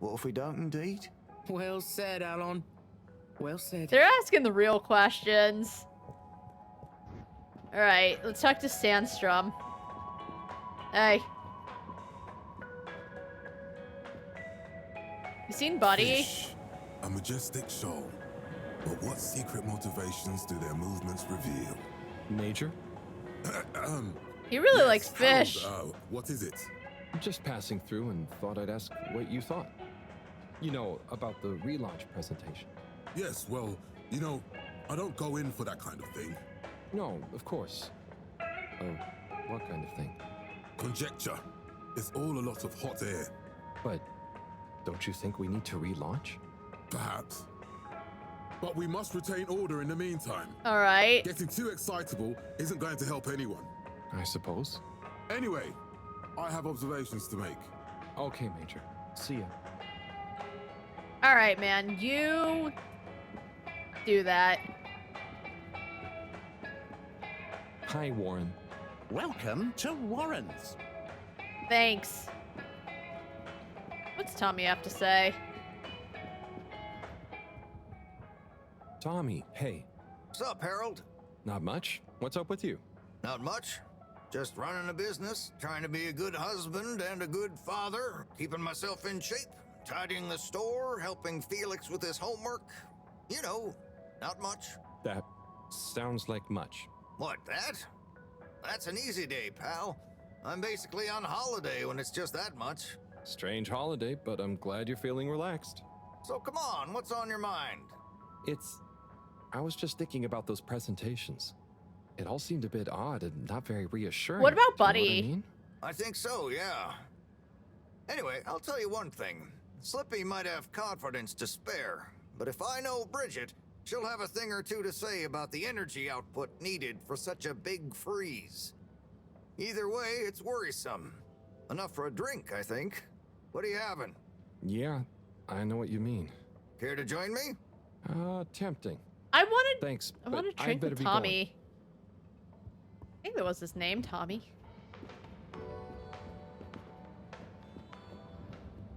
What if we don't, indeed? Well said, Alon. Well said. They're asking the real questions. All right, let's talk to Sandstrom. Hey. You seen Buddy? Fish, a majestic shoal. But what secret motivations do their movements reveal? Major? He really likes fish. Harold, what is it? Just passing through and thought I'd ask what you thought. You know, about the relaunch presentation. Yes, well, you know, I don't go in for that kind of thing. No, of course. Oh, what kind of thing? Conjecture. It's all a lot of hot air. But don't you think we need to relaunch? Perhaps. But we must retain order in the meantime. All right. Getting too excitable isn't going to help anyone. I suppose. Anyway, I have observations to make. Okay, Major. See ya. All right, man. You do that. Hi, Warren. Welcome to Warren's. Thanks. What's Tommy have to say? Tommy, hey. What's up, Harold? Not much. What's up with you? Not much. Just running a business, trying to be a good husband and a good father, keeping myself in shape, tidying the store, helping Felix with his homework. You know, not much. That sounds like much. What, that? That's an easy day, pal. I'm basically on holiday when it's just that much. Strange holiday, but I'm glad you're feeling relaxed. So come on, what's on your mind? I was just thinking about those presentations. It all seemed a bit odd and not very reassuring. What about Do you know Buddy? what I mean? I think so, yeah. Anyway, I'll tell you one thing. Slippy might have confidence to spare, but if I know Bridget, she'll have a thing or two to say about the energy output needed for such a big freeze. Either way, it's worrisome. Enough for a drink, I think. What are you having? Yeah, I know what you mean. Care to join me? Tempting. I wanted. Thanks. I wanted to drink with Tommy. I think that was his name, Tommy.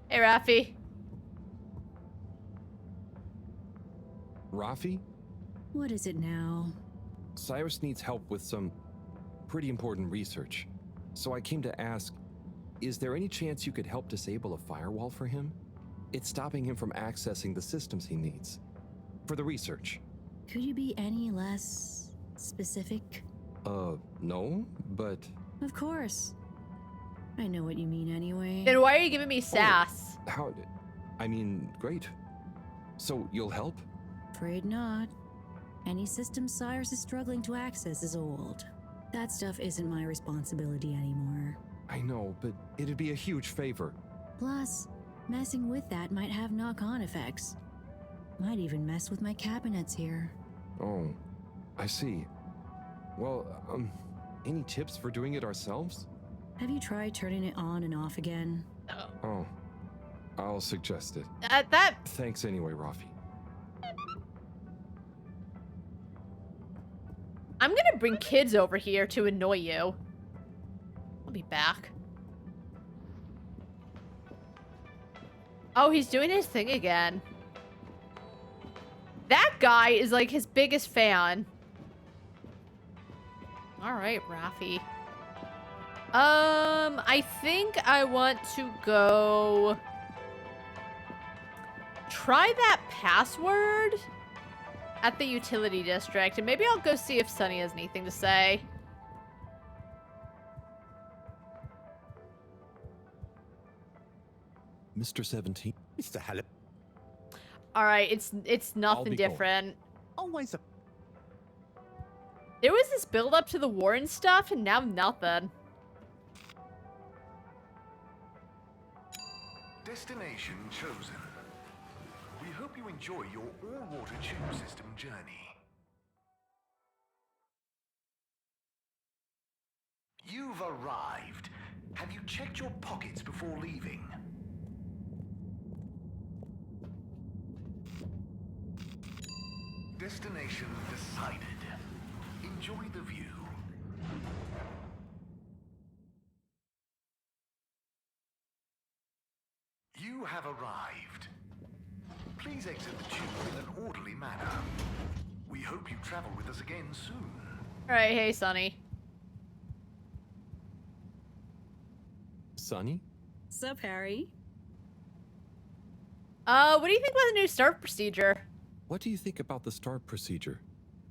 Hey, Rafi. Rafi? What is it now? Cyrus needs help with some pretty important research. So I came to ask, is there any chance you could help disable a firewall for him? It's stopping him from accessing the systems he needs. For the research. Could you be any less specific? No, but... Of course. I know what you mean anyway. Then why are you giving me sass? How... I mean, great. So, you'll help? Afraid not. Any system Cyrus is struggling to access is old. That stuff isn't my responsibility anymore. I know, but it'd be a huge favor. Plus, messing with that might have knock-on effects. Might even mess with my cabinets here. Oh, I see. Well, any tips for doing it ourselves? Have you tried turning it on and off again? Oh, I'll suggest it. Thanks anyway, Rafi. I'm gonna bring kids over here to annoy you. I'll be back. Oh, he's doing his thing again. That guy is like his biggest fan. All right, Rafi. I think I want to go try that password at the utility district, and maybe I'll go see if Sunny has anything to say. Mr. 17. Mr. Halibut. All right, it's nothing different. Always a... There was this build up to the war and stuff, and now nothing. Destination chosen. We hope you enjoy your all-water tube system journey. You've arrived. Have you checked your pockets before leaving? Destination decided. Enjoy the view. You have arrived. Please exit the tube in an orderly manner. We hope you travel with us again soon. Alright, hey, Sunny. Sunny? Sup, Harry? What do you think about the new start procedure? What do you think about the start procedure?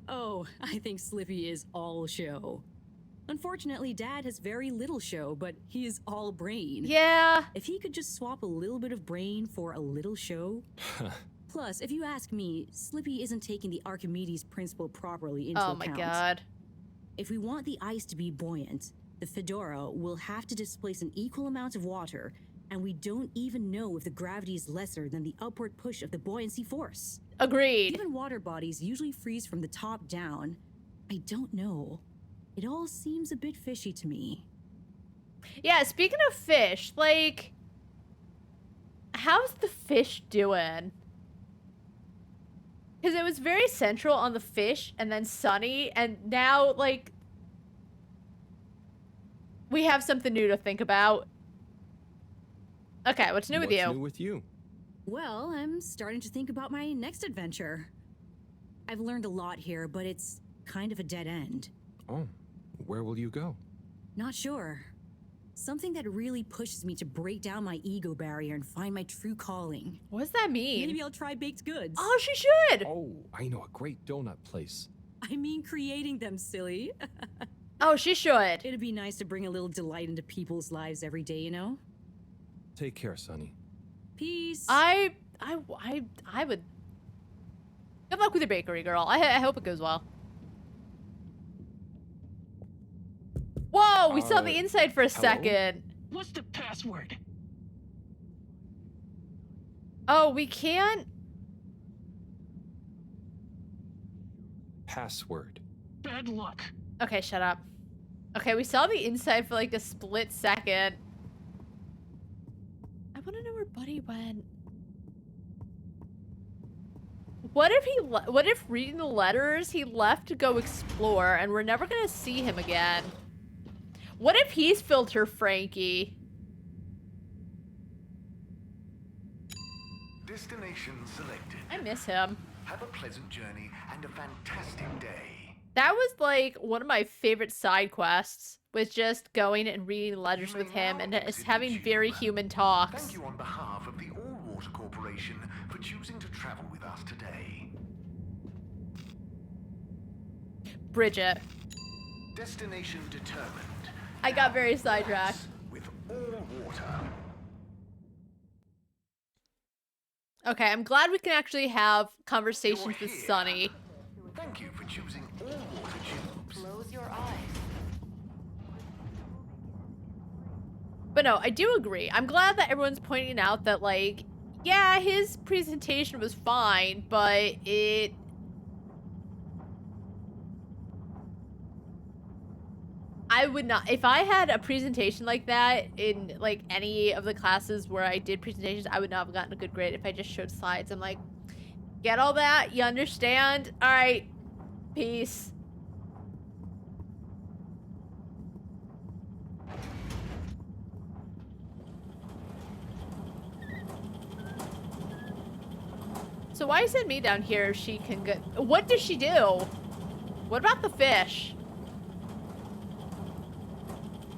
Oh, I think Slippy is all show. Unfortunately, Dad has very little show, but he is all brain. Yeah. If he could just swap a little bit of brain for a little show. Plus, if you ask me, Slippy isn't taking the Archimedes principle properly into account. Oh my god. If we want the ice to be buoyant, the Fedora will have to displace an equal amount of water, and we don't even know if the gravity is lesser than the upward push of the buoyancy force. Agreed. Even water bodies usually freeze from the top down. I don't know. It all seems a bit fishy to me. Yeah, speaking of fish, like, how's the fish doing? Because it was very central on the fish and then Sunny, and now, like, we have something new to think about. Okay, what's new with you? What's new with you? Well, I'm starting to think about my next adventure. I've learned a lot here, but it's kind of a dead end. Oh, where will you go? Not sure. Something that really pushes me to break down my ego barrier and find my true calling. What does that mean? Maybe I'll try baked goods. Oh, she should! Oh, I know a great donut place. I mean creating them, silly. Oh, she should. It'd be nice to bring a little delight into people's lives every day, you know? Take care, Sunny. Peace. I would. Good luck with your bakery, girl. I hope it goes well. Whoa, we saw the inside for a second. What's the password? Oh, we can't. Password. Bad luck. Okay, shut up. Okay, we saw the inside for like a split second. I want to know where Buddy went? What if what if reading the letters he left to go explore and we're never gonna see him again? What if he's Filter Frankie? Destination selected. I miss him. Have a pleasant journey and a fantastic day. That was like one of my favorite side quests, was just going and reading letters with him and just having very human talks. Thank you on behalf of the All Water Corporation for choosing to travel with us today. Bridget. Destination determined. I got very sidetracked. With all water. Okay, I'm glad we can actually have conversations with Sunny. Thank you for choosing all water tubes. Close your eyes. But no, I do agree. I'm glad that everyone's pointing out that, like, yeah, his presentation was fine, but I would not, if I had a presentation like that in, like, any of the classes where I did presentations, I would not have gotten a good grade if I just showed slides. I'm like, get all that? You understand? All right, peace. So why send me down here if she can get... What does she do? What about the fish?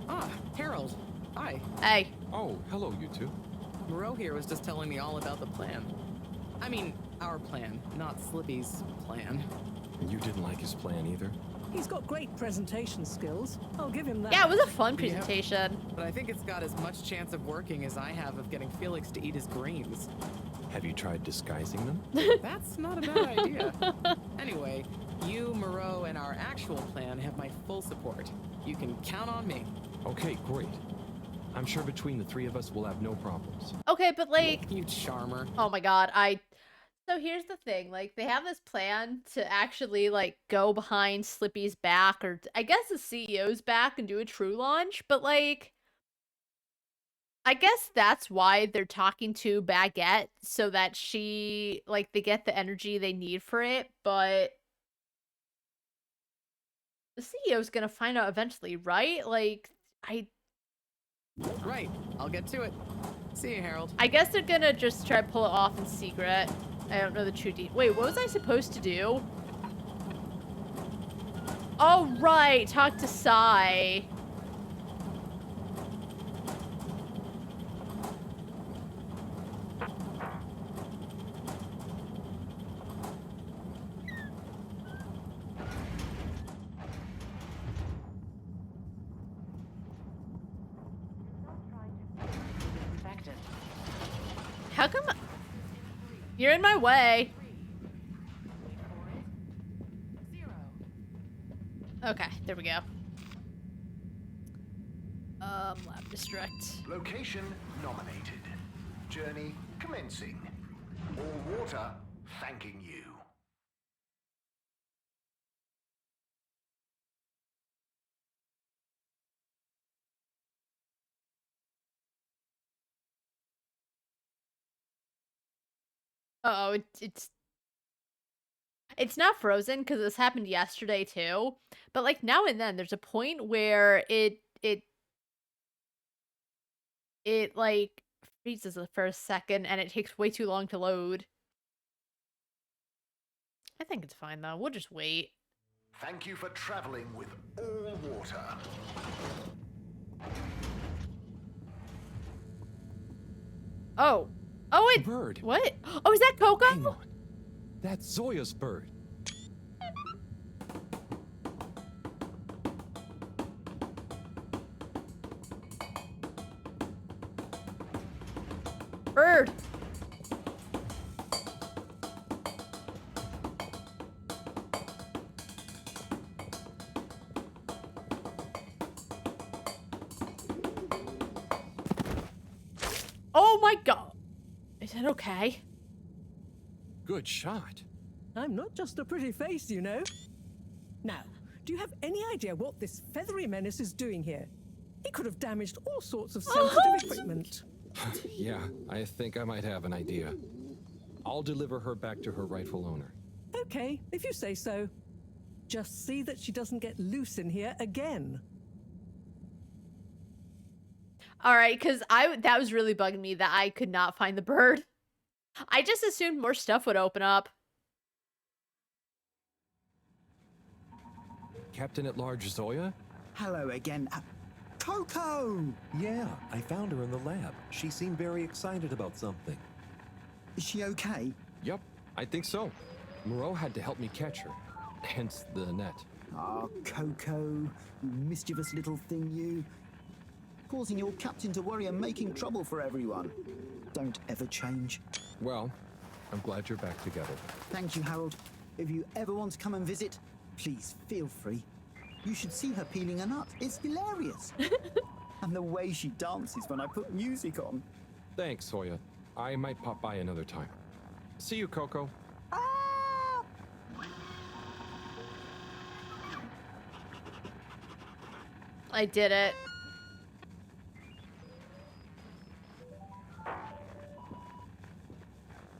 Ah, Harold. Hi. Hey. Oh, hello, you two. Moreau here was just telling me all about the plan. I mean, our plan, not Slippy's plan. And you didn't like his plan either? He's got great presentation skills. I'll give him that. Yeah, it was a fun presentation. Yeah, but I think it's got as much chance of working as I have of getting Felix to eat his greens. Have you tried disguising them? That's not a bad idea. Anyway, you, Moreau, and our actual plan have my full support. You can count on me. Okay, great. I'm sure between the three of us we'll have no problems. Okay, but like... You charmer. Oh my god, So here's the thing, like, they have this plan to actually, like, go behind Slippy's back, or I guess the CEO's back and do a true launch, but, like, I guess that's why they're talking to Baguette, so that she, like, they get the energy they need for it, but the CEO's gonna find out eventually, right? Like, Right, I'll get to it. See you, Harold. I guess they're gonna just try to pull it off in secret. I don't know the true details. Wait, what was I supposed to do? Oh, right. Talk to Sai. How come... You're in my way. Okay, there we go. Lab district. Location nominated. Journey commencing. All water thanking you. Uh oh, it's not frozen because this happened yesterday too. But like now and then, there's a point where it like freezes for a second and it takes way too long to load. I think it's fine though. We'll just wait. Thank you for traveling with all water. Oh. Oh, it... Bird. What? Oh, is that Coco? Hang on. That's Zoya's bird. Bird. Oh my god. Is it okay? Good shot. I'm not just a pretty face, you know. Now, do you have any idea what this feathery menace is doing here? He could have damaged all sorts of sensitive equipment. Yeah, I think I might have an idea. I'll deliver her back to her rightful owner. Okay, if you say so. Just see that she doesn't get loose in here again. All right, because that was really bugging me that I could not find the bird. I just assumed more stuff would open up. Captain at Large Zoya? Hello again. Coco! Yeah, I found her in the lab. She seemed very excited about something. Is she okay? Yep, I think so. Moreau had to help me catch her. Hence the net. Ah, Coco, you mischievous little thing, you. Causing your captain to worry and making trouble for everyone. Don't ever change. Well, I'm glad you're back together. Thank you, Harold. If you ever want to come and visit, please feel free. You should see her peeling a nut. It's hilarious. And the way she dances when I put music on. Thanks, Zoya. I might pop by another time. See you, Coco. I did it.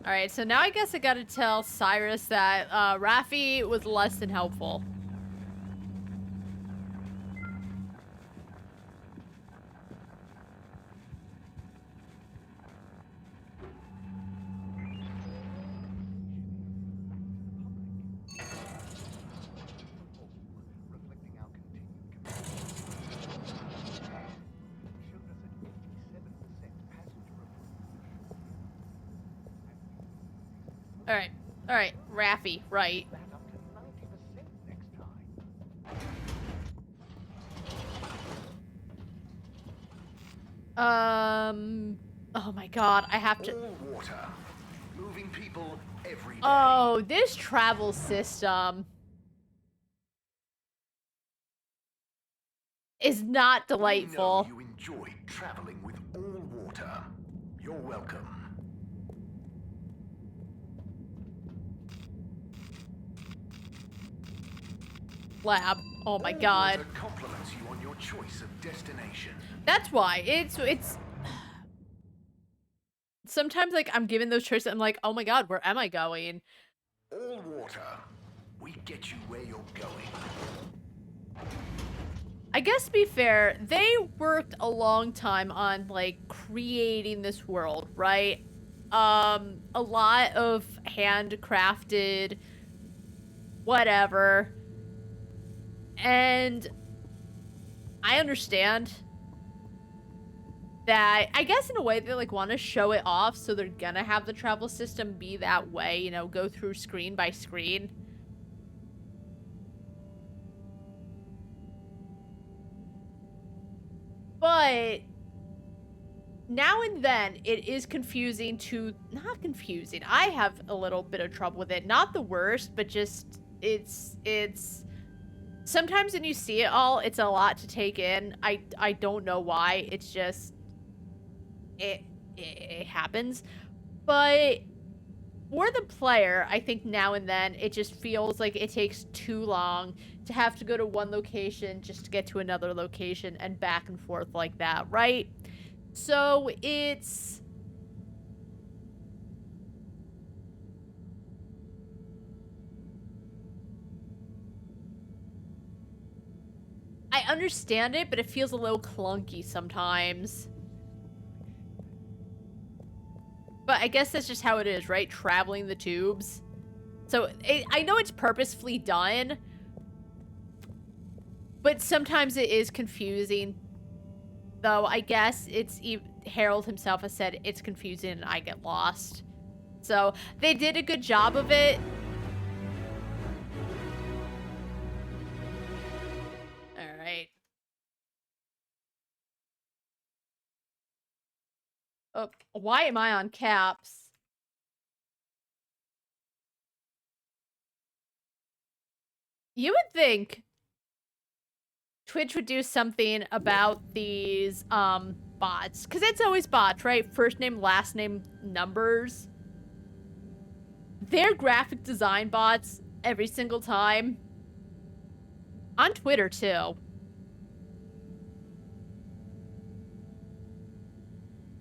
Alright, so now I guess I gotta tell Cyrus that Raffi was less than helpful. Alright, Raffi, right. Oh my god, I have to... All water. Moving people every day. Oh, this travel system is not delightful. We know you enjoy traveling with all water. You're welcome. Lab. Oh my god. Water compliments you on your choice of destination. That's why. It's sometimes like I'm given those choices, I'm like, oh my god, where am I going? All water. We get you where you're going. I guess to be fair, they worked a long time on like creating this world, right? A lot of handcrafted whatever. And I understand that, I guess in a way they like want to show it off, so they're gonna have the travel system be that way, you know, go through screen by screen. But now and then it is confusing to, not confusing, I have a little bit of trouble with it. Not the worst, but just it's sometimes when you see it all, it's a lot to take in. I don't know why. It's just it happens. But for the player, I think now and then it just feels like it takes too long to have to go to one location just to get to another location and back and forth like that, right? So it's I understand it, but it feels a little clunky sometimes. But I guess that's just how it is, right? Traveling the tubes. So I know it's purposefully done, but sometimes it is confusing. Though I guess it's Harold himself has said it's confusing and I get lost. So they did a good job of it. All right. Oh, why am I on caps? You would think Twitch would do something about these bots, because it's always bots, right? First name, last name, numbers. They're graphic design bots every single time. On Twitter too.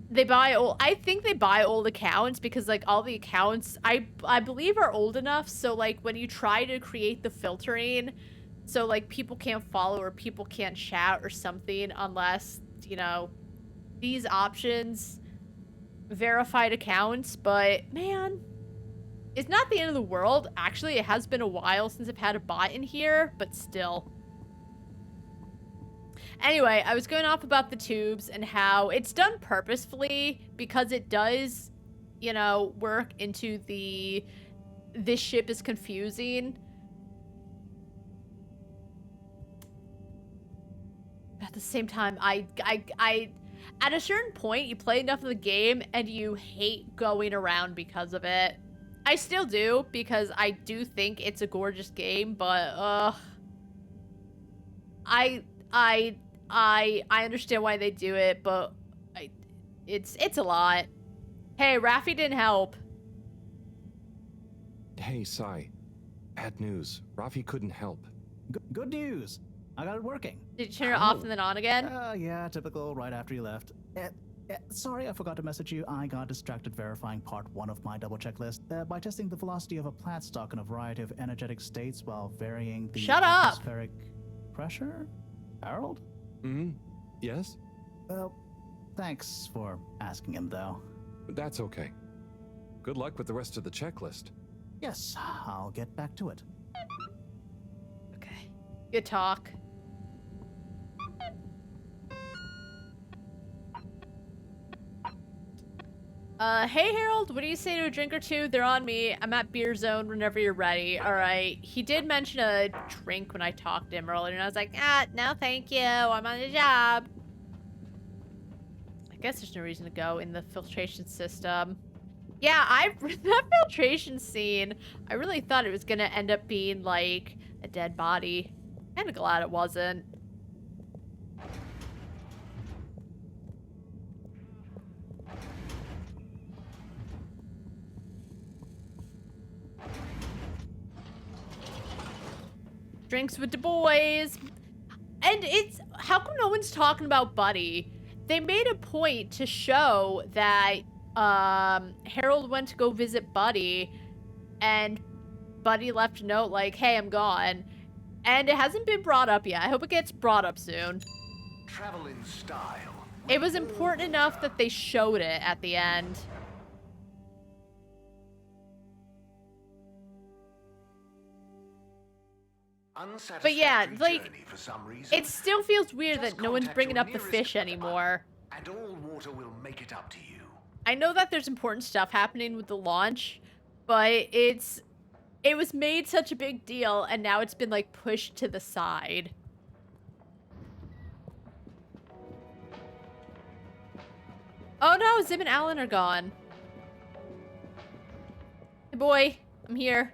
They buy old. I think they buy old accounts because like all the accounts I believe are old enough. So like when you try to create the filtering, so like people can't follow or people can't chat or something unless, you know, these options verified accounts. But man, it's not the end of the world. Actually, it has been a while since I've had a bot in here, but still. Anyway, I was going off about the tubes and how it's done purposefully because it does, you know, work into the this ship is confusing. At the same time, I at a certain point, you play enough of the game and you hate going around because of it. I still do because I do think it's a gorgeous game, but I understand why they do it, but it's a lot. Hey, Raffi didn't help. Hey, Sai. Bad news. Raffi couldn't help. Good news. I got it working. Did you turn it off and then on again? Yeah, typical right after you left. Sorry, I forgot to message you. I got distracted verifying part 1 of my double checklist by testing the velocity of a plant stock in a variety of energetic states while varying the atmospheric pressure. Harold? Yes? Well, thanks for asking him, though. That's okay. Good luck with the rest of the checklist. Yes, I'll get back to it. Okay. Good talk. Hey Harold, what do you say to a drink or two? They're on me. I'm at Beer Zone whenever you're ready. Alright. He did mention a drink when I talked to him earlier, and I was like, no thank you. I'm on a job. I guess there's no reason to go in the filtration system. Yeah, that filtration scene, I really thought it was gonna end up being like a dead body. Kinda glad it wasn't. Drinks with the boys. And it's, how come no one's talking about Buddy? They made a point to show that Harold went to go visit Buddy and Buddy left a note like, hey, I'm gone. And it hasn't been brought up yet. I hope it gets brought up soon. Travel in style. It was important enough that they showed it at the end. But yeah, like, it still feels weird that no one's bringing up the fish anymore. And all water will make it up to you. I know that there's important stuff happening with the launch, but it was made such a big deal, and now it's been, like, pushed to the side. Oh no, Zim and Alan are gone. Hey boy, I'm here.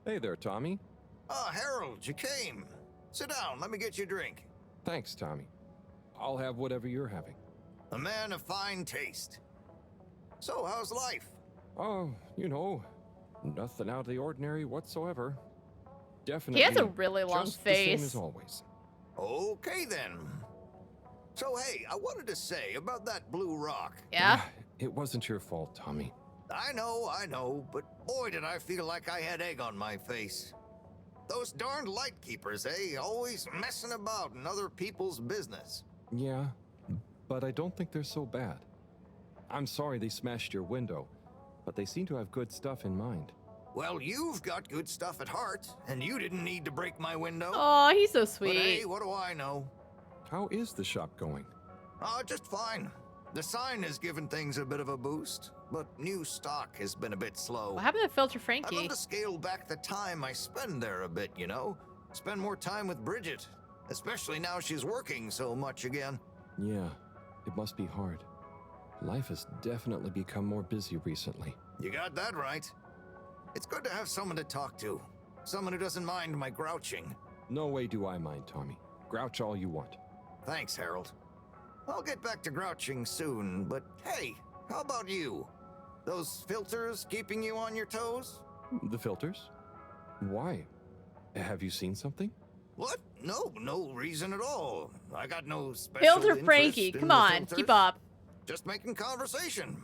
Hey there, Tommy. Ah, Harold, you came. Sit down, let me get you a drink. Thanks, Tommy. I'll have whatever you're having. A man of fine taste. So, how's life? Oh, you know, nothing out of the ordinary whatsoever. Definitely. He has a really long just face. The same as always. Okay then. So hey, I wanted to say about that blue rock. Yeah? It wasn't your fault, Tommy. I know, but boy did I feel like I had egg on my face. Those darned light keepers, eh? Always messing about in other people's business. Yeah, but I don't think they're so bad. I'm sorry they smashed your window, but they seem to have good stuff in mind. Well, you've got good stuff at heart, and you didn't need to break my window. Oh, he's so sweet. But hey, what do I know? How is the shop going? Just fine. The sign has given things a bit of a boost, but new stock has been a bit slow. What happened to Filter Frankie? I'd love to scale back the time I spend there a bit, you know? Spend more time with Bridget, especially now she's working so much again. Yeah, it must be hard. Life has definitely become more busy recently. You got that right. It's good to have someone to talk to. Someone who doesn't mind my grouching. No way do I mind, Tommy. Grouch all you want. Thanks, Harold. I'll get back to grouching soon, but hey, how about you? Those filters keeping you on your toes? The filters? Why? Have you seen something? What? No reason at all. I got no special Filter interest Frankie, in come the on, filters. keep up. Just making conversation.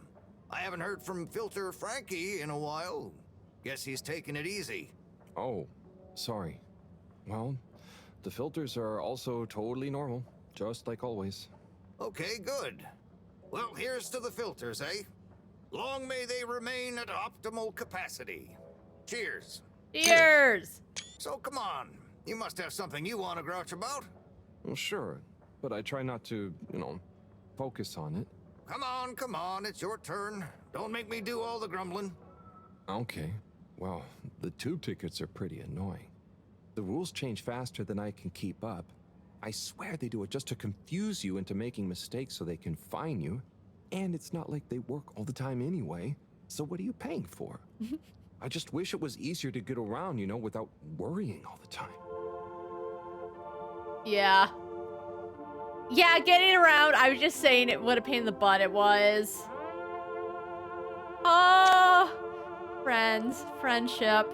I haven't heard from Filter Frankie in a while. Guess he's taking it easy. Oh, sorry. Well, the filters are also totally normal, just like always. Okay, good. Well, here's to the filters, eh? Long may they remain at optimal capacity. Cheers. Cheers! So come on. You must have something you want to grouch about. Well, sure, but I try not to, focus on it. Come on, it's your turn. Don't make me do all the grumbling. Okay. Well, the tube tickets are pretty annoying. The rules change faster than I can keep up. I swear they do it just to confuse you into making mistakes so they can fine you. And it's not like they work all the time anyway. So what are you paying for? I just wish it was easier to get around, without worrying all the time. Yeah. Yeah, getting around, I was just saying what a pain in the butt it was. Oh, friends, friendship.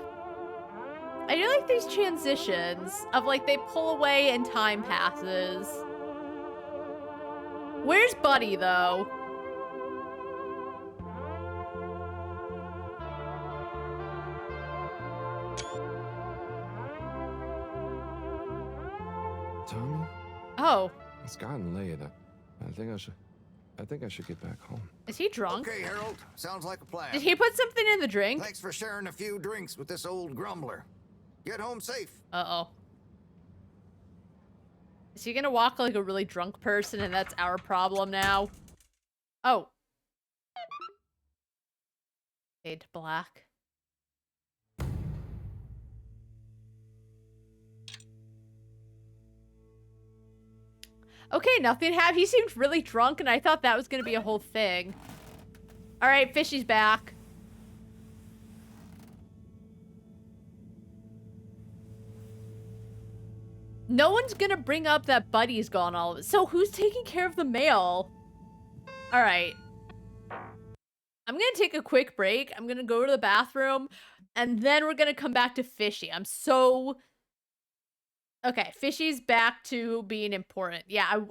I do like these transitions of they pull away and time passes. Where's Buddy though? Tommy? Oh. It's gotten late. I think I should get back home. Is he drunk? Okay, Harold. Sounds like a plan. Did he put something in the drink? Thanks for sharing a few drinks with this old grumbler. Get home safe. Uh-oh. Is he gonna walk like a really drunk person and that's our problem now? Oh. Fade to black. Okay, nothing happened. He seemed really drunk and I thought that was gonna be a whole thing. Alright, Fishy's back. No one's gonna bring up that Buddy's gone all of it. So who's taking care of the mail? Alright. I'm gonna take a quick break. I'm gonna go to the bathroom. And then we're gonna come back to Fishy. I'm so... Okay, Fishy's back to being important. Yeah,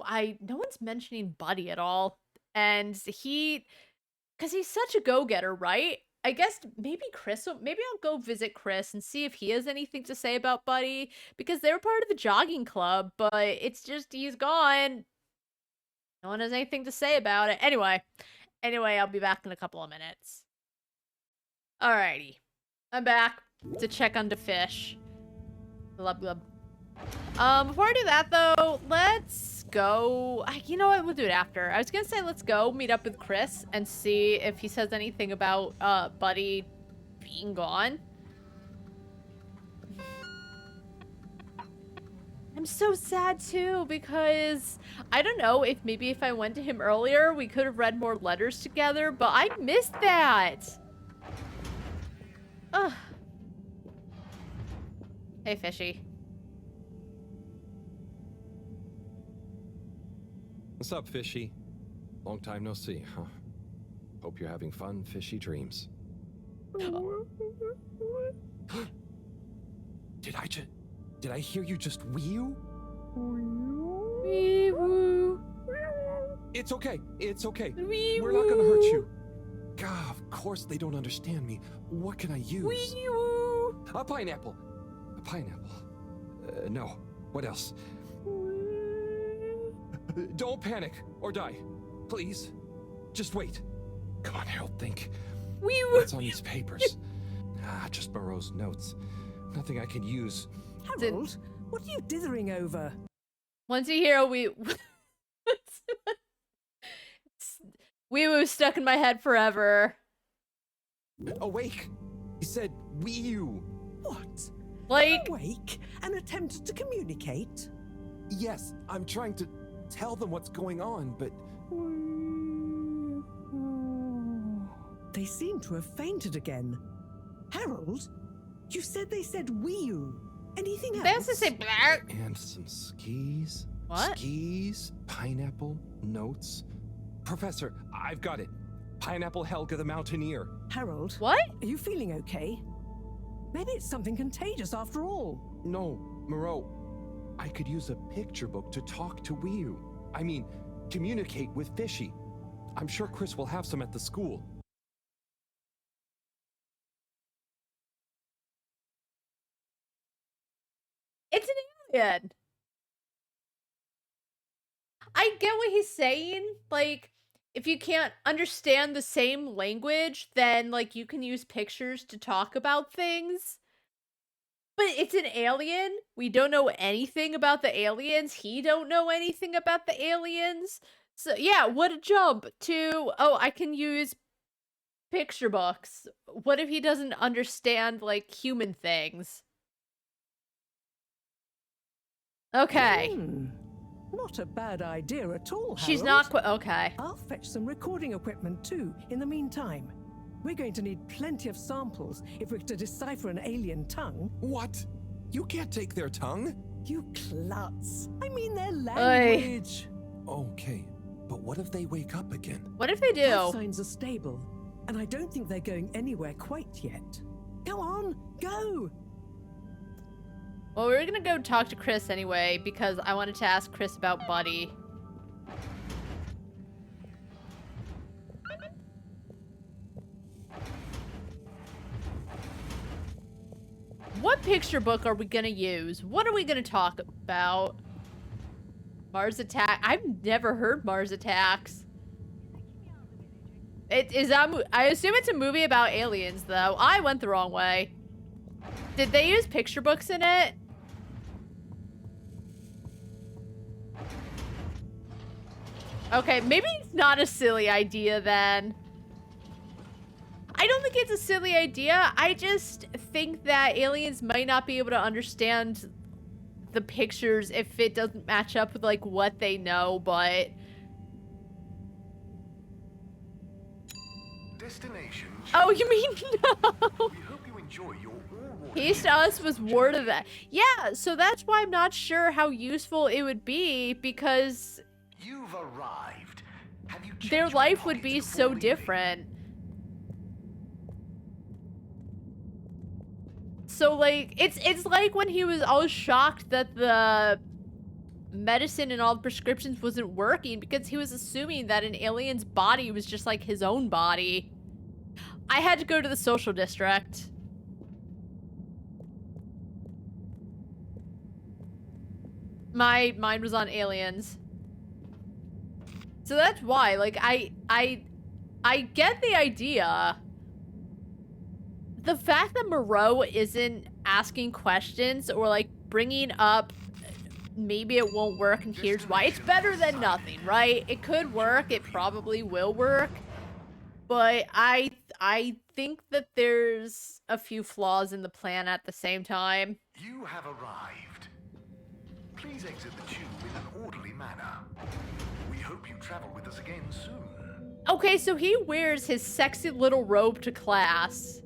no one's mentioning Buddy at all. And because he's such a go-getter, right? I guess maybe I'll go visit Chris and see if he has anything to say about Buddy. Because they were part of the jogging club, but it's just he's gone. No one has anything to say about it. Anyway, I'll be back in a couple of minutes. Alrighty. I'm back to check on the fish. Glub glub. Before I do that though, let's go. You know what? We'll do it after. I was gonna say let's go meet up with Chris and see if he says anything about Buddy being gone. I'm so sad too because I don't know if maybe if I went to him earlier we could have read more letters together, but I missed that. Ugh. Hey, Fishy. What's up, Fishy? Long time no see, huh? Hope you're having fun, fishy dreams. Did I hear you just wee-oo? Wee-woo. It's okay. Wee-woo. We're not gonna hurt you. God, of course they don't understand me. What can I use? Wee-woo. A pineapple. No. What else? Don't panic or die. Please. Just wait. Come on, Harold, think. What's on these papers? Just Moreau's notes. Nothing I can use. Harold, what are you dithering over? Once a hero, we was stuck in my head forever. Awake. He said wee-oo. What? Like awake and attempted to communicate? Yes, I'm trying to tell them what's going on, but... They seem to have fainted again. Harold, you said they said wee-oo. Anything else? They also say blah. And some skis. What? Skis, pineapple, notes. Professor, I've got it. Pineapple Helga the Mountaineer. Harold. What? Are you feeling okay? Maybe it's something contagious after all. No, Moreau. I could use a picture book to talk to Wiu. I mean, communicate with Fishy. I'm sure Chris will have some at the school. It's an alien. I get what he's saying. Like, if you can't understand the same language, then, like, you can use pictures to talk about things. But it's an alien. We don't know anything about the aliens. He don't know anything about the aliens. So, yeah, what a jump to, oh, I can use picture books. What if he doesn't understand, like, human things? Okay. Not a bad idea at all, She's Harold. not quite okay. I'll fetch some recording equipment too, in the meantime. We're going to need plenty of samples if we're to decipher an alien tongue. What? You can't take their tongue? You klutz. I mean their language. Okay, but what if they wake up again? What if they do? Life signs are stable, and I don't think they're going anywhere quite yet. Go on, go! Well, we're gonna go talk to Chris anyway, because I wanted to ask Chris about Buddy. What picture book are we gonna use? What are we gonna talk about? Mars Attack? I've never heard Mars Attacks. I assume it's a movie about aliens, though. I went the wrong way. Did they use picture books in it? Okay, maybe it's not a silly idea then. I don't think it's a silly idea. I just think that aliens might not be able to understand the pictures if it doesn't match up with, like, what they know, but... Destination. Oh, you mean no? We hope you enjoy your all-water. Peace to us was word of that. Yeah, so that's why I'm not sure how useful it would be, because... You've arrived. Have you their life would be so different. So, like, it's like when he was all shocked that the medicine and all the prescriptions wasn't working because he was assuming that an alien's body was just like his own body. I had to go to the social district. My mind was on aliens. So that's why, like, I get the idea. The fact that Moreau isn't asking questions or, like, bringing up maybe it won't work and here's why, it's better than nothing, right? It could work, it probably will work, but I think that there's a few flaws in the plan at the same time. You have arrived. Please exit the tube in an orderly manner. We hope you travel with us again soon. Okay, so he wears his sexy little robe to class.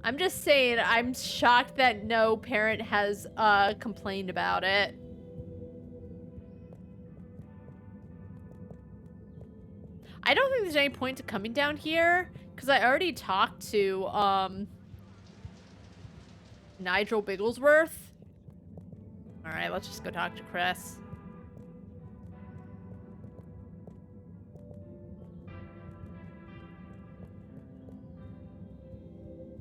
I'm just saying, I'm shocked that no parent has complained about it. I don't think there's any point to coming down here, because I already talked to Nigel Bigglesworth. Alright, let's just go talk to Chris.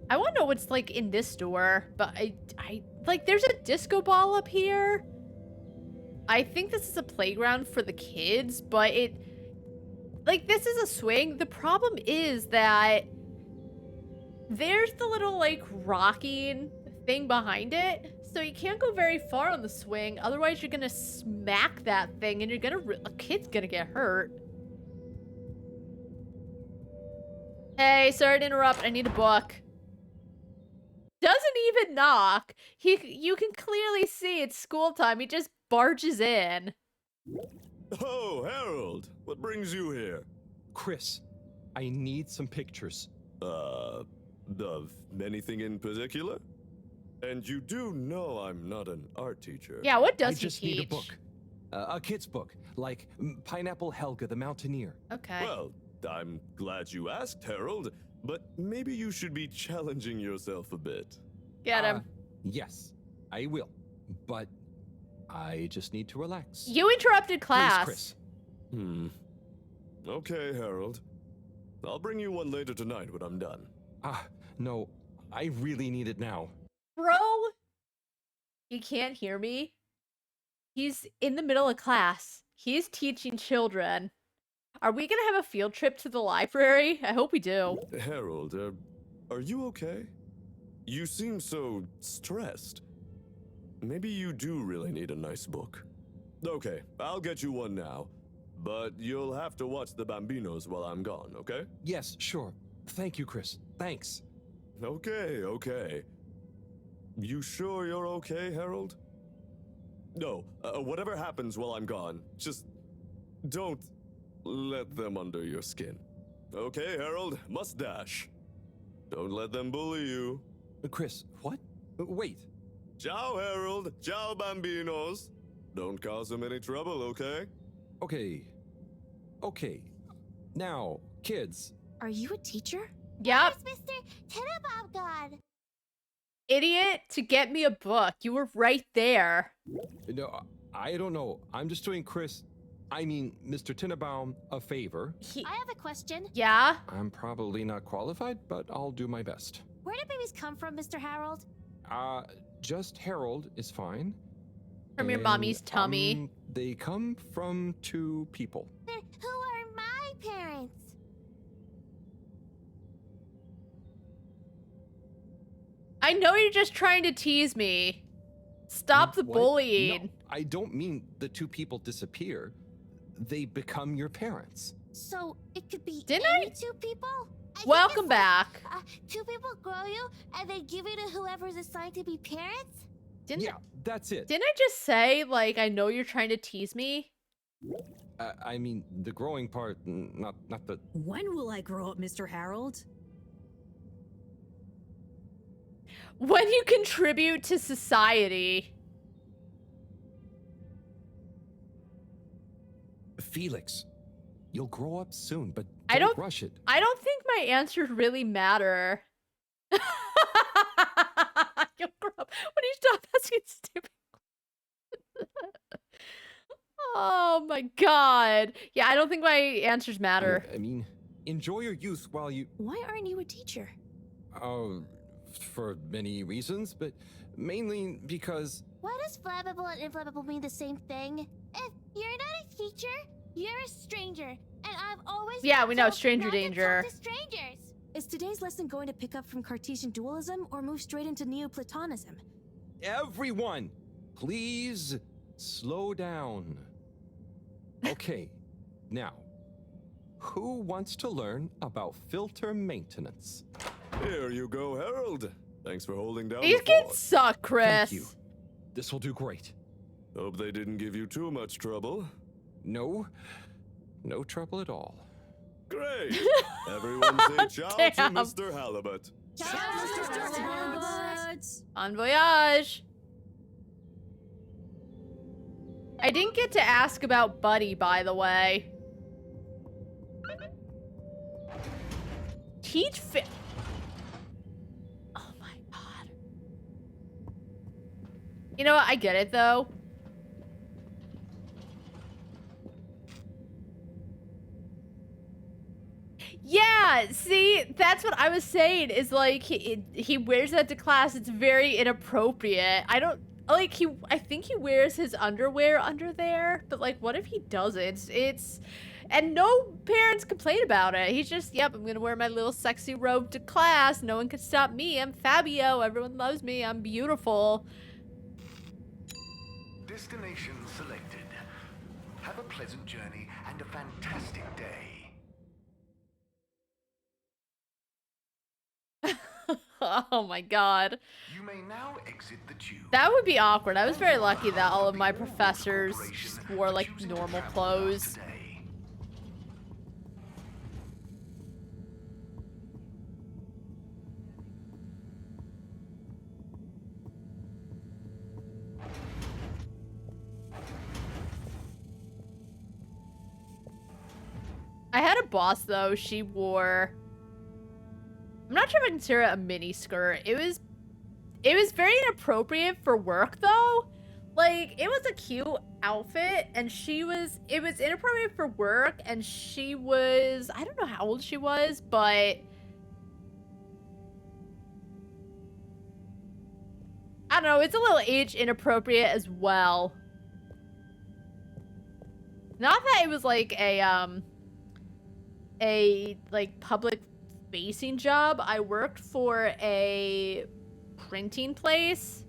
I want to know what's, like, in this door, but I like, there's a disco ball up here. I think this is a playground for the kids, but like, this is a swing. The problem is that there's the little, like, rocking thing behind it, so you can't go very far on the swing, otherwise you're gonna smack that thing and you're gonna, a kid's gonna get hurt. Hey, sorry to interrupt, I need a book. Doesn't even knock. You can clearly see it's school time. He just barges in. Oh, Harold, what brings you here? Chris, I need some pictures. Of anything in particular? And you do know I'm not an art teacher. Yeah, what does I just he teach? need a book. A kid's book, like Pineapple Helga the Mountaineer. Okay. Well, I'm glad you asked, Harold, but maybe you should be challenging yourself a bit. Get him. Yes, I will. But I just need to relax. You interrupted class. Please, Chris. Okay, Harold. I'll bring you one later tonight when I'm done. No, I really need it now. Bro, you can't hear me? He's in the middle of class. He's teaching children. Are we gonna have a field trip to the library? I hope we do. Harold, are you okay? You seem so stressed. Maybe you do really need a nice book. Okay, I'll get you one now. But you'll have to watch the Bambinos while I'm gone, okay? Yes, sure. Thank you, Chris. Thanks. Okay. You sure you're okay, Harold? No, whatever happens while I'm gone, just don't let them under your skin. Okay, Harold? Must dash. Don't let them bully you. Chris, what? Wait. Ciao, Harold. Ciao, Bambinos. Don't cause them any trouble, okay? Okay. Now, kids. Are you a teacher? Yep. Where's Mr. Tenenbaum gone? Idiot, to get me a book. You were right there. No, I don't know. I'm just doing Mr. Tinnebaum, a favor. I have a question. Yeah? I'm probably not qualified, but I'll do my best. Where do babies come from, Mr. Harold? Just Harold is fine. From your mommy's tummy. They come from 2 people. Then who are my parents? I know you're just trying to tease me. Stop the bullying. No, I don't mean the 2 people disappear. They become your parents. So it could be Didn't any 2 people? Welcome back. 2 people grow you and they give you to whoever's assigned to be parents? That's it. Didn't I just say, like, I know you're trying to tease me? I mean, the growing part, not the... When will I grow up, Mr. Harold? When you contribute to society. Felix, you'll grow up soon, but I don't rush it. I don't think my answers really matter. You'll grow up when you stop asking stupid. Oh my god. Yeah, I don't think my answers matter. I mean, enjoy your youth while you... Why aren't you a teacher? For many reasons, but mainly because... Why does flammable and inflammable mean the same thing? If you're not a teacher, you're a stranger, and I've always... Yeah, we know, told stranger not to danger. talk to strangers. Is today's lesson going to pick up from Cartesian dualism or move straight into Neoplatonism? Everyone, please slow down. Okay, now, who wants to learn about filter maintenance? Here you go, Harold. Thanks for holding down These the kids fort. suck, Chris. Thank you. This will do great. Hope they didn't give you too much trouble. No trouble at all. Great. Everyone say ciao to Damn. Mr. Halibut. Ciao, Mr. Halibut. Bon voyage. I didn't get to ask about Buddy, by the way. Teach fit. Oh my god. You know what? I get it though. Yeah, see, that's what I was saying, is like, he wears that to class. It's very inappropriate. I don't, like, I think he wears his underwear under there, but like, what if he doesn't? And no parents complain about it. He's just, yep, I'm gonna wear my little sexy robe to class. No one can stop me. I'm Fabio. Everyone loves me. I'm beautiful. Destination selected. Have a pleasant journey and a fantastic day. Oh my god. You may now exit the tube. That would be awkward. I was very lucky that all of my professors just wore like normal clothes. I had a boss though, she wore, I'm not sure if I consider it a mini skirt. It was very inappropriate for work though. Like, it was a cute outfit and it was inappropriate for work, and she was, I don't know how old she was, but I don't know, it's a little age inappropriate as well. Not that it was like a like public facing job. I worked for a printing place.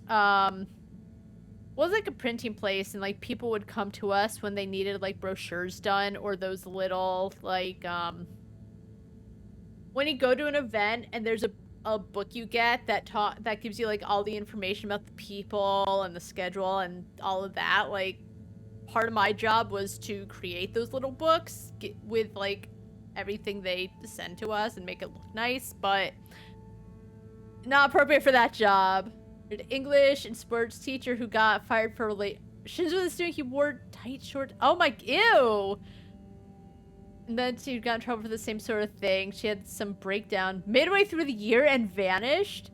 Was like a printing place, and like people would come to us when they needed like brochures done, or those little like when you go to an event and there's a book you get that gives you like all the information about the people and the schedule and all of that. Like, part of my job was to create those little books with like everything they send to us and make it look nice, but not appropriate for that job. An English and sports teacher who got fired for relations with a student. He wore tight shorts. Oh my, ew. And then she got in trouble for the same sort of thing. She had some breakdown midway through the year and vanished.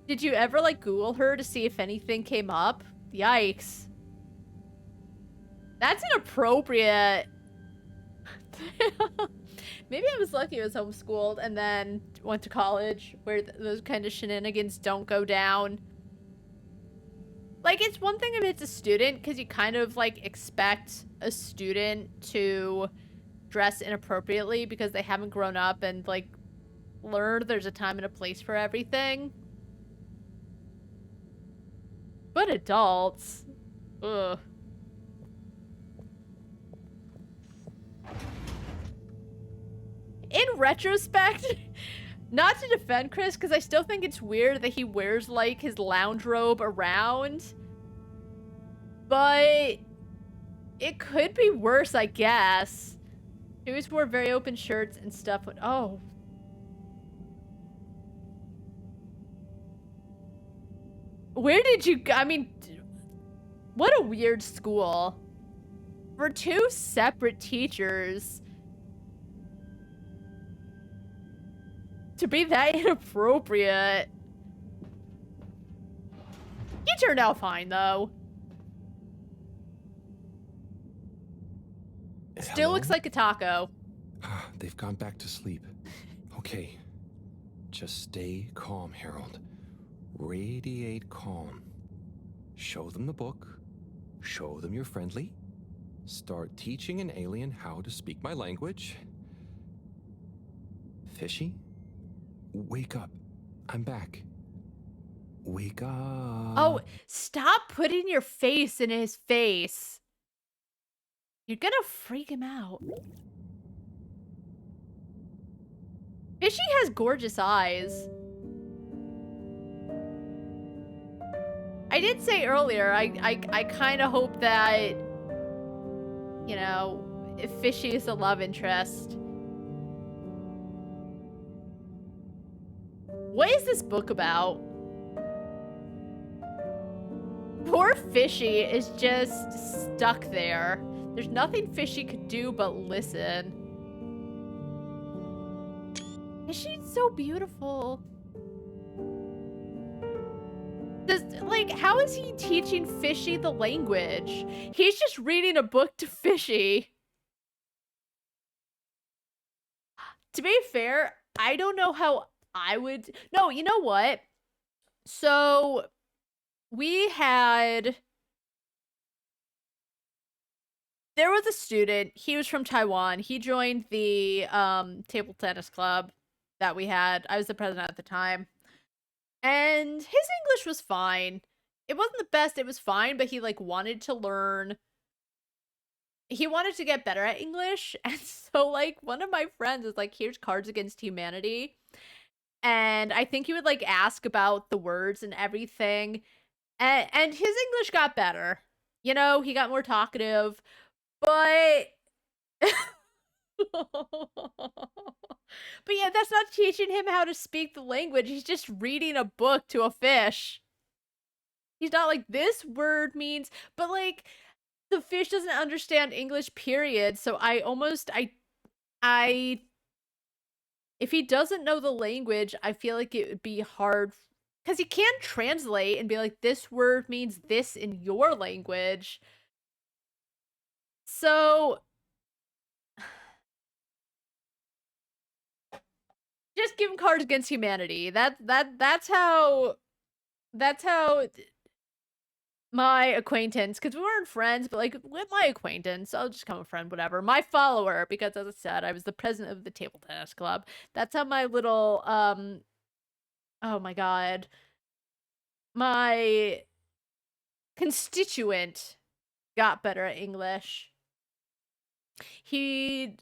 Did you ever like Google her to see if anything came up? Yikes. That's inappropriate. Maybe I was lucky I was homeschooled and then went to college where those kind of shenanigans don't go down. Like, it's one thing if it's a student, because you kind of like expect a student to dress inappropriately because they haven't grown up and like learned there's a time and a place for everything. But adults, ugh. In retrospect, not to defend Chris, because I still think it's weird that he wears, like, his lounge robe around. But it could be worse, I guess. He always wore very open shirts and stuff. Oh. Where did you go? I mean, what a weird school. For two separate teachers to be that inappropriate. He turned out fine, though. Still looks like a taco. They've gone back to sleep. Okay. Just stay calm, Harold. Radiate calm. Show them the book. Show them you're friendly. Start teaching an alien how to speak my language. Fishy? Wake up. I'm back. Wake up. Oh, stop putting your face in his face. You're gonna freak him out. Fishy has gorgeous eyes. I did say earlier, I kind of hope that, you know, if Fishy is a love interest. What is this book about? Poor Fishy is just stuck there. There's nothing Fishy could do but listen. Fishy's so beautiful. How is he teaching Fishy the language? He's just reading a book to Fishy. To be fair, I don't know how I would... No, you know what? So, we had... There was a student. He was from Taiwan. He joined the table tennis club that we had. I was the president at the time. And his English was fine. It wasn't the best, it was fine, but he, like, wanted to learn. He wanted to get better at English. And so, like, one of my friends was like, here's Cards Against Humanity. And I think he would, like, ask about the words and everything. And his English got better. You know, he got more talkative. But... But yeah, that's not teaching him how to speak the language. He's just reading a book to a fish. He's not like, this word means... But, like, the fish doesn't understand English, period. So if he doesn't know the language, I feel like it would be hard, because he can't translate and be like, this word means this in your language. So just give him Cards Against Humanity. That's how my acquaintance, because we weren't friends, but like with my acquaintance, I'll just call him a friend, whatever. My follower, because as I said, I was the president of the table tennis club. That's how my little oh my god, my constituent got better at English. He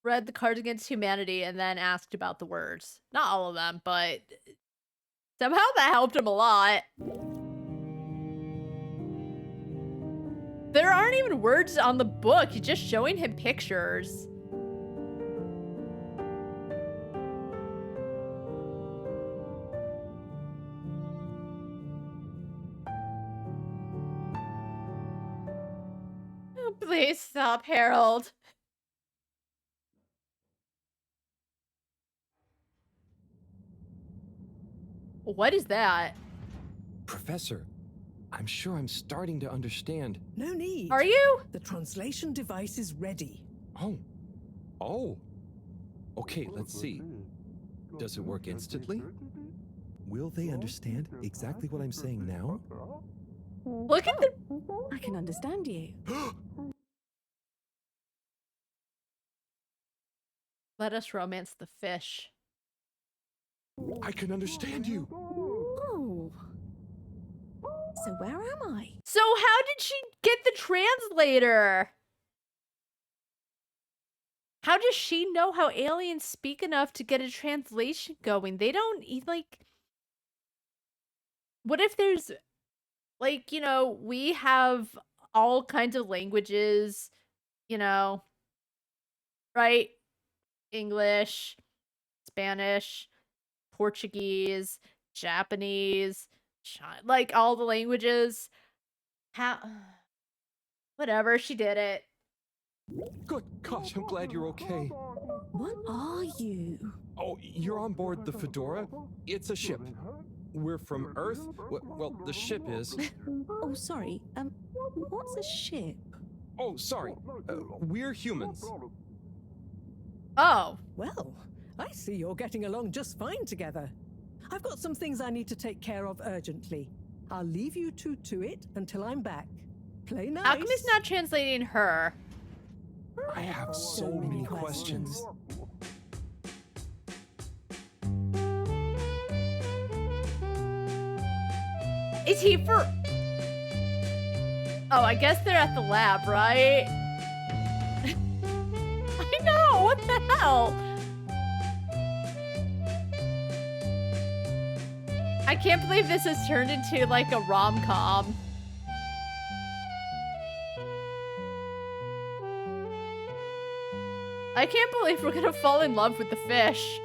read the Cards Against Humanity and then asked about the words. Not all of them, but somehow that helped him a lot. There aren't even words on the book. You're just showing him pictures. Oh, please stop, Harold. What is that? Professor, I'm sure I'm starting to understand. No need. Are you? The translation device is ready. Oh. Okay, let's see. Does it work instantly? Will they understand exactly what I'm saying now? Look at the... I can understand you. Let us romance the fish. I can understand you. Oh. So where am I? So how did she get the translator? How does she know how aliens speak enough to get a translation going? They don't like... What if there's... Like, you know, we have all kinds of languages, you know, right? English, Spanish, Portuguese, Japanese, like all the languages. Whatever, she did it. Good gosh, I'm glad you're okay. What are you? Oh, you're on board the Fedora? It's a ship. We're from Earth? Well, the ship is. Oh, sorry. What's a ship? Oh, sorry. We're humans. Oh. Well, I see you're getting along just fine together. I've got some things I need to take care of urgently. I'll leave you two to it until I'm back. Play nice. How come it's not translating her? I have so many questions. Is he for... Oh, I guess they're at the lab, right? I know, what the hell? I can't believe this has turned into like a rom-com. I can't believe we're gonna fall in love with the fish.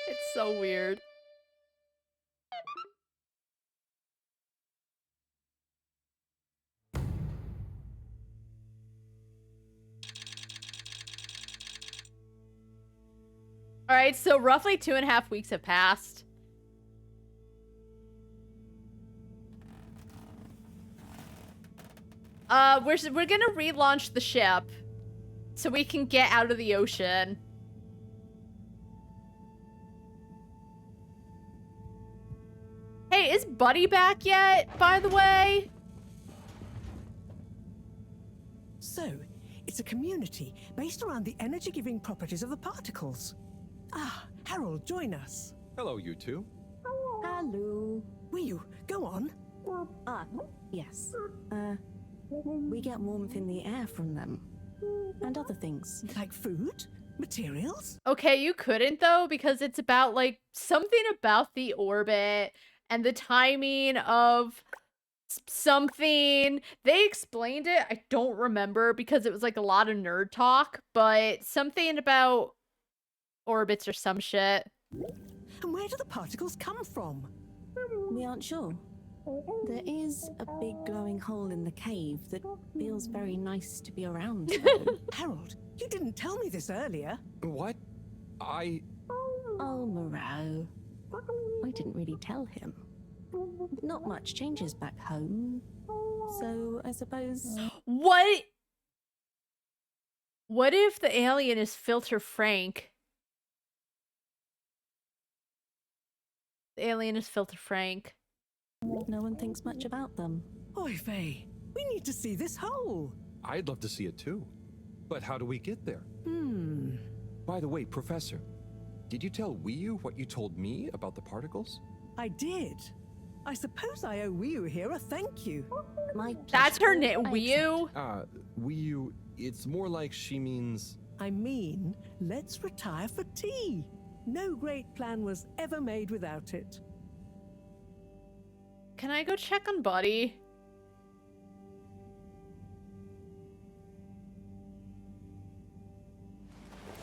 It's so weird. All right, so roughly 2.5 weeks have passed. We're gonna relaunch the ship so we can get out of the ocean. Hey, is Buddy back yet, by the way? So, it's a community based around the energy-giving properties of the particles. Ah, Harold, join us. Hello, you two. Hello. Will you? Go on. Yes. We get warmth in the air from them. And other things. Like food? Materials? Okay, you couldn't though, because it's about like something about the orbit and the timing of something. They explained it. I don't remember because it was like a lot of nerd talk, but something about orbits or some shit. And where do the particles come from? We aren't sure. There is a big glowing hole in the cave that feels very nice to be around. Harold, you didn't tell me this earlier. What? Oh, Moreau. I didn't really tell him. Not much changes back home. So, I suppose... What if the alien is Filter Frank? The alien is Filter Frank. No one thinks much about them. Oy vey, we need to see this hole. I'd love to see it too. But how do we get there? By the way, Professor, did you tell Wiyu what you told me about the particles? I did. I suppose I owe Wiyu here a thank you. That's her name, Wiyu? Wiyu, it's more like she means... I mean, let's retire for tea. No great plan was ever made without it. Can I go check on Buddy?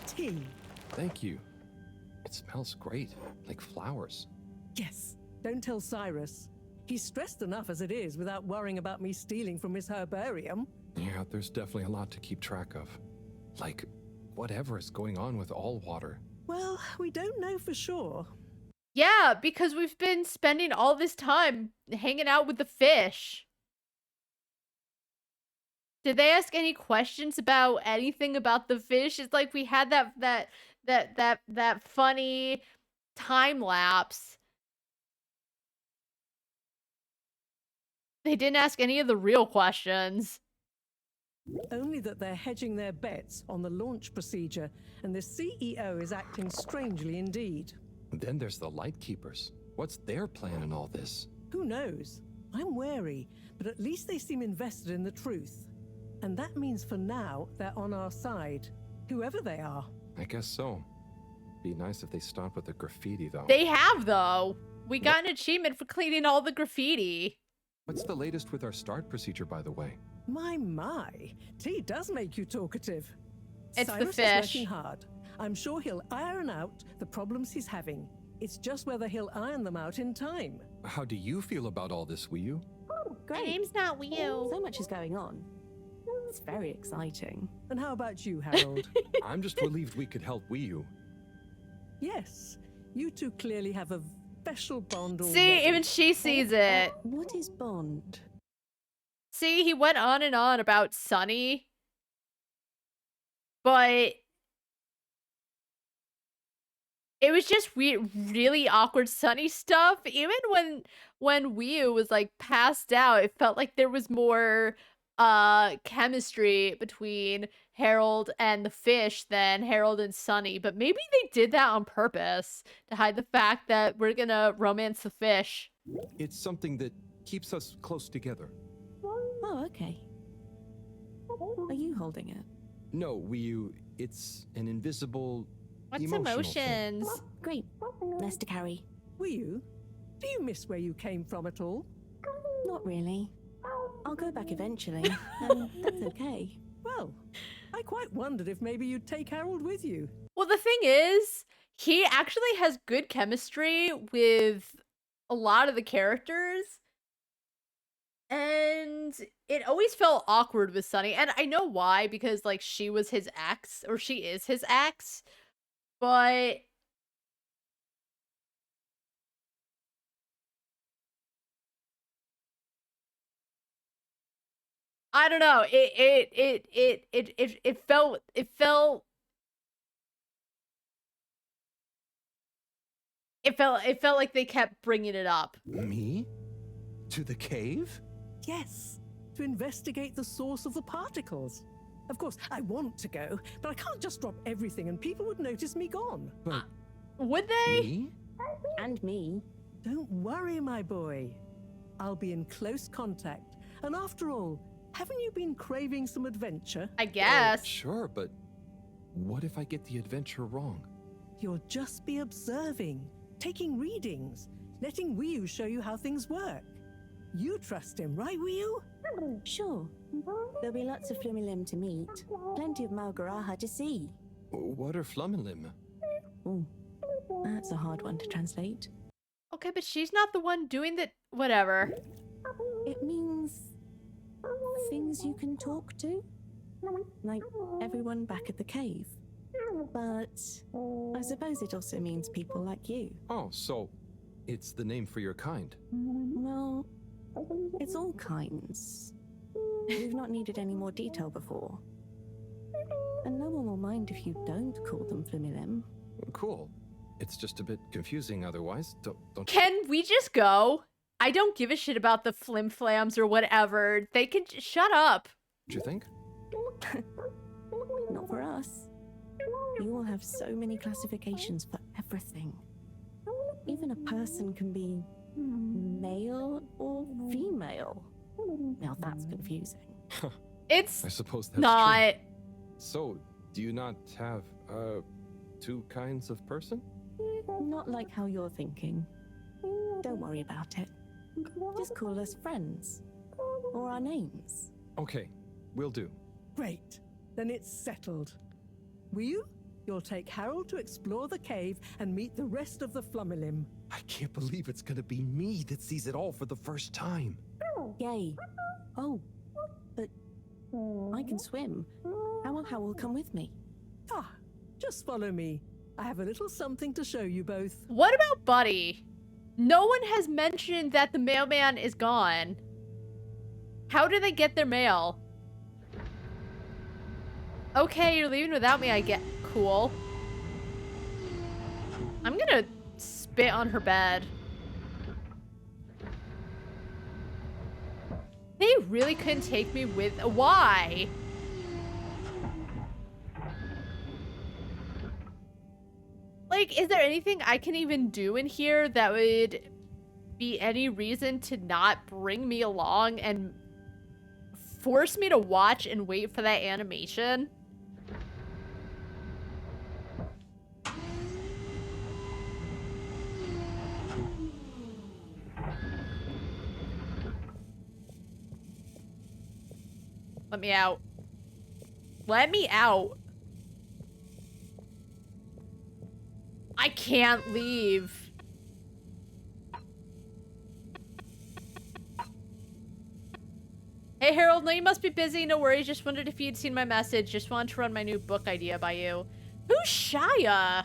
Tea. Thank you. It smells great, like flowers. Yes, don't tell Cyrus. He's stressed enough as it is without worrying about me stealing from his herbarium. Yeah, there's definitely a lot to keep track of. Like, whatever is going on with all water. Well, we don't know for sure. Yeah, because we've been spending all this time hanging out with the fish. Did they ask any questions about anything about the fish? It's like we had that funny time lapse. They didn't ask any of the real questions. Only that they're hedging their bets on the launch procedure, and the CEO is acting strangely indeed. Then there's the Lightkeepers. What's their plan in all this? Who knows? I'm wary, but at least they seem invested in the truth. And that means for now, they're on our side. Whoever they are. I guess so. Be nice if they stop with the graffiti, though. They have, though. We got an achievement for cleaning all the graffiti. What's the latest with our start procedure, by the way? My. Tea does make you talkative. It's Cyrus the fish. Is working hard. I'm sure he'll iron out the problems he's having. It's just whether he'll iron them out in time. How do you feel about all this, Wiyu? Great. My name's not Wiyu. So much is going on. It's very exciting. And how about you, Harold? I'm just relieved we could help Wiyu. Yes, you two clearly have a special bond already. See, even she sees it. What is bond? See, he went on and on about Sunny. But it was just weird, really awkward Sunny stuff. Even when Wiyu was like passed out, it felt like there was more chemistry between Harold and the fish than Harold and Sunny. But maybe they did that on purpose to hide the fact that we're gonna romance the fish. It's something that keeps us close together. Oh, okay. Are you holding it? No, Wiyu, it's an invisible What's emotional thing. emotions? Great. Less to carry. Wiyu, do you miss where you came from at all? Not really. I'll go back eventually, and that's okay. Well, I quite wondered if maybe you'd take Harold with you. Well, the thing is, he actually has good chemistry with a lot of the characters. And it always felt awkward with Sunny. And I know why, because, like, she was his ex, or she is his ex. But I don't know. It felt like they kept bringing it up. Me? To the cave? Yes, to investigate the source of the particles. Of course, I want to go, but I can't just drop everything and people would notice me gone. But would they? Me? And me. Don't worry, my boy. I'll be in close contact. And after all, Haven't you been craving some adventure? I guess. Sure, but what if I get the adventure wrong? You'll just be observing, taking readings, letting Wii show you how things work. You trust him, right, Wii? Sure. There'll be lots of Flumilim to meet. Plenty of Malgaraha to see. What are Flummilim? Oh, that's a hard one to translate. Okay, but she's not the one doing the... Whatever. It means things you can talk to. Like everyone back at the cave. But I suppose it also means people like you. Oh, so it's the name for your kind. Well, it's all kinds. We've not needed any more detail before. And no one will mind if you don't call them Flumilim. Cool. It's just a bit confusing otherwise. Don't Can we just go? I don't give a shit about the flim-flams or whatever. They can shut up. Do you think? Not for us. You all have so many classifications for everything. Even a person can be male or female. Now that's confusing. It's I suppose that's not. true. So, do you not have, two kinds of person? Not like how you're thinking. Don't worry about it. Just call us friends. Or our names. Okay, will do. Great. Then it's settled. Wii, you'll take Harold to explore the cave and meet the rest of the Flummilim. I can't believe it's gonna be me that sees it all for the first time. Yay. Oh, but I can swim. How will come with me? Ah, just follow me. I have a little something to show you both. What about Buddy? No one has mentioned that the mailman is gone. How do they get their mail? Okay, you're leaving without me, I get. Cool. I'm gonna spit on her bed. They really couldn't take me with... Why? Like, is there anything I can even do in here that would be any reason to not bring me along and force me to watch and wait for that animation? Let me out. Let me out. I can't leave. Hey Harold, no, you must be busy. No worries. Just wondered if you'd seen my message. Just wanted to run my new book idea by you. Who's Shia?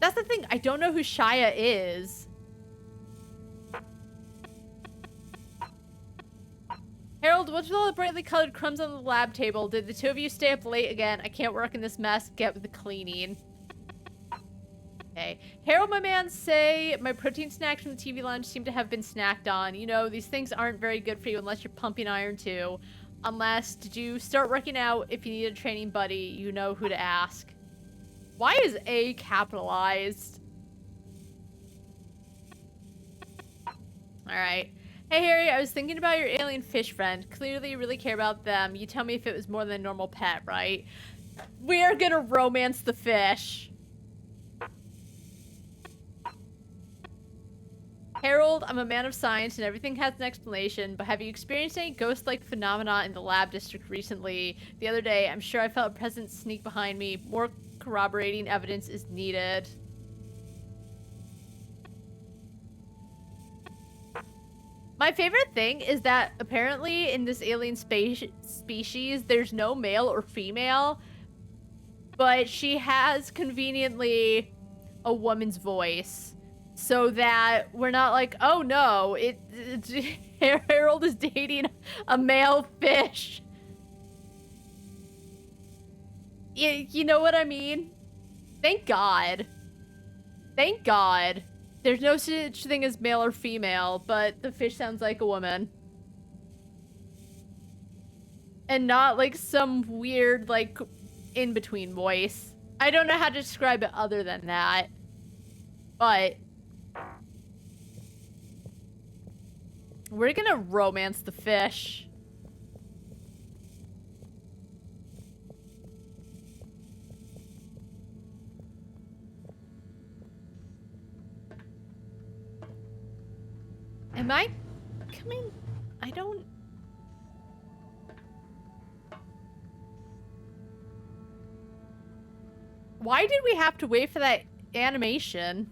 That's the thing. I don't know who Shia is. Harold, what's with all the brightly colored crumbs on the lab table? Did the two of you stay up late again? I can't work in this mess. Get with the cleaning. Okay. Harold, my man, say my protein snacks from the TV lounge seem to have been snacked on. You know, these things aren't very good for you unless you're pumping iron too. Unless, did you start working out? If you need a training buddy, you know who to ask. Why is A capitalized? Alright. Hey Harry, I was thinking about your alien fish friend. Clearly you really care about them. You tell me if it was more than a normal pet, right? We're gonna romance the fish. Harold, I'm a man of science and everything has an explanation, but have you experienced any ghost-like phenomena in the lab district recently? The other day, I'm sure I felt a presence sneak behind me. More corroborating evidence is needed. My favorite thing is that apparently in this alien species, there's no male or female, but she has conveniently a woman's voice. So that we're not like, oh no, Harold is dating a male fish. You know what I mean? Thank God. Thank God. There's no such thing as male or female, but the fish sounds like a woman. And not like some weird, like, in-between voice. I don't know how to describe it other than that. But we're gonna romance the fish. Am I coming? I don't... Why did we have to wait for that animation?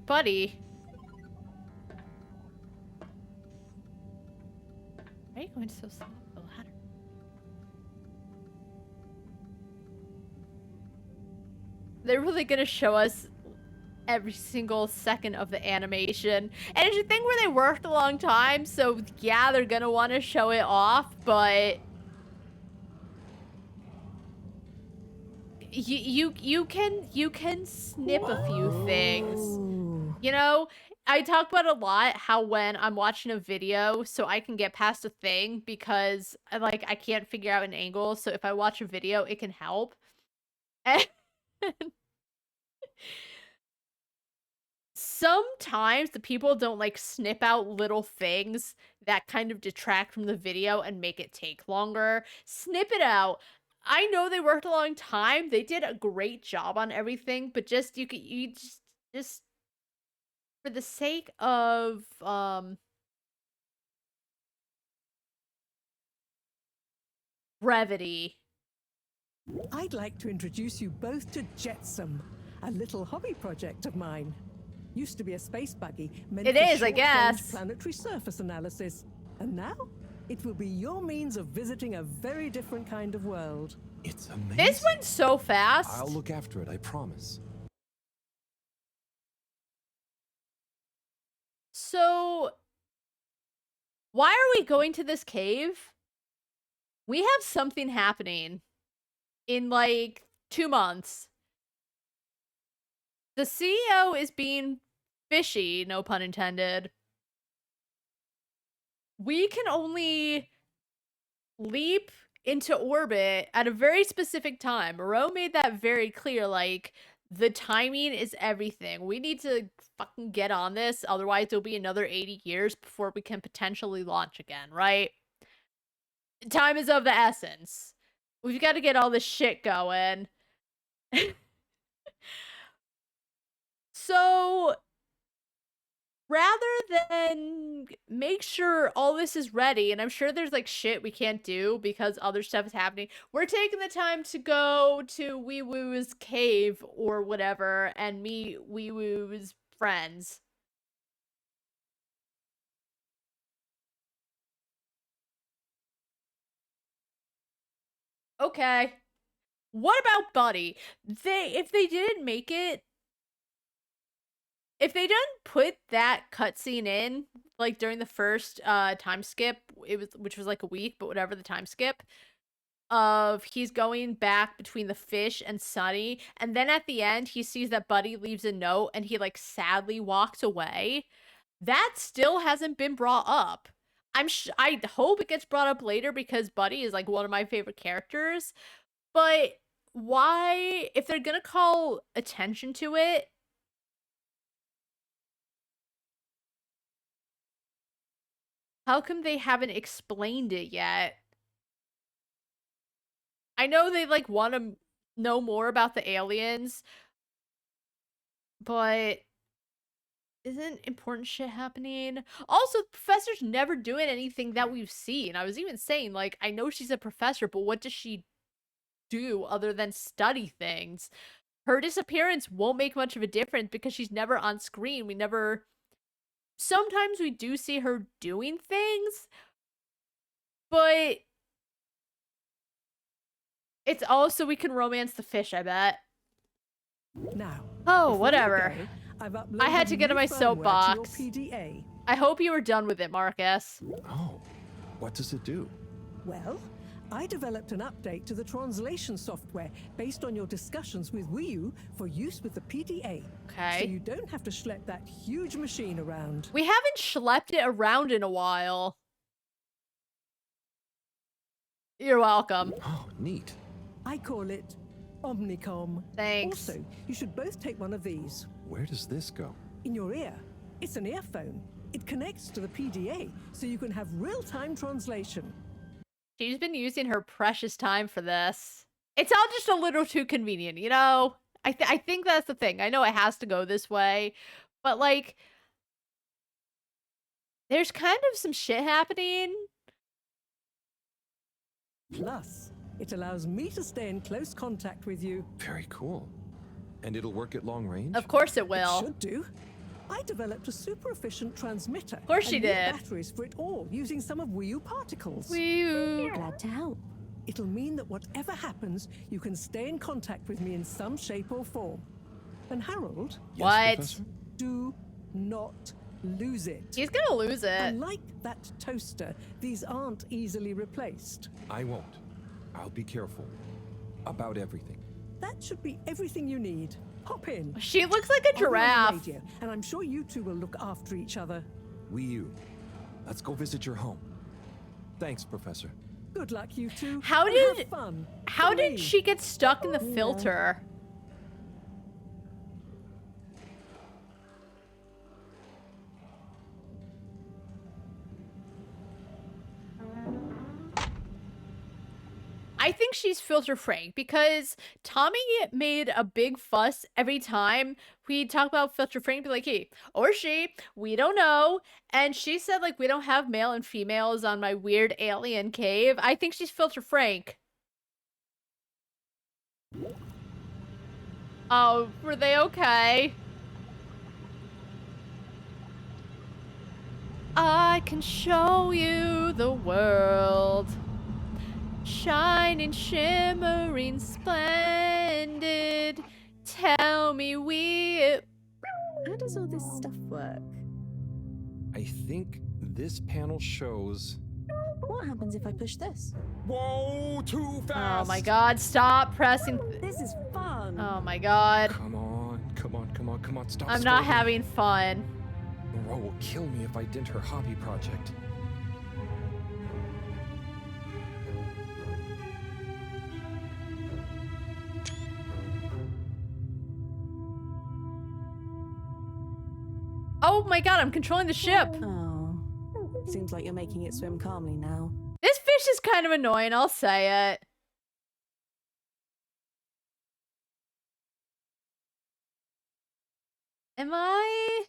Buddy. Why are you going so slow? The ladder. They're really gonna show us every single second of the animation. And it's a thing where they worked a long time, so yeah, they're gonna want to show it off, but you can snip a few things. You know, I talk about a lot how when I'm watching a video, so I can get past a thing because I can't figure out an angle, so if I watch a video, it can help. And sometimes the people don't like snip out little things that kind of detract from the video and make it take longer. Snip it out. I know they worked a long time. They did a great job on everything, but just you just for the sake of brevity. I'd like to introduce you both to Jetsam, a little hobby project of mine. Used to be a space buggy meant It for is, I short-range guess. planetary surface analysis, and now it will be your means of visiting a very different kind of world. It's amazing. This went so fast. I'll look after it, I promise. So, why are we going to this cave? We have something happening in like 2 months. The CEO is being fishy, no pun intended. We can only leap into orbit at a very specific time. Moreau made that very clear, like, the timing is everything. We need to fucking get on this, otherwise it'll be another 80 years before we can potentially launch again, right? Time is of the essence. We've got to get all this shit going. So, rather than make sure all this is ready, and I'm sure there's like shit we can't do because other stuff is happening, we're taking the time to go to Wee Woo's cave or whatever and meet Wee Woo's friends. Okay. What about Buddy? If they didn't make it, if they didn't put that cutscene in, like during the first time skip, which was like a week, but whatever, the time skip of he's going back between the fish and Sunny, and then at the end he sees that Buddy leaves a note and he like sadly walks away. That still hasn't been brought up. I hope it gets brought up later because Buddy is like one of my favorite characters. But why, if they're gonna call attention to it, how come they haven't explained it yet? I know they like want to know more about the aliens, but isn't important shit happening? Also, the professor's never doing anything that we've seen. I was even saying, like, I know she's a professor, but what does she do other than study things? Her disappearance won't make much of a difference because she's never on screen. Sometimes we do see her doing things, but it's also we can romance the fish, I bet. Now, oh, whatever. I had to get on my new firmware soapbox. to your PDA. I hope you were done with it, Marcus. Oh, what does it do? Well, I developed an update to the translation software based on your discussions with Wii U for use with the PDA. Okay. So you don't have to schlep that huge machine around. We haven't schlepped it around in a while. You're welcome. Oh, neat. I call it Omnicom. Thanks. Also, you should both take one of these. Where does this go? In your ear. It's an earphone. It connects to the PDA, so you can have real-time translation. She's been using her precious time for this. It's all just a little too convenient, you know? I think that's the thing. I know it has to go this way, But, like, there's kind of some shit happening. Plus, it allows me to stay in close contact with you. Very cool. And it'll work at long range? Of course it will. It should do. I developed a super efficient transmitter. Of course she and new did. batteries for it all, using some of Wii U particles. Wii U. Glad to help. It'll mean that whatever happens, you can stay in contact with me in some shape or form. And Harold? Yes, What? Professor? Do not lose it. He's gonna lose it. Unlike that toaster, these aren't easily replaced. I won't. I'll be careful. About everything. That should be everything you need. Hop in. She looks like a I'll be on the giraffe. radio, and I'm sure you two will look after each other. Wii U, let's go visit your home. Thanks, Professor. Good luck, you two. How and did have fun. how For did me. she get stuck in the filter? I think she's filter frank because Tommy made a big fuss every time we talk about filter frank, be like he or she, we don't know. And she said like we don't have male and females on my weird alien cave. I think she's filter frank. Oh, were they okay? I can show you the world. Shining, shimmering, splendid. Tell me How does all this stuff work? I think this panel shows... What happens if I push this? Whoa, too fast! Oh my god, stop pressing. This is fun. Oh my god. Come on, come on, come on, come on, stop. I'm not stalling. having fun. Moreau will kill me if I dent her hobby project. Oh my god, I'm controlling the ship. Oh. Seems like you're making it swim calmly now. This fish is kind of annoying, I'll say it. Am I?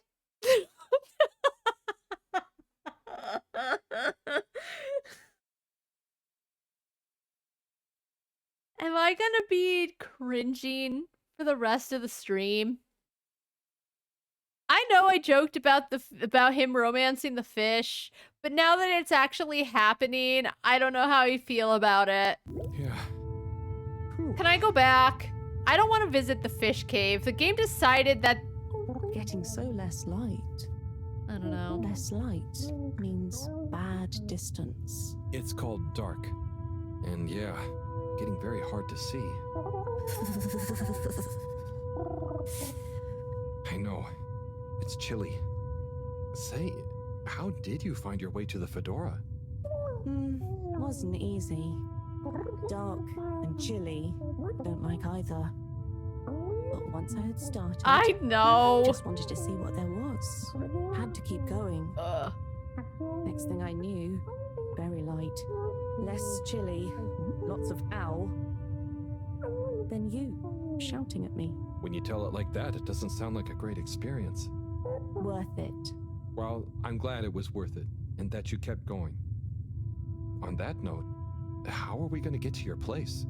Am I gonna be cringing for the rest of the stream? I know I joked about him romancing the fish, but now that it's actually happening, I don't know how I feel about it. Yeah. Can I go back? I don't want to visit the fish cave. The game decided that... Getting so less light. I don't know. Less light means bad distance. It's called dark. And yeah, getting very hard to see. I know. It's chilly. Say, how did you find your way to the fedora? Wasn't easy. Dark and chilly. Don't like either. But once I had started, I know. I just wanted to see what there was. Had to keep going. Next thing I knew, very light, less chilly, lots of owl. Then you, shouting at me. When you tell it like that, it doesn't sound like a great experience. Worth it. Well, I'm glad it was worth it, and that you kept going. On that note, how are we going to get to your place?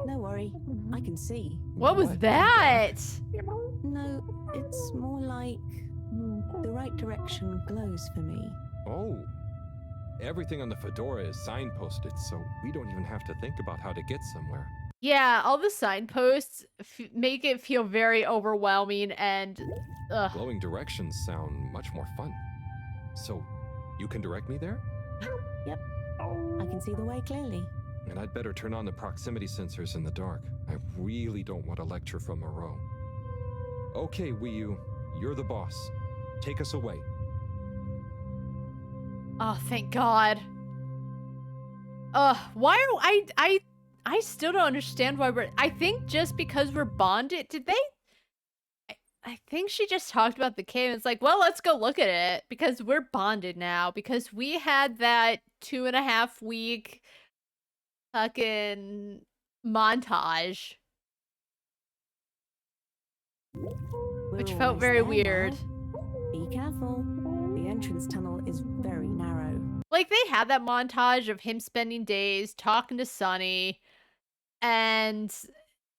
No worry, I can see. What was that? No, it's more like the right direction glows for me. Oh. Everything on the fedora is signposted, so we don't even have to think about how to get somewhere. Yeah, all the signposts make it feel very overwhelming and... Ugh. Glowing directions sound much more fun. So, you can direct me there? Yep, I can see the way clearly. And I'd better turn on the proximity sensors in the dark. I really don't want a lecture from Moreau. Okay, Wii U, you're the boss. Take us away. Oh, thank God. Why are I still don't understand why we're... I think just because we're bonded... Did they... I think she just talked about the cave. It's like, well, let's go look at it. Because we're bonded now. Because we had that 2.5 week fucking montage. Which felt very weird. Be careful. The entrance tunnel is very narrow. Like, they had that montage of him spending days talking to Sunny and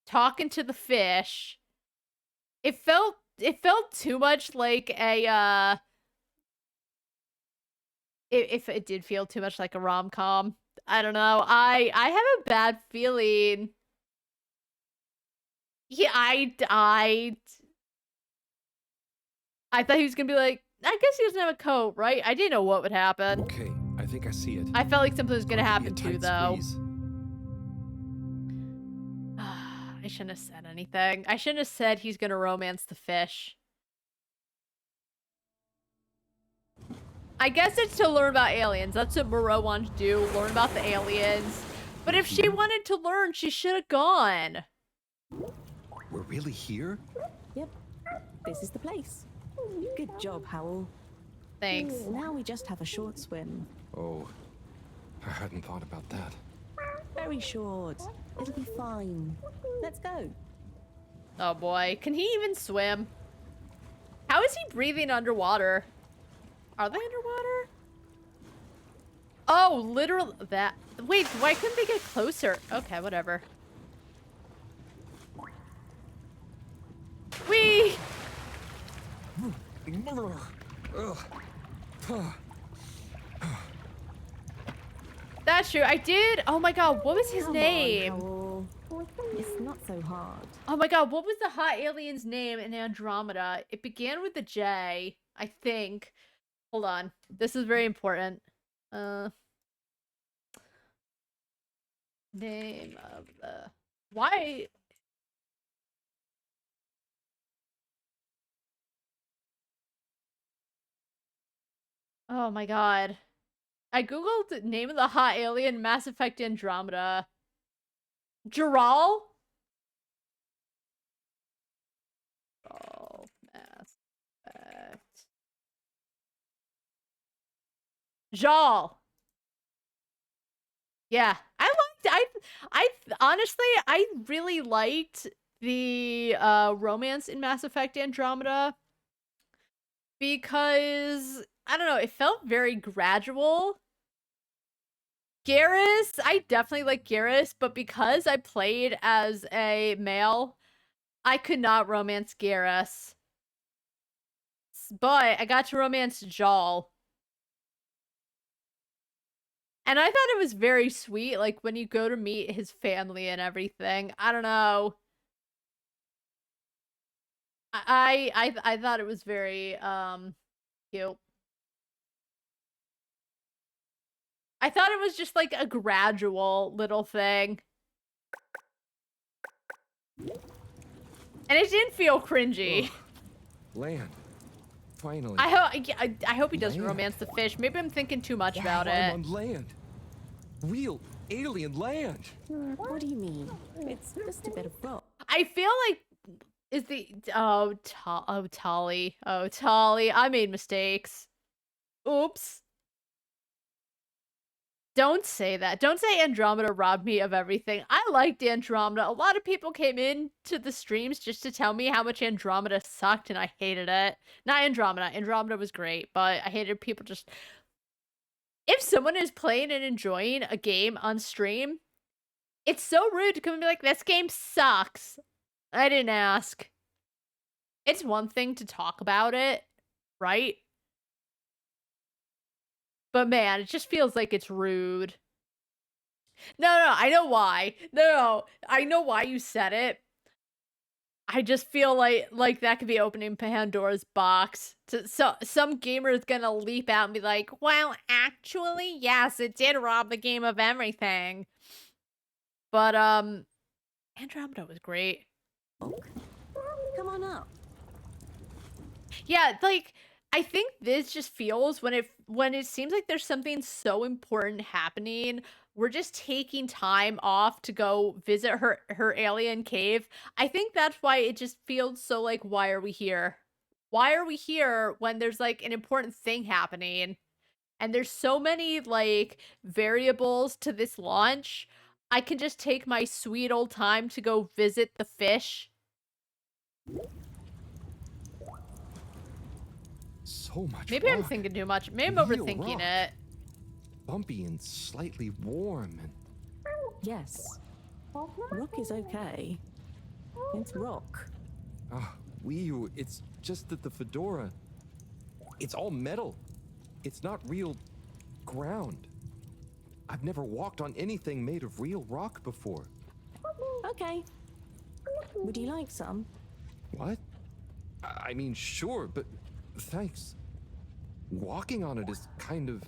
talking to the fish. It felt too much like a if it did feel too much like a rom-com. I don't know. I have a bad feeling. Yeah, I thought he was gonna be like, I guess he doesn't have a coat, right? I didn't know what would happen. Okay, I think I see it. I felt like something was gonna happen too, though. Squeeze. I shouldn't have said anything. I shouldn't have said he's gonna romance the fish. I guess it's to learn about aliens. That's what Moreau wanted to do, learn about the aliens. But if she wanted to learn, she should have gone. We're really here? Yep. This is the place. Good job, Howell. Thanks. Now we just have a short swim. Oh, I hadn't thought about that. Very short. It'll be fine. Let's go. Oh boy, can he even swim? How is he breathing underwater? Are they underwater? Oh, literally that. Wait, why couldn't they get closer? Okay, whatever. Whee! That's true. I did. Oh my god, what was his name? It's not so hard. Oh my god, what was the hot alien's name in Andromeda? It began with a J, I think. Hold on. This is very important. Name of the... Why... Oh my god. I googled the name of the hot alien Mass Effect Andromeda. Jaral? Oh, Mass Effect. Jal. Yeah, I honestly, I really liked the romance in Mass Effect Andromeda because, I don't know, it felt very gradual. Garrus, I definitely like Garrus, but because I played as a male, I could not romance Garrus. But I got to romance Jal. And I thought it was very sweet, like, when you go to meet his family and everything. I don't know. I thought it was very, cute. I thought it was just, like, a gradual little thing. And it didn't feel cringy. Ugh. Land. Finally. I hope he doesn't Land. romance the fish. Maybe I'm thinking too much about it. I'm on land. Real alien land. What do you mean? It's just a bit of rock. I feel like is the Tali. Oh, Tali. I made mistakes. Oops. Don't say that. Don't say Andromeda robbed me of everything. I liked Andromeda. A lot of people came in to the streams just to tell me how much Andromeda sucked, and I hated it. Not Andromeda. Andromeda was great, but I hated people just... If someone is playing and enjoying a game on stream, it's so rude to come and be like, this game sucks. I didn't ask. It's one thing to talk about it, right? But man, it just feels like it's rude. No, I know why. No, I know why you said it. I just feel like that could be opening Pandora's box. So some gamer is gonna leap out and be like, well, actually, yes, it did rob the game of everything. But, Andromeda was great. Come on up. Yeah, like... I think this just feels when it seems like there's something so important happening, we're just taking time off to go visit her alien cave. I think that's why it just feels so like, why are we here? Why are we here when there's like an important thing happening? And there's so many like variables to this launch. I can just take my sweet old time to go visit the fish. So much Maybe I'm rock. thinking too much. Maybe I'm Real overthinking rock. it. Bumpy and slightly warm and... Yes. Rock is okay. It's rock. Ah, Wii, it's just that the fedora... It's all metal. It's not real ground. I've never walked on anything made of real rock before. Okay. Would you like some? What? I mean, sure, but thanks. Walking on it is kind of...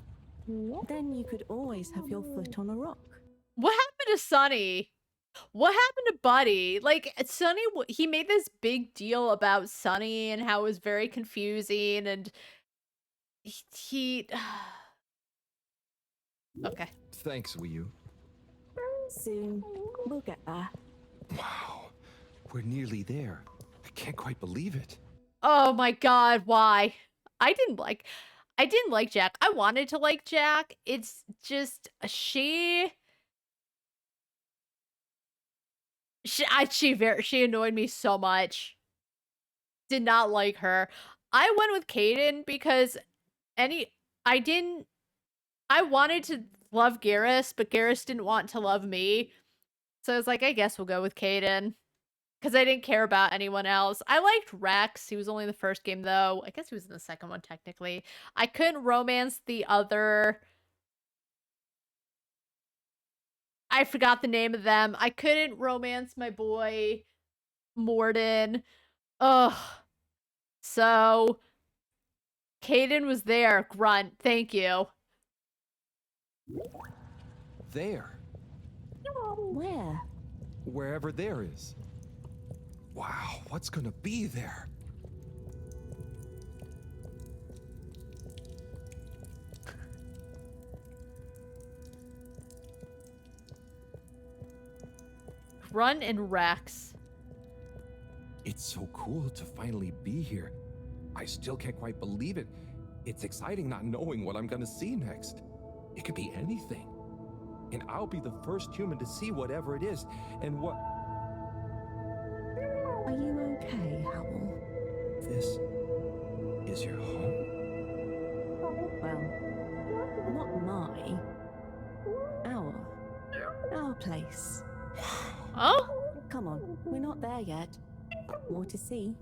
Then you could always have your foot on a rock. What happened to Sunny? What happened to Buddy? Like, Sunny, he made this big deal about Sunny and how it was very confusing, and he... Okay. Thanks, Wii U. Soon. We'll get there. Wow. We're nearly there. I can't quite believe it. Oh my god, why? I didn't like Jack. I wanted to like Jack. It's just she annoyed me so much. Did not like her. I went with Kaden because I wanted to love Garrus, but Garrus didn't want to love me. So I was like, I guess we'll go with Kaden. Because I didn't care about anyone else. I liked Rex. He was only in the first game, though. I guess he was in the second one, technically. I couldn't romance the other... I forgot the name of them. I couldn't romance my boy, Morden. Ugh. So... Kaden was there. Grunt. Thank you. There. Where? Wherever there is. Wow, what's gonna be there? Grunt and Rex. It's so cool to finally be here. I still can't quite believe it. It's exciting not knowing what I'm gonna see next. It could be anything. And I'll be the first human to see whatever it is, and what... Are you okay, Howl? This is your home? Well, not my. Our place. Oh? Come on, we're not there yet. More to see.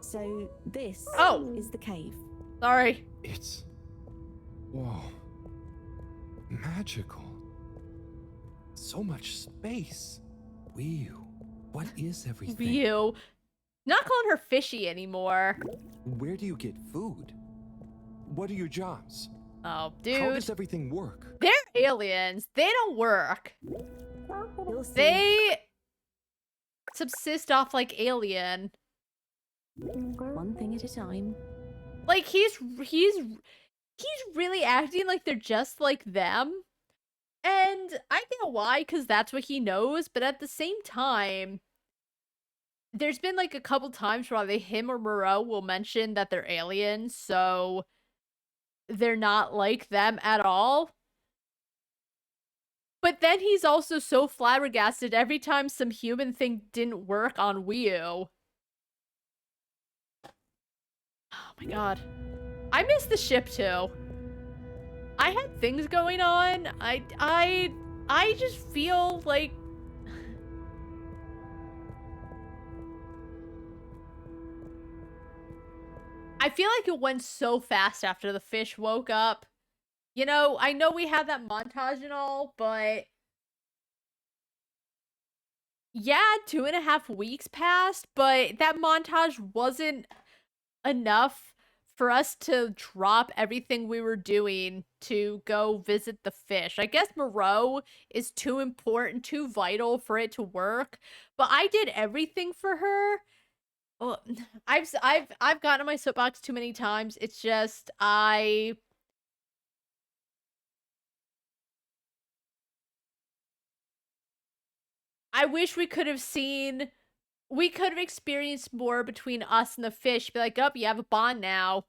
So, this is the cave. Sorry. It's... Whoa. Magical. So much space. Wii, what is everything? View. Not calling her fishy anymore. Where do you get food? What are your jobs? Oh, dude. How does everything work? They're aliens. They don't work. You'll see. They subsist off like alien. One thing at a time. Like he's really acting like they're just like them. And I get why, because that's what he knows, but at the same time, there's been like a couple times where either him or Moreau will mention that they're aliens, so they're not like them at all. But then he's also so flabbergasted every time some human thing didn't work on Wii U. Oh my god. I miss the ship too. I had things going on. I just feel like it went so fast after the fish woke up. You know, I know we had that montage and all, but yeah, 2.5 weeks passed, but that montage wasn't enough for us to drop everything we were doing to go visit the fish. I guess Moreau is too important, too vital for it to work, but I did everything for her. Well, I've gotten on my soapbox too many times. It's just I wish we could have experienced more between us and the fish. Be like, oh, you have a bond now.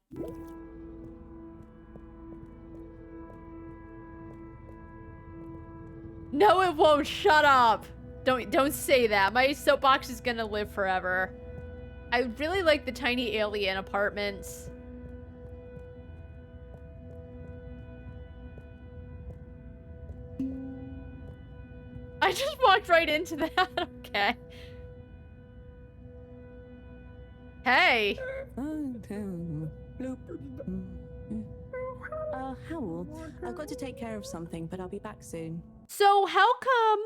No, it won't. Shut up. Don't say that. My soapbox is gonna live forever. I really like the tiny alien apartments. I just walked right into that. Okay. Hey. Howell, I've got to take care of something, but I'll be back soon. So how come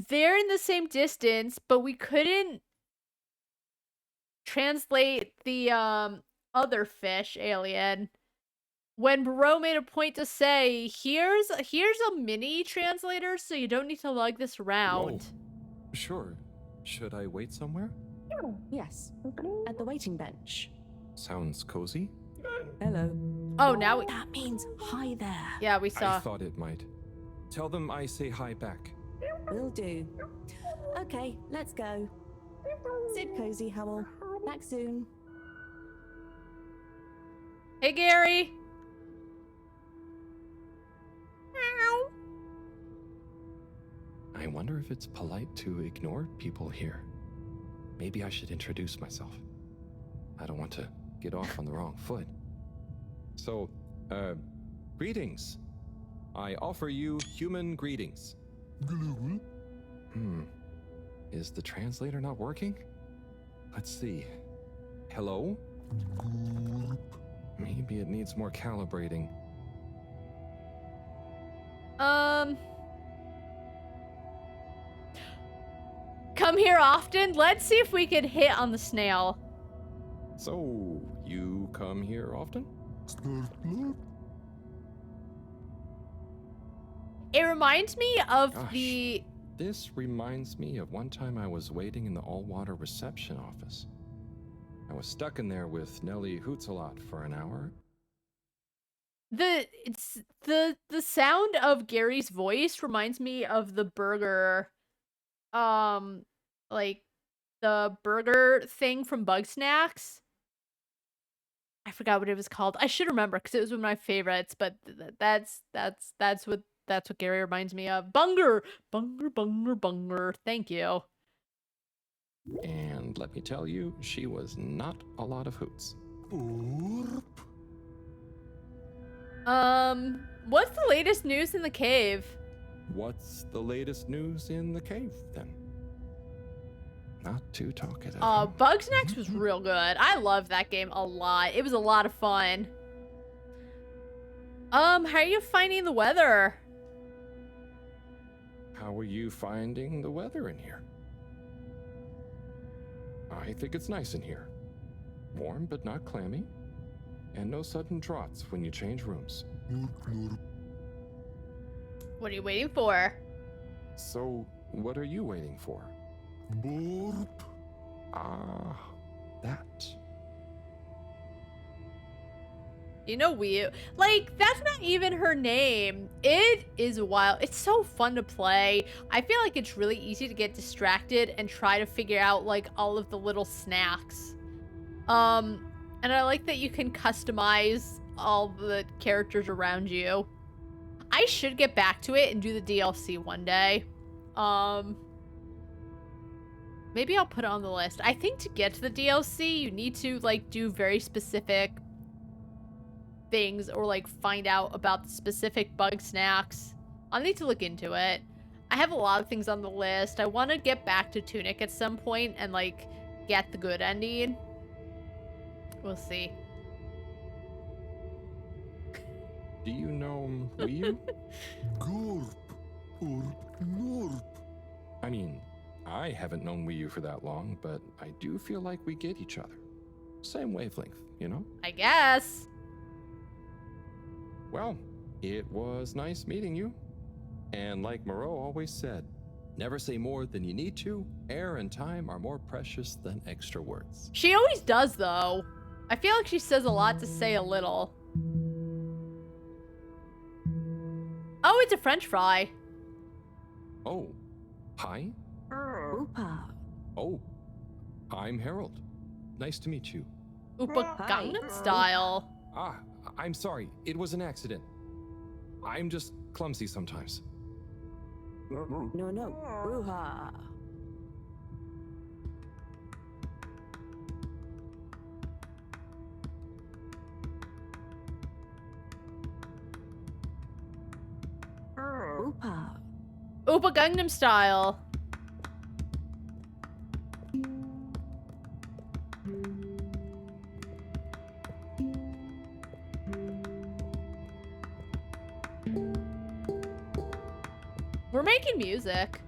they're in the same distance, but we couldn't translate the other fish alien when Bro made a point to say, here's a mini translator, so you don't need to lug this around. Oh, sure. Should I wait somewhere? Yes, at the waiting bench. Sounds cozy. Hello. Oh, now that means hi there. Yeah, we saw. I thought it might. Tell them I say hi back. Will do. Okay, let's go. Sit cozy, Howell. Back soon. Hey, Gary. I wonder if it's polite to ignore people here. Maybe I should introduce myself. I don't want to get off on the wrong foot. So, greetings. I offer you human greetings. Is the translator not working? Let's see. Hello? Maybe it needs more calibrating. Come here often? Let's see if we can hit on the snail. So, you come here often? It reminds me of Gosh, this reminds me of one time I was waiting in the all-water reception office. I was stuck in there with Nelly Hootsalot for an hour. The sound of Gary's voice reminds me of the burger, like the burger thing from Bug Snacks. I forgot what it was called. I should remember because it was one of my favorites. But that's what Gary reminds me of. Bunger. Thank you. And let me tell you, she was not a lot of hoots. What's the latest news in the cave? What's the latest news in the cave, then? Not too talkative. Bug Snacks was real good. I loved that game a lot. It was a lot of fun. How are you finding the weather? How are you finding the weather in here? I think it's nice in here. Warm but not clammy. And no sudden draughts when you change rooms. What are you waiting for? So, what are you waiting for? Ah, that. You know, like, that's not even her name. It is wild. It's so fun to play. I feel like it's really easy to get distracted and try to figure out, like, all of the little snacks. And I like that you can customize all the characters around you. I should get back to it and do the DLC one day. Maybe I'll put it on the list. I think to get to the DLC, you need to, like, do very specific things or, like, find out about the specific bug snacks. I'll need to look into it. I have a lot of things on the list. I want to get back to Tunic at some point and, like, get the good ending. We'll see. Do you know Wii U? I mean, I haven't known Wii U for that long, but I do feel like we get each other. Same wavelength, you know? I guess. Well, it was nice meeting you. And like Moreau always said, never say more than you need to. Air and time are more precious than extra words. She always does, though. I feel like she says a lot to say a little. Oh, it's a French fry. Oh, hi. Oopa. Oh, I'm Harold. Nice to meet you. Oopa Gangnam Style. Ah, I'm sorry. It was an accident. I'm just clumsy sometimes. No, Bruja. Oopa. Oopa Gangnam Style. We're making music.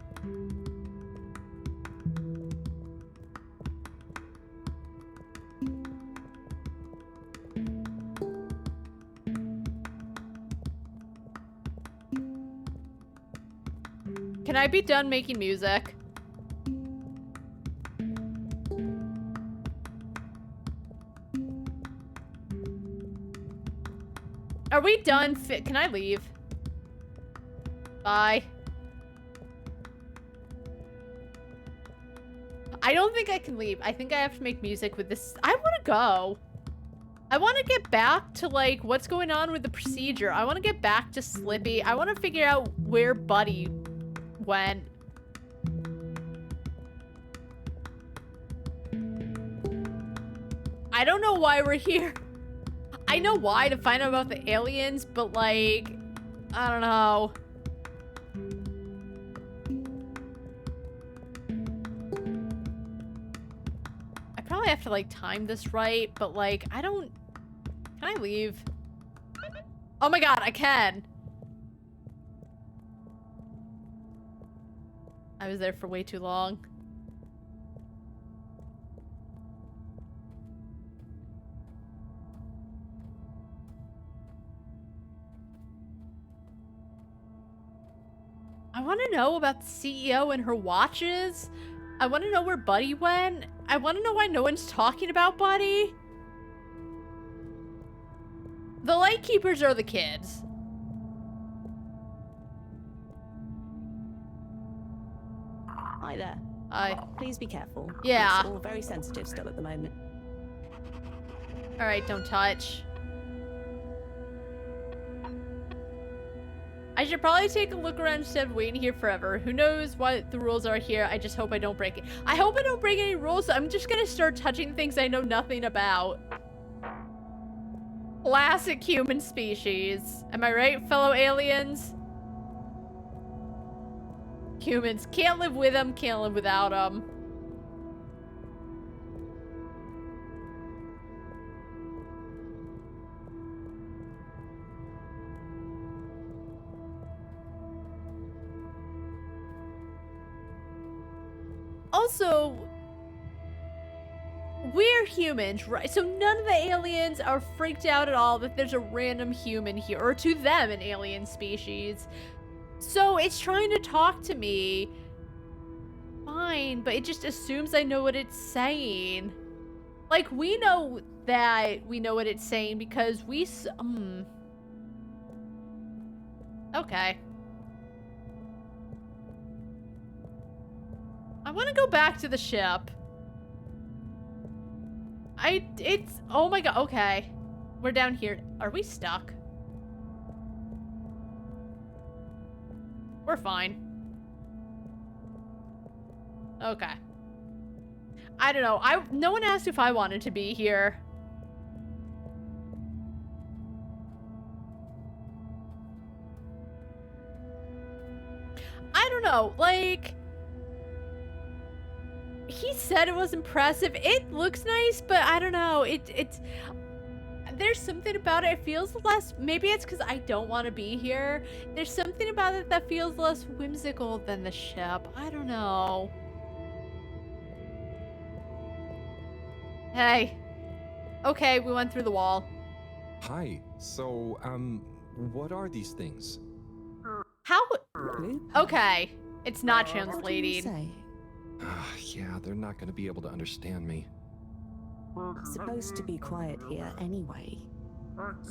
Can I be done making music? Are we done? Can I leave? Bye. I don't think I can leave. I think I have to make music with this. I want to go. I want to get back to, like, what's going on with the procedure. I want to get back to Slippy. I want to figure out where Buddy went. I don't know why we're here. I know why, to find out about the aliens, but, like, I don't know. I probably have to, like, time this right, but, like, I don't... Can I leave? Oh my god, I can! I was there for way too long. I want to know about the CEO and her watches. I want to know where Buddy went. I want to know why no one's talking about Buddy. The Lightkeepers are the kids. Hi there. Hi. Please be careful. Yeah. It's all very sensitive still at the moment. Alright, don't touch. I should probably take a look around instead of waiting here forever. Who knows what the rules are here? I just hope I don't break it. I hope I don't break any rules. So I'm just gonna start touching things I know nothing about. Classic human species. Am I right, fellow aliens? Humans. Can't live with them, can't live without them. Also, we're humans, right? So none of the aliens are freaked out at all that there's a random human here, or to them, an alien species. So it's trying to talk to me. Fine, but it just assumes I know what it's saying. Like, we know that we know what it's saying because we Okay. I want to go back to the ship. Oh my god, okay. We're down here. Are we stuck? We're fine. Okay. I don't know. No one asked if I wanted to be here. I don't know. Like, he said it was impressive. It looks nice, but I don't know. It's there's something about it. It feels less, maybe it's because I don't want to be here. There's something about it that feels less whimsical than the ship. I don't know. Hey. Okay, we went through the wall. Hi. So, what are these things? How? Okay. It's not translating. Yeah, they're not gonna be able to understand me. Supposed to be quiet here anyway.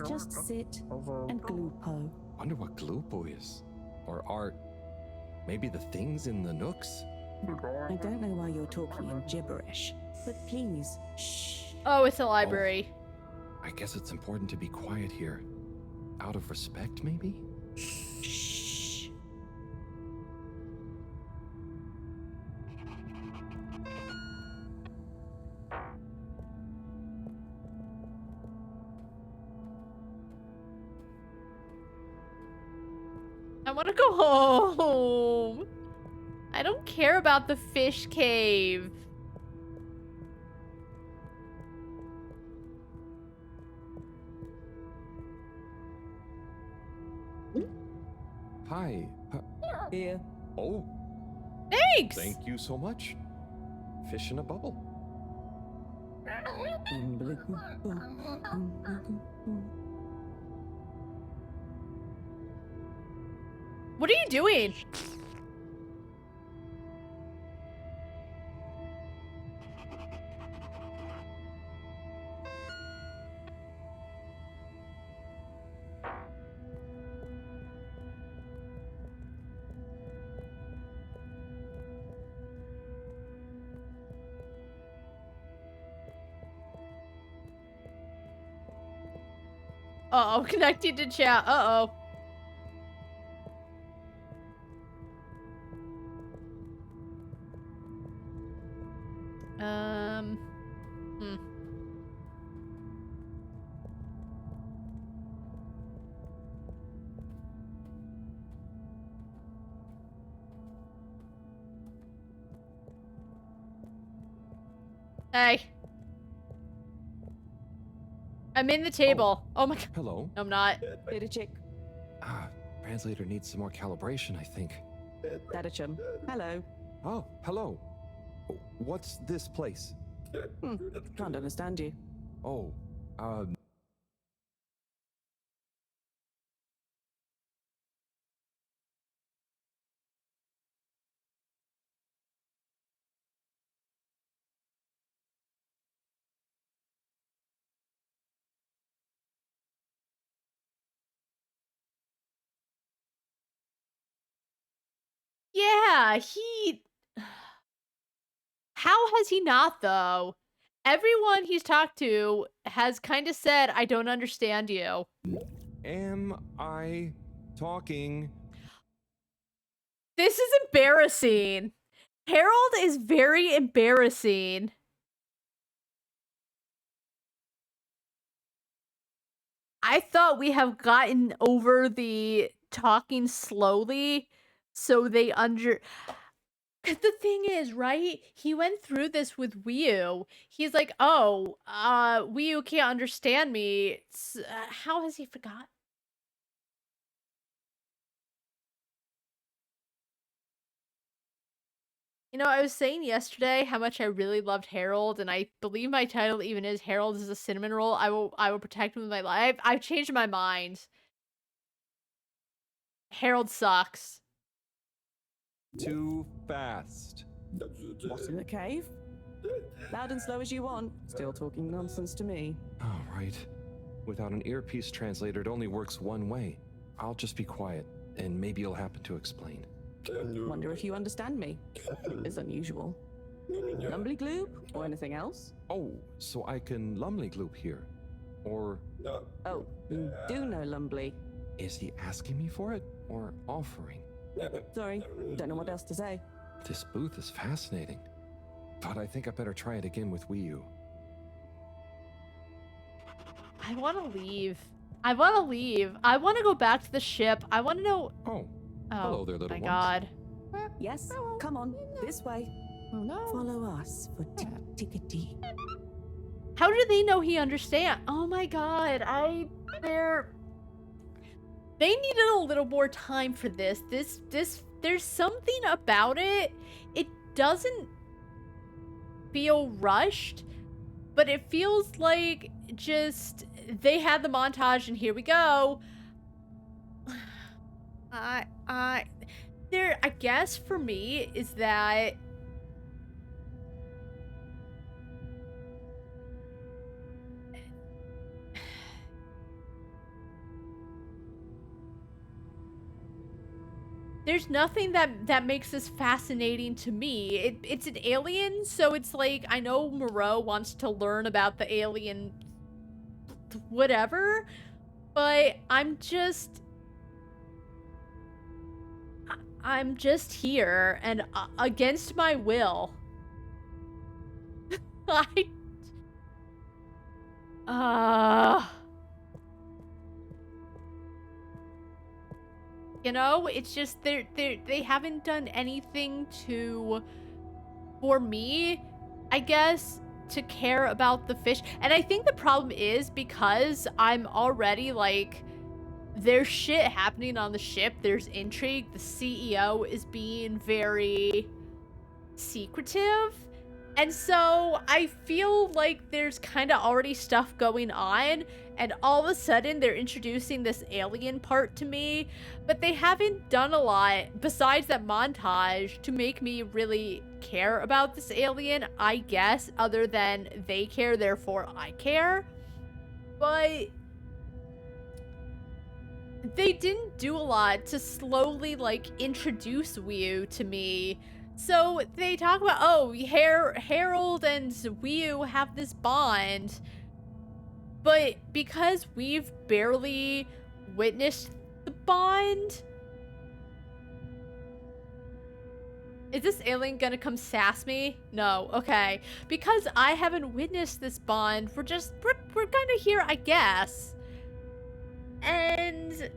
Just sit and glupo. Wonder what glupo is. Or are maybe the things in the nooks? I don't know why you're talking in gibberish, but please, shh. Oh, it's a library. I guess it's important to be quiet here. Out of respect, maybe? want to go home. I don't care about the fish cave. Hi. Here. Oh. Thanks. Thank you so much. Fish in a bubble. What are you doing? Uh-oh, connecting to chat. Uh-oh. Hmm. Hey. I'm in the table. Oh my god. Hello. No, I'm not. Data check. Translator needs some more calibration, I think. Data chum. Hello. Oh, hello. What's this place? Can't understand you. Oh, Yeah, how has he not, though? Everyone he's talked to has kind of said, I don't understand you. am I talking? This is embarrassing. Harold is very embarrassing. I thought we have gotten over the talking slowly so they Cause the thing is, right? He went through this with Wii. He's like, oh, Wii can't understand me. How has he forgot? You know, I was saying yesterday how much I really loved Harold, and I believe my title even is Harold is a cinnamon roll. I will protect him with my life. I've changed my mind. Harold sucks. Too fast. What's in the cave? Loud and slow as you want. Still talking nonsense to me. All right. Without an earpiece translator, it only works one way. I'll just be quiet, and maybe you'll happen to explain. Wonder if you understand me. It is unusual. Lumbly gloop or anything else? Oh, so I can Lumley Gloop here. Or... Oh, you do know Lumbly. Is he asking me for it, or offering? Sorry, don't know what else to say. This booth is fascinating. But I think I better try it again with Wii U. I want to leave. I want to leave. I want to go back to the ship. I want to know... Oh, hello there, little my ones. god. Yes, come on, this way. Oh no. Follow us for tickety. How do they know he understands? Oh my god, they needed a little more time for this. There's something about it. It doesn't feel rushed, but it feels like just they had the montage and here we go. I guess for me is that there's nothing that makes this fascinating to me. It's an alien, so it's like, I know Moreau wants to learn about the alien whatever, but I'm just here, and against my will. You know, it's just they haven't done anything for me, I guess, to care about the fish. And I think the problem is because I'm already like, there's shit happening on the ship. There's intrigue. The CEO is being very secretive. And so I feel like there's kind of already stuff going on, and all of a sudden they're introducing this alien part to me, but they haven't done a lot besides that montage to make me really care about this alien, I guess, other than they care, therefore I care. But they didn't do a lot to slowly, like, introduce Wii to me. So they talk about, oh, Harold and Wii have this bond. But because we've barely witnessed the bond... Is this alien gonna come sass me? No, okay. Because I haven't witnessed this bond, we're kind of here, I guess. And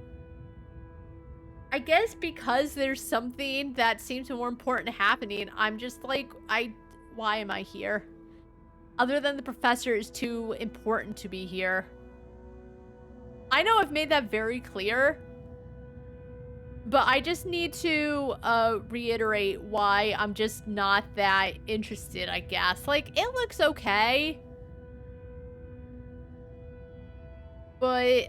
I guess because there's something that seems more important happening, I'm just like, why am I here? Other than the professor is too important to be here. I know I've made that very clear, but I just need to reiterate why I'm just not that interested, I guess. Like, it looks okay, but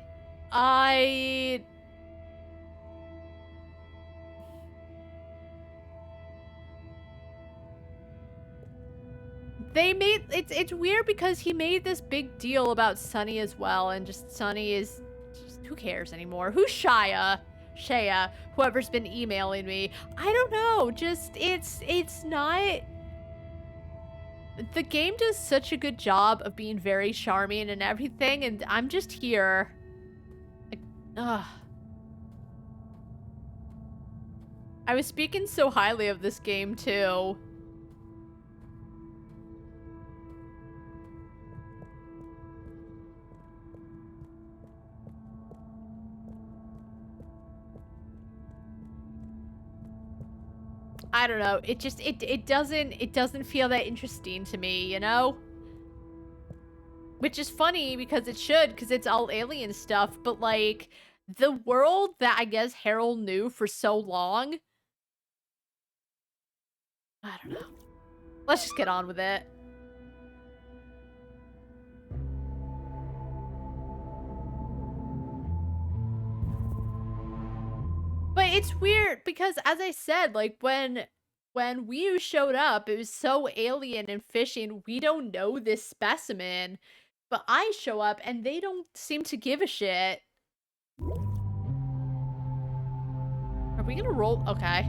they made it's weird because he made this big deal about Sunny as well, and just Sunny is just, who cares anymore? Who's Shaya, whoever's been emailing me? I don't know. Just it's not. The game does such a good job of being very charming and everything, and I'm just here. Like, ugh. I was speaking so highly of this game too. I don't know. It just it doesn't feel that interesting to me, you know? Which is funny because it should, because it's all alien stuff, but like the world that I guess Harold knew for so long, I don't know. Let's just get on with it. But it's weird because, as I said, like when Wii showed up, it was so alien and fishy, and we don't know this specimen. But I show up and they don't seem to give a shit. Are we gonna roll? Okay.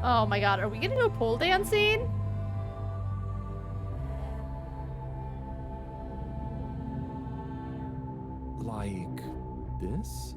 Oh my god, are we gonna go pole dancing? Like this?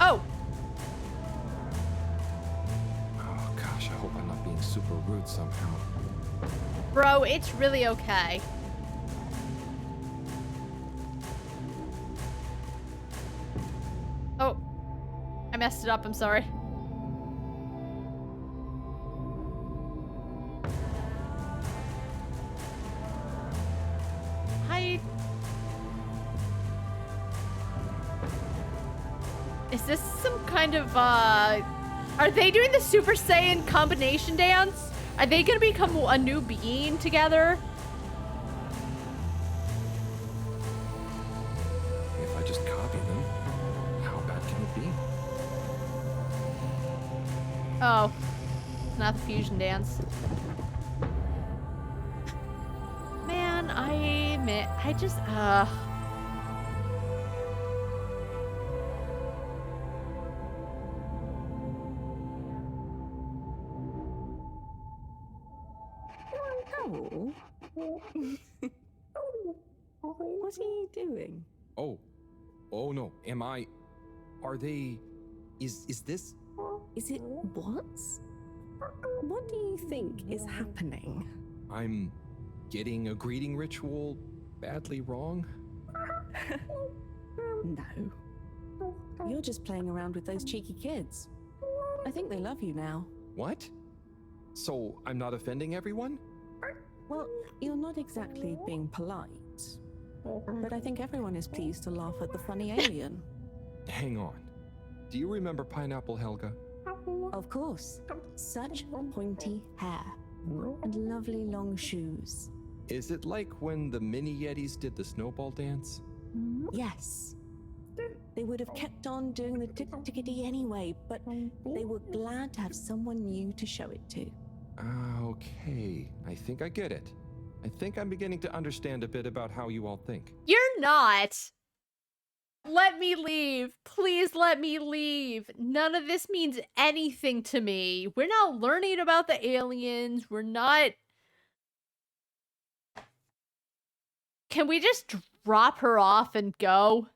Oh! Oh gosh, I hope I'm not being super rude somehow. Bro, it's really okay. Oh. I messed it up, I'm sorry. Hi. Is this some kind of, are they doing the Super Saiyan combination dance? Are they gonna become a new being together? If I just copy them, how bad can it be? Oh, not the fusion dance. Man, I just, Oh. What are you doing? Oh no, are they, is this? Is it what? What do you think is happening? I'm getting a greeting ritual badly wrong? No. You're just playing around with those cheeky kids. I think they love you now. What? So I'm not offending everyone? Well, you're not exactly being polite. But I think everyone is pleased to laugh at the funny alien. Hang on. Do you remember Pineapple Helga? Of course. Such pointy hair. And lovely long shoes. Is it like when the mini Yetis did the snowball dance? Yes. They would have kept on doing the tickety anyway, but they were glad to have someone new to show it to. Okay. I think I get it. I think I'm beginning to understand a bit about how you all think. you're not. Let me leave. Please let me leave. None of this means anything to me. We're not learning about the aliens. We're not... Can we just drop her off and go?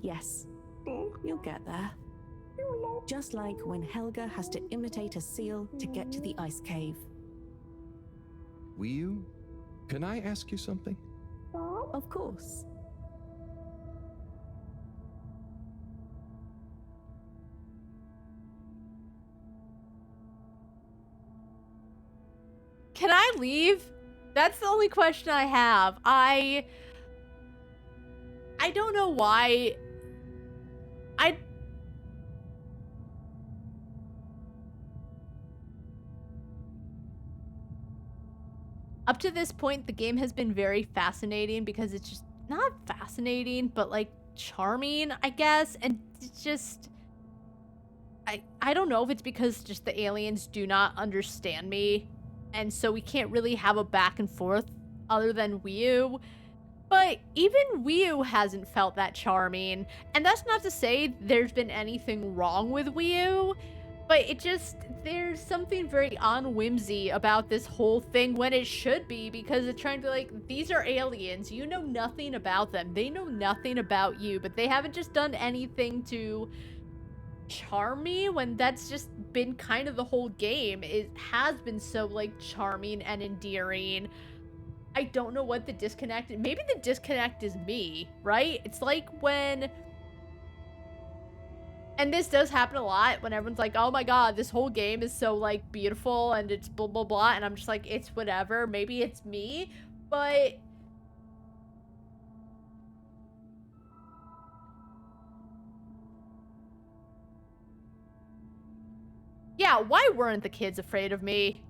Yes. You'll get there. Just like when Helga has to imitate a seal to get to the ice cave. Will can I ask you something? Of course. Can I leave? That's the only question I have. I don't know why. Up to this point, the game has been very fascinating because it's just not fascinating, but like charming, I guess. And it's just, I don't know if it's because just the aliens do not understand me. And so we can't really have a back and forth other than Wii. But even Wii hasn't felt that charming. And that's not to say there's been anything wrong with Wii. But it just, there's something very on-whimsy about this whole thing when it should be, because it's trying to be like, these are aliens. You know nothing about them. They know nothing about you, but they haven't just done anything to charm me when that's just been kind of the whole game. It has been so, like, charming and endearing. I don't know what the disconnect is. Maybe the disconnect is me, right? It's like when... And this does happen a lot when everyone's like, oh my god, this whole game is so, like, beautiful and it's blah, blah, blah. And I'm just like, it's whatever. Maybe it's me. But... yeah, why weren't the kids afraid of me?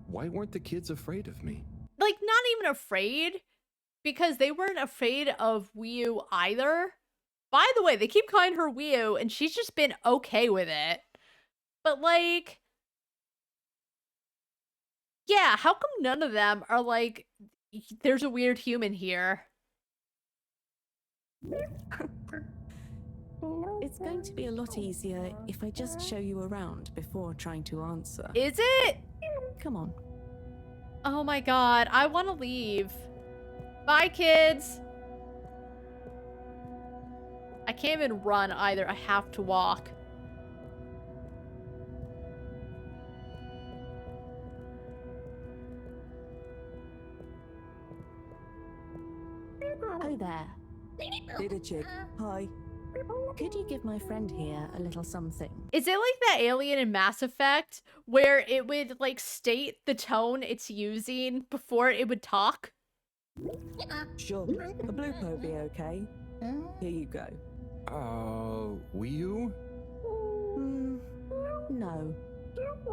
Why weren't the kids afraid of me? Like, not even afraid. Because they weren't afraid of Wii either. By the way, they keep calling her Wii, and she's just been okay with it. But, like... yeah, how come none of them are like, there's a weird human here? It's going to be a lot easier if I just show you around before trying to answer. Is it? Come on. Oh my god, I want to leave. Bye, kids. I can't even run either. I have to walk. Oh there. Little chick. Hi. Could you give my friend here a little something? Is it like that alien in Mass Effect where it would like state the tone it's using before it would talk? Sure. A blue po be okay. Here you go. Will you? No.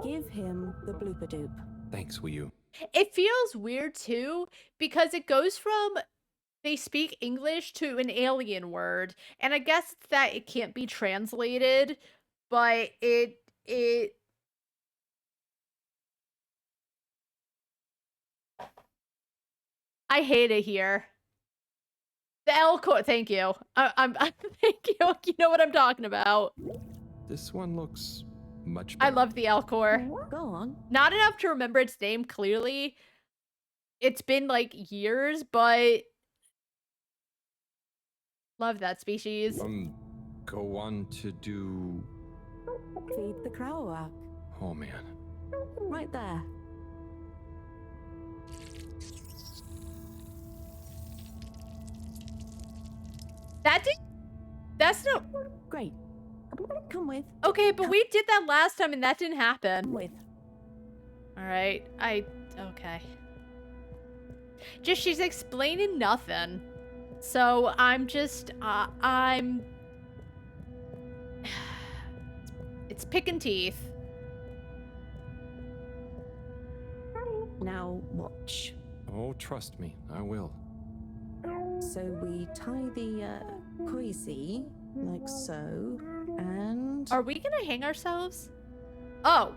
Give him the blooper doop. Thanks, will you? It feels weird too, because it goes from they speak English to an alien word, and I guess that it can't be translated, but it I hate it here. The Elcor, thank you. I'm thank you. You know what I'm talking about. This one looks much I better. love the Elcor. Go on. Not enough to remember its name clearly. It's been like years, but love that species. Go on to do... Feed the Krauak. Oh, man. Right there. That's no... Great. Come with. Okay, but we did that last time and that didn't happen. Come with. Alright, okay. Just, she's explaining nothing. So, I'm just, it's picking teeth. Now watch. Oh, trust me, I will. So we tie the koisi like so, and are we gonna hang ourselves? Oh.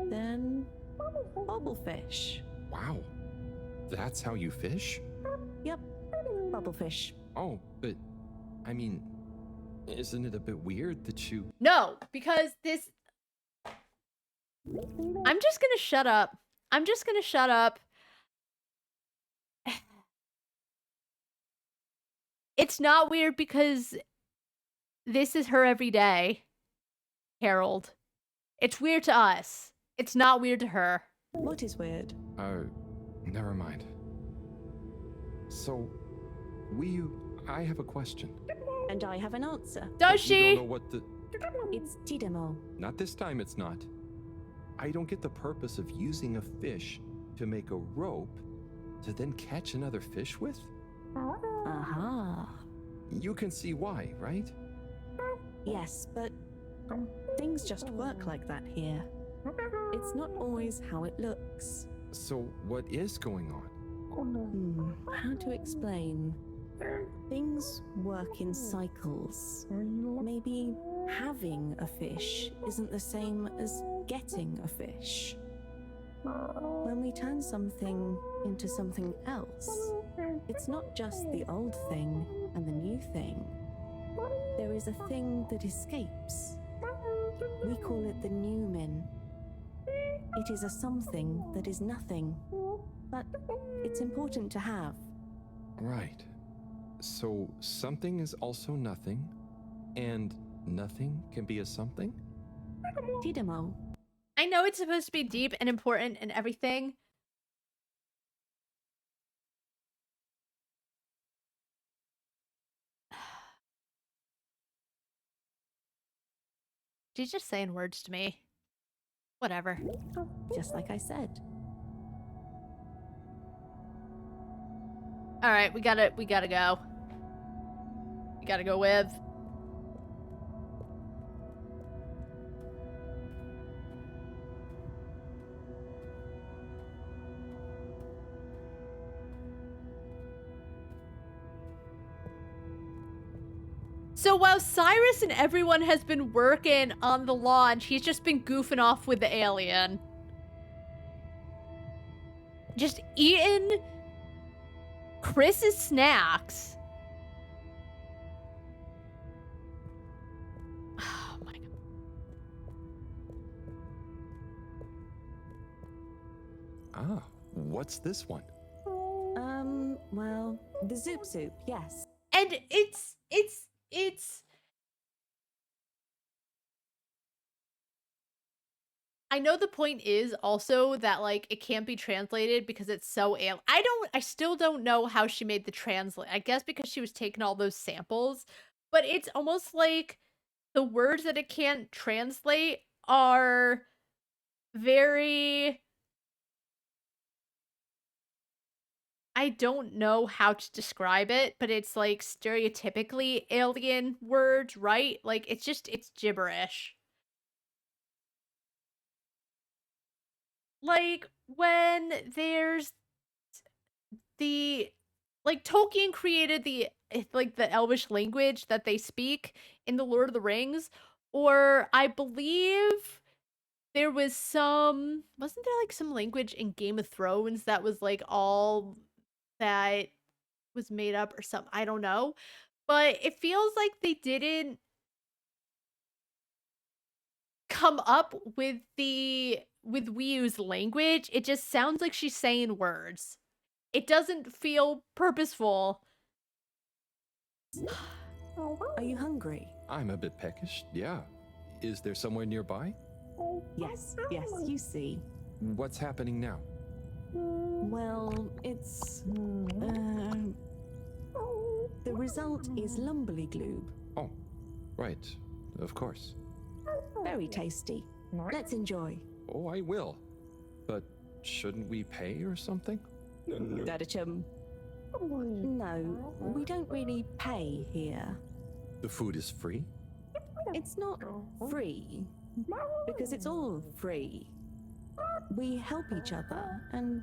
Then bubblefish. Wow. That's how you fish? Yep. Bubblefish. Oh, but I mean, isn't it a bit weird that you... No, because this... I'm just gonna shut up. I'm just gonna shut up. It's not weird because this is her every day, Harold. It's weird to us. It's not weird to her. What is weird? Never mind. So, I have a question. And I have an answer. Does You she? don't know what the... It's Tidemo. Not this time, it's not. I don't get the purpose of using a fish to make a rope to then catch another fish with? Aha. You can see why, right? Yes, but things just work like that here. It's not always how it looks. So, what is going on? How to explain? Things work in cycles. Maybe having a fish isn't the same as getting a fish. When we turn something into something else, it's not just the old thing and the new thing. There is a thing that escapes. We call it the Newman. It is a something that is nothing, but it's important to have. Right. So, something is also nothing, and nothing can be a something? Tidemo. I know it's supposed to be deep and important and everything. She's just saying words to me. Whatever. Just like I said. Alright, we gotta go. We gotta go with. So while Cyrus and everyone has been working on the launch, he's just been goofing off with the alien. Just eating Chris's snacks. Oh my god. Ah, what's this one? Well, the Zoop Zoop, yes. And it's I know the point is also that, like, it can't be translated because it's so I still don't know how she made the translate. I guess because she was taking all those samples, but it's almost like the words that it can't translate are very I don't know how to describe it, but it's like stereotypically alien words, right? Like it's gibberish. Like when there's the like Tolkien created the like the Elvish language that they speak in the Lord of the Rings, or I believe there was wasn't there like some language in Game of Thrones that was like all that was made up or something? I don't know. But it feels like they didn't come up with Wiu's language. It just sounds like she's saying words. It doesn't feel purposeful. Are you hungry? I'm a bit peckish, yeah. Is there somewhere nearby? Yes, you see. What's happening now? Well, it's... the result is Lumberly Gloob. Oh, right. Of course. Very tasty. Let's enjoy. Oh, I will. But shouldn't we pay or something? Dadachum. No, we don't really pay here. The food is free? It's not free, because it's all free. We help each other, and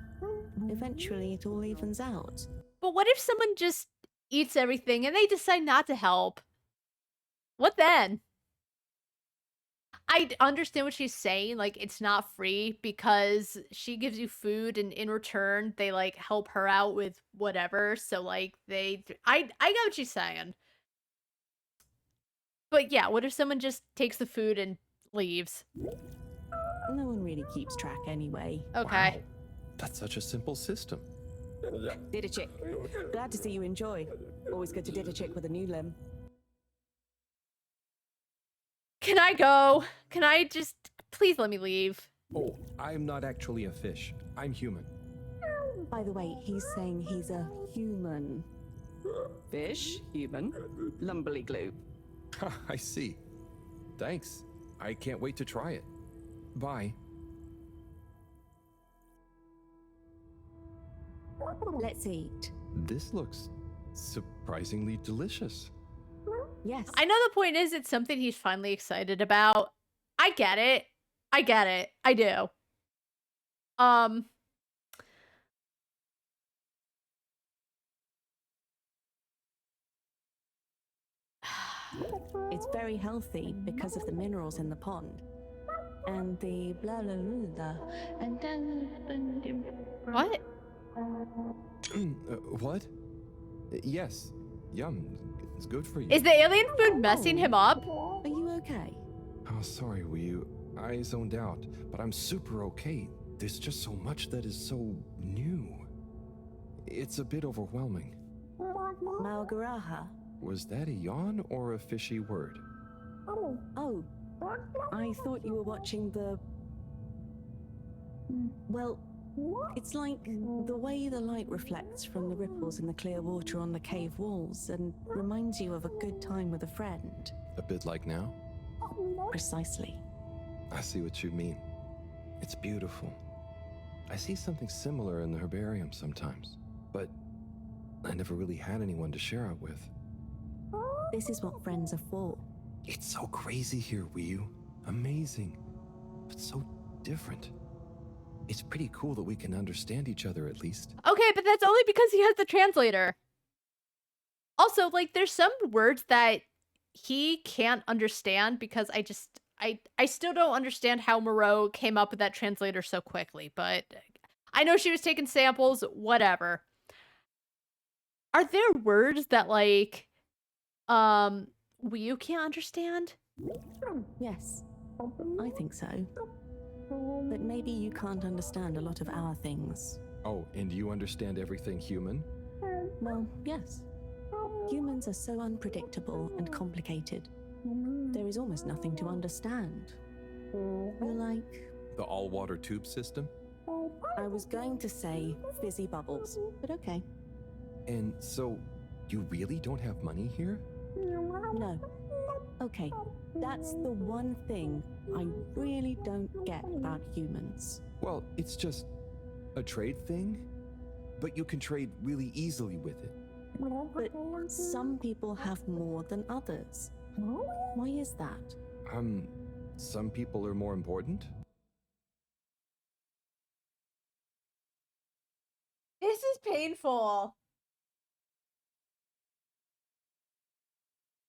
eventually it all evens out. But what if someone just eats everything and they decide not to help? What then? I understand what she's saying, like, it's not free because she gives you food and in return, they, like, help her out with whatever, so, like, I get what she's saying. But yeah, what if someone just takes the food and leaves? No one really keeps track anyway. Okay. Wow. That's such a simple system. Didachick. Glad to see you enjoy. Always good to Didachick with a new limb. Can I go? Can I just... Please let me leave. Oh, I'm not actually a fish. I'm human. By the way, he's saying he's a human. Fish, human, Lumberly Gloob. I see. Thanks. I can't wait to try it. Bye. Let's eat. This looks surprisingly delicious. Yes. I know the point is it's something he's finally excited about. I get it. I get it. I do. It's very healthy because of the minerals in the pond. And the blah blah blah. And then... What? What? Yes. Yum. It's good for you. Is the alien food messing him up? Are you okay? Oh, sorry, Wiu. I zoned out, but I'm super okay. There's just so much that is so new. It's a bit overwhelming. Malgaraha. Was that a yawn or a fishy word? Oh, I thought you were watching the... Well, it's like the way the light reflects from the ripples in the clear water on the cave walls and reminds you of a good time with a friend. A bit like now? Precisely. I see what you mean. It's beautiful. I see something similar in the herbarium sometimes, but I never really had anyone to share it with. This is what friends are for. It's so crazy here, Wiu. Amazing, but so different. It's pretty cool that we can understand each other at least. Okay, but that's only because he has the translator. Also, like, there's some words that he can't understand because I still don't understand how Moreau came up with that translator so quickly, but I know she was taking samples, whatever. Are there words that, like, Wiu can't understand? Yes, I think so. But maybe you can't understand a lot of our things. Oh, and you understand everything human? Well, yes. Humans are so unpredictable and complicated. There is almost nothing to understand. You're like... The all-water tube system? I was going to say fizzy bubbles, but okay. And so, you really don't have money here? No. Okay, that's the one thing I really don't get about humans. Well, it's just a trade thing. but you can trade really easily with it. But some people have more than others. Why is that? Some people are more important? This is painful.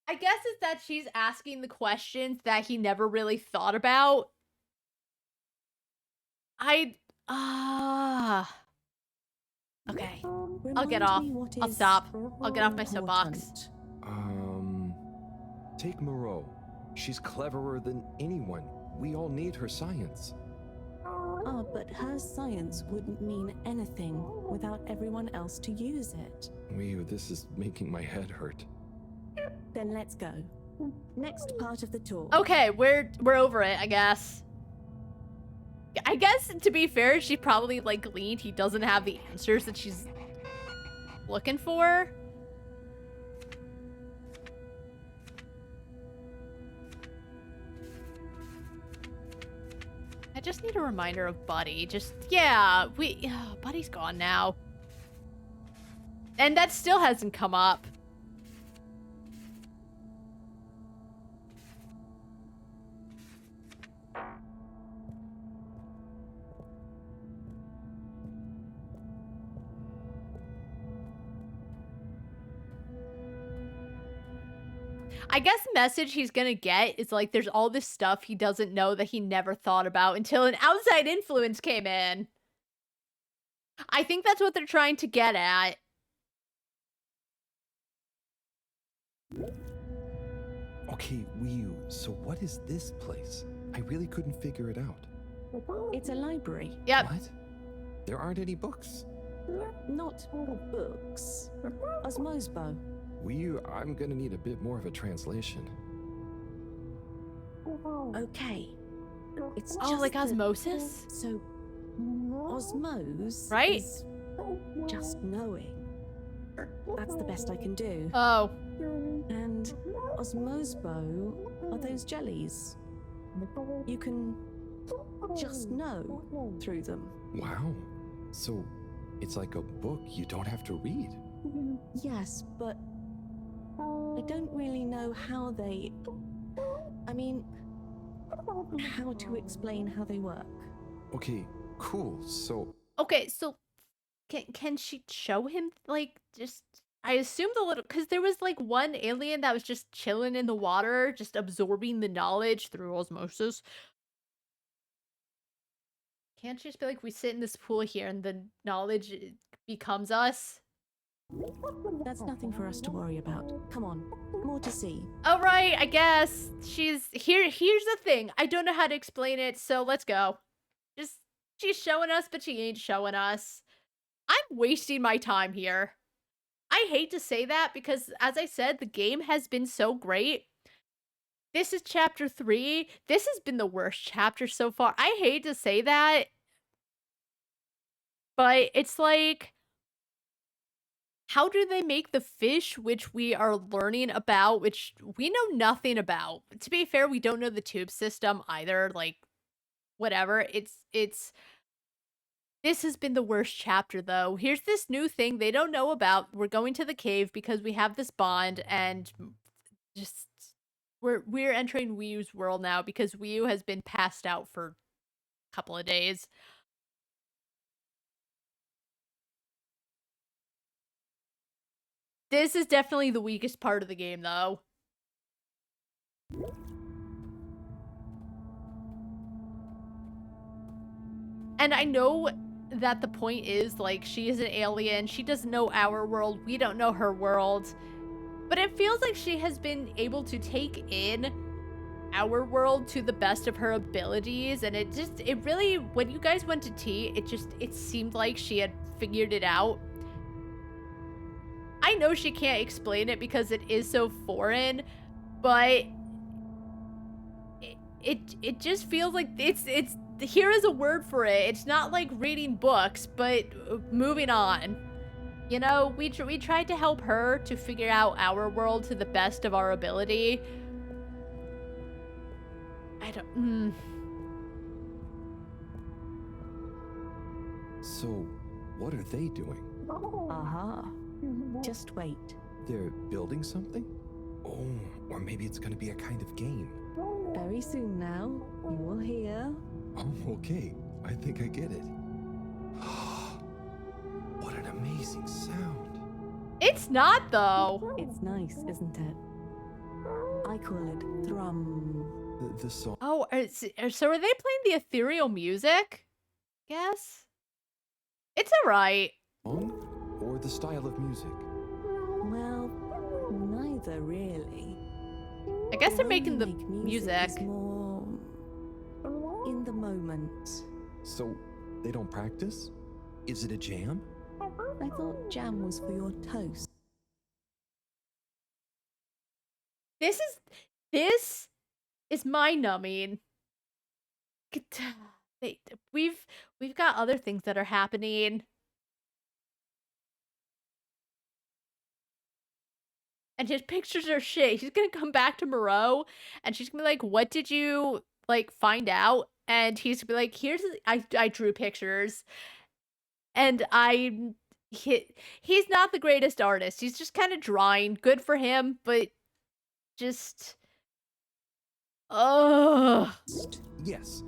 I guess it's that she's asking the questions that he never really thought about. Okay. I'll get off. I'll stop. I'll get off my soapbox. Take Moreau. She's cleverer than anyone. We all need her science. Ah, but her science wouldn't mean anything without everyone else to use it. This is making my head hurt. Then let's go. Next part of the tour. Okay, we're over it, I guess. I guess, to be fair, she probably, like, gleaned he doesn't have the answers that she's looking for. I just need a reminder of Buddy. Buddy's gone now. And that still hasn't come up. I guess the message he's gonna get is like there's all this stuff he doesn't know that he never thought about until an outside influence came in. I think that's what they're trying to get at. Okay, Wii, so what is this place? I really couldn't figure it out. It's a library. Yep. What? There aren't any books. Not books. Osmosbo. Wii, I'm gonna need a bit more of a translation. Okay. It's Oh, just like that- osmosis? So, osmose Right? is just knowing. That's the best I can do. Oh. And osmosbo are those jellies. You can just know through them. Wow. So, it's like a book you don't have to read. Yes, but I don't really know how they... I mean, how to explain how they work. Okay, cool. So, Okay, so can she show him, like, just... I assume the little... Because there was, like, one alien that was just chilling in the water, just absorbing the knowledge through osmosis. Can't she just be like, we sit in this pool here and the knowledge becomes us? That's nothing for us to worry about. Come on, more to see. All right, I guess she's here. Here's the thing. I don't know how to explain it, so let's go. She's showing us, but she ain't showing us. I'm wasting my time here. I hate to say that because, as I said, the game has been so great. This is chapter 3. This has been the worst chapter so far. I hate to say that, but it's like, how do they make the fish, which we are learning about, which we know nothing about? To be fair, we don't know the tube system either. Like, whatever. This has been the worst chapter, though. Here's this new thing they don't know about. We're going to the cave because we have this bond, and just we're entering Wii-U's world now because Wii-U has been passed out for a couple of days. This is definitely the weakest part of the game, though. And I know that the point is, like, she is an alien. She doesn't know our world. We don't know her world. But it feels like she has been able to take in our world to the best of her abilities. And it really, when you guys went to tea, it seemed like she had figured it out. I know she can't explain it because it is so foreign, but it just feels like it's here is a word for it. It's not like reading books, but moving on. You know, we tried to help her to figure out our world to the best of our ability. So, what are they doing? Aha. Just wait. They're building something? Oh, or maybe it's gonna be a kind of game. Very soon now, you will hear. Oh, okay. I think I get it. What an amazing sound. It's not, though. It's nice, isn't it? I call it thrum. The song. Oh, so are they playing the ethereal music? Guess. It's alright. Or the style of music? Well, neither really. I guess they're making the music. Is more in the moment. So, they don't practice? Is it a jam? I thought jam was for your toast. This is mind-numbing. We've got other things that are happening. And his pictures are shit. He's gonna come back to Moreau, and she's gonna be like, "What did you like find out?" And he's gonna be like, I drew pictures, and he's not the greatest artist. He's just kind of drawing. Good for him, but just Yes,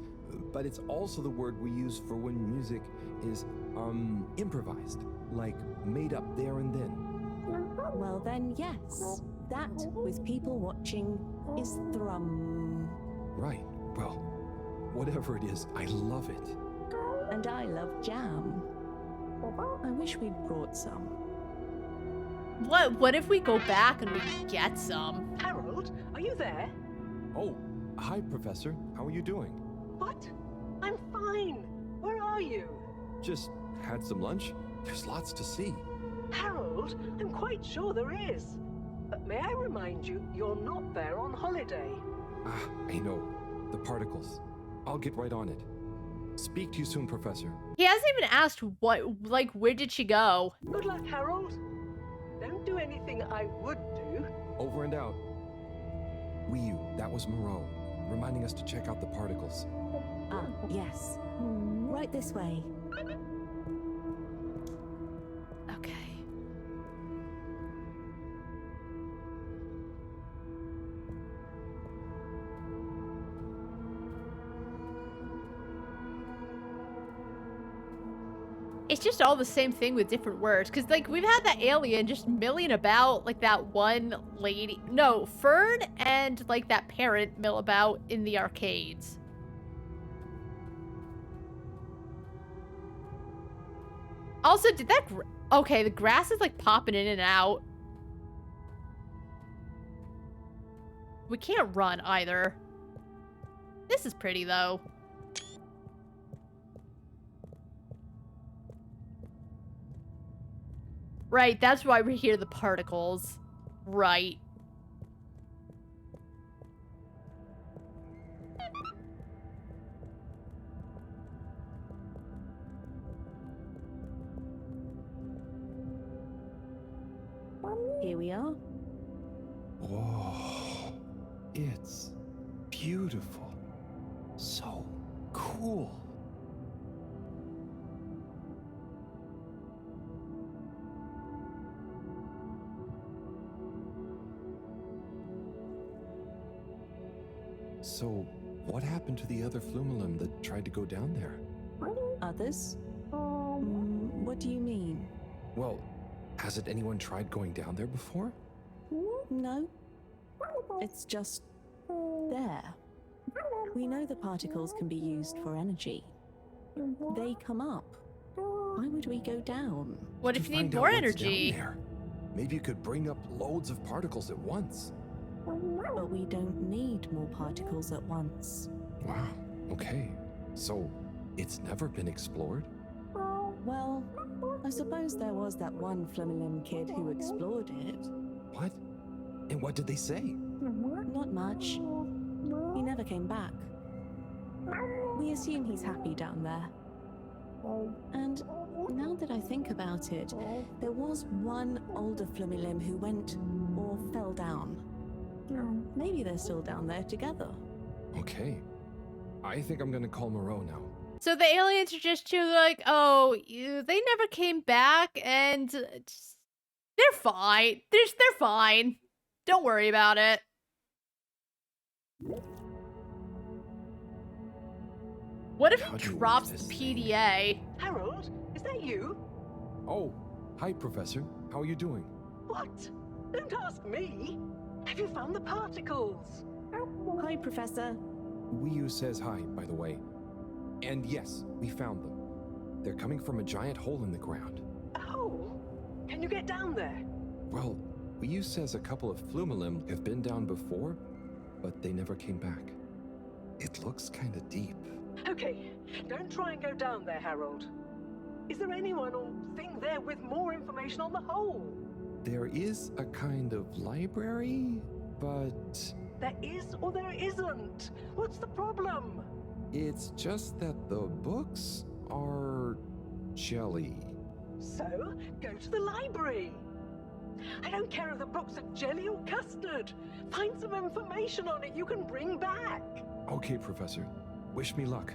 but it's also the word we use for when music is improvised, like made up there and then. Well then, yes. That, with people watching, is thrum. Right. Well, whatever it is, I love it. And I love jam. I wish we'd brought some. What if we go back and we get some? Harold, are you there? Oh, hi, Professor. How are you doing? What? I'm fine. Where are you? Just had some lunch. There's lots to see. Harold, I'm quite sure there is. But may I remind you, you're not there on holiday. Ah, I know. The particles. I'll get right on it. Speak to you soon, Professor. He hasn't even asked where did she go? Good luck, Harold. Don't do anything I would do. Over and out. That was Moreau, reminding us to check out the particles. Ah, yes. Right this way. Okay. It's just all the same thing with different words. Because, like, we've had that alien just milling about, like, that one lady. No, Fern and, like, that parent mill about in the arcades. Also, did that... Okay, the grass is, like, popping in and out. We can't run, either. This is pretty, though. Right, that's why we hear the particles. Right. Here we are. Whoa. It's beautiful. So cool. So, what happened to the other Flumelum that tried to go down there? Others? What do you mean? Well, hasn't anyone tried going down there before? No. It's just there. We know the particles can be used for energy. They come up. Why would we go down? What if you need more energy? Maybe you could bring up loads of particles at once. But we don't need more particles at once. Wow, okay. So, it's never been explored? Well, I suppose there was that one Flumelum kid who explored it. What? And what did they say? Not much. He never came back. We assume he's happy down there. And now that I think about it, there was one older Flumelum who went or fell down. Maybe they're still down there together. Okay. I think I'm gonna call Moreau now. So the aliens are just like, oh, they never came back, and they're fine. They're fine. Don't worry about it. What if he drops the PDA? Harold, is that you? Oh, hi, Professor. How are you doing? What? Don't ask me. Have you found the particles? Hi, Professor. Wiyu says hi, by the way. And yes, we found them. They're coming from a giant hole in the ground. Oh, can you get down there? Well, Wiyu says a couple of Flumalim have been down before, but they never came back. It looks kind of deep. Okay, don't try and go down there, Harold. Is there anyone or thing there with more information on the hole? There is a kind of library, but There is or there isn't. What's the problem? it's just that the books are jelly. So, go to the library. I don't care if the books are jelly or custard. Find some information on it you can bring back. Okay, Professor. Wish me luck.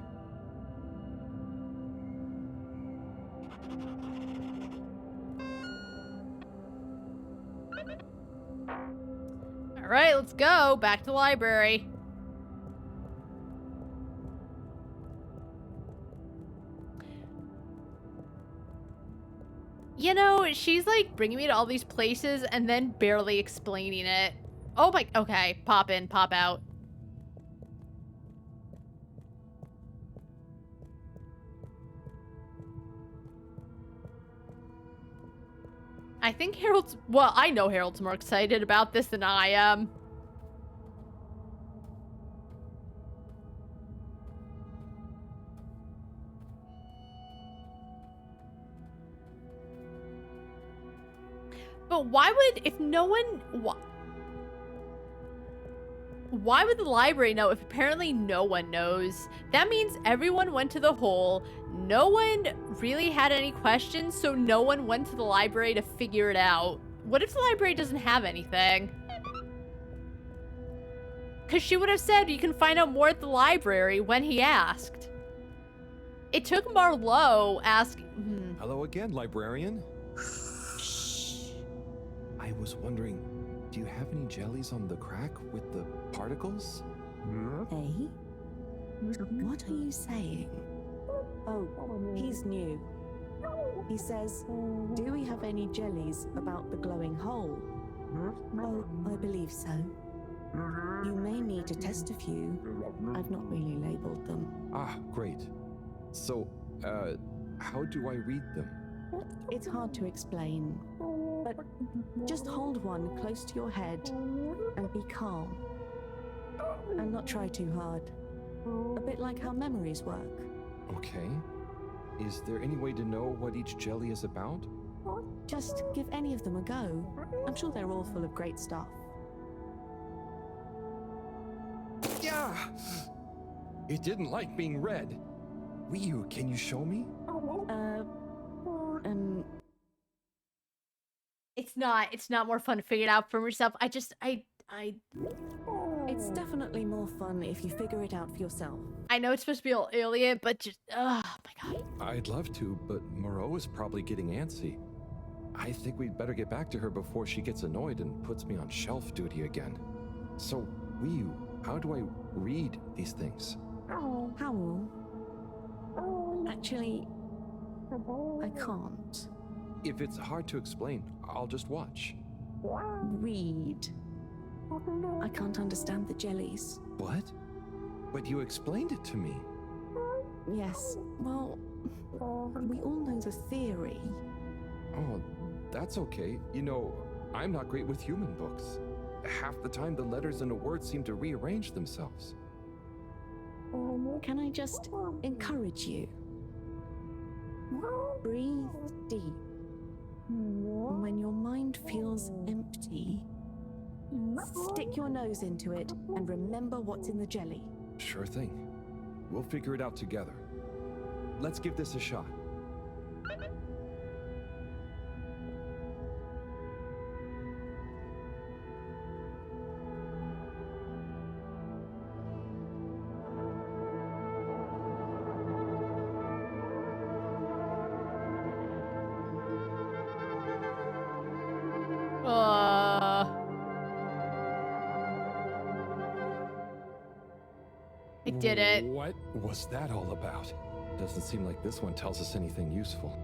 All right, let's go back to the library. You know, she's like bringing me to all these places and then barely explaining it. Oh my, okay, pop in, pop out. I think Harold's, well, I know Harold's more excited about this than I am. But why would, if no one, why would the library know if apparently no one knows? That means everyone went to the hole. No one really had any questions, so no one went to the library to figure it out. What if the library doesn't have anything? Because she would have said you can find out more at the library when he asked. It took Marlowe asking. Hello again, librarian. I was wondering, do you have any jellies on the crack with the particles? Hey? What are you saying? Oh, he's new. He says, do we have any jellies about the glowing hole? Oh, I believe so. You may need to test a few. I've not really labeled them. Ah, great. So, how do I read them? It's hard to explain, but just hold one close to your head and be calm. And not try too hard. A bit like how memories work. Okay. Is there any way to know what each jelly is about? Just give any of them a go. I'm sure they're all full of great stuff. Yeah! It didn't like being read. Wiyu, can you show me? It's not more fun to figure it out for yourself. It's definitely more fun if you figure it out for yourself. I know it's supposed to be all alien, but just, oh my god. I'd love to, but Moreau is probably getting antsy. I think we'd better get back to her before she gets annoyed and puts me on shelf duty again. So, Wiyu, how do I read these things? How? Actually, I can't. If it's hard to explain, I'll just watch. Read. I can't understand the jellies. What? But you explained it to me. Yes, well, we all know the theory. Oh, that's okay. You know, I'm not great with human books. Half the time the letters in a word seem to rearrange themselves. Can I just encourage you? Breathe deep. When your mind feels empty, stick your nose into it and remember what's in the jelly. Sure thing. We'll figure it out together. Let's give this a shot. it didn't. What was that all about? Doesn't seem like this one tells us anything useful.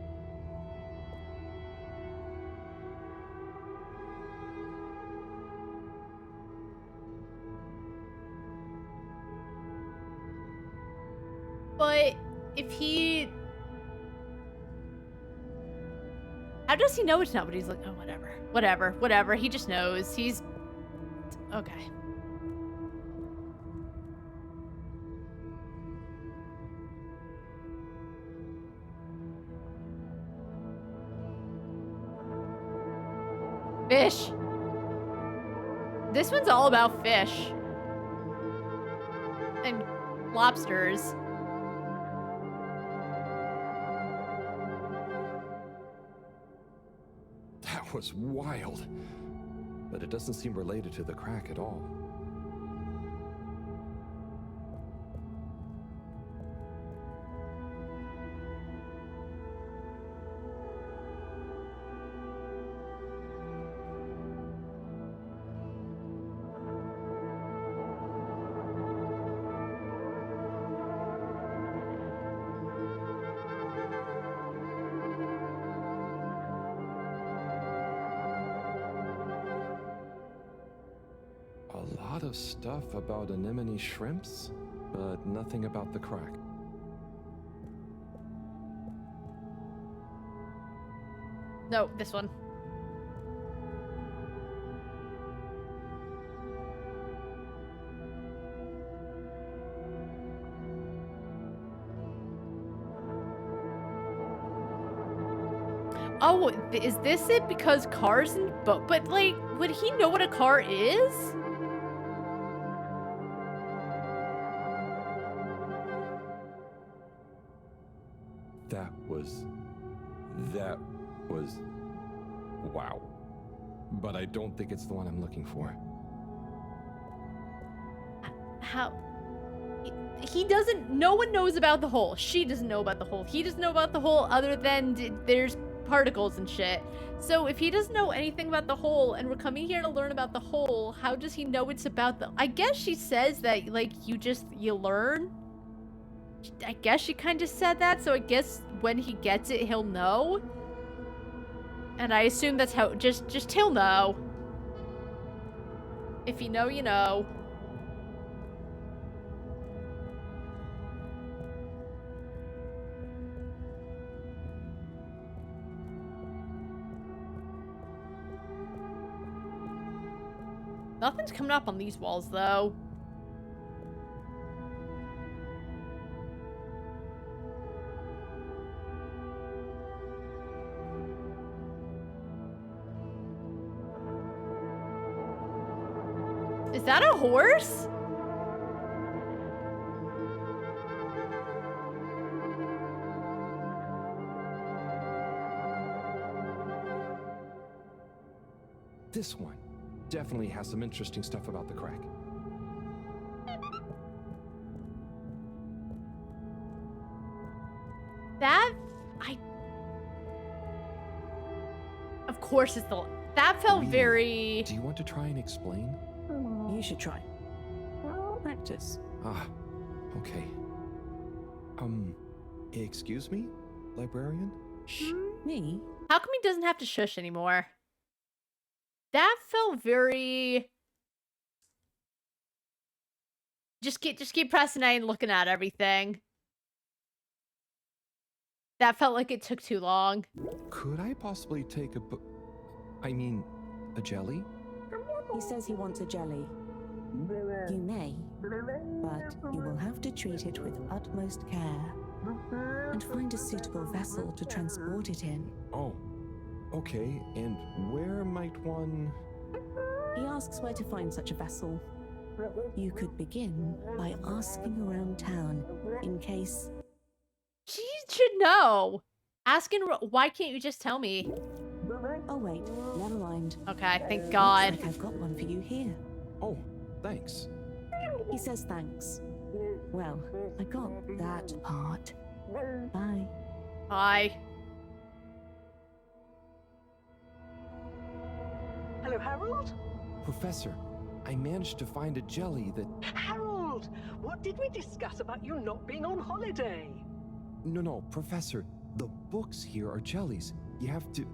But if he... How does he know it's not? But he's like, oh, whatever. He just knows. He's... Okay. Fish. This one's all about fish. And lobsters. That was wild. But it doesn't seem related to the crack at all. A lot of stuff about anemone shrimps, but nothing about the crack. No, this one. Oh, is this it? Because cars and but like, would he know what a car is? That was wow. But I don't think it's the one I'm looking for. How? He doesn't, no one knows about the hole. She doesn't know about the hole. He doesn't know about the hole other than there's particles and shit. So if he doesn't know anything about the hole and we're coming here to learn about the hole, how does he know it's about the... I guess she says that, like, you learn. I guess she kind of said that, so I guess when he gets it, he'll know. And I assume that's how, just he'll know. If you know, you know. Nothing's coming up on these walls, though. Is that a horse? This one definitely has some interesting stuff about the crack. Of course it's the... That felt very... Do you want to try and explain? You should try. Practice. Ah, okay. Excuse me, librarian? Shh. Me? How come he doesn't have to shush anymore? That felt very... Just keep pressing A and looking at everything. That felt like it took too long. Could I possibly take a jelly? He says he wants a jelly. You may, but you will have to treat it with utmost care and find a suitable vessel to transport it in. Oh, okay. And where might one... He asks where to find such a vessel. You could begin by asking around town in case... She should know. Asking, why can't you just tell me? Oh wait, never mind. Okay, thank God. Looks like I've got one for you here. Oh, thanks. He says thanks. Well, I got that part. Bye. Bye. Hello, Harold? Professor, I managed to find a jelly that... Harold! Harold, what did we discuss about you not being on holiday? No, Professor. The books here are jellies. You have to...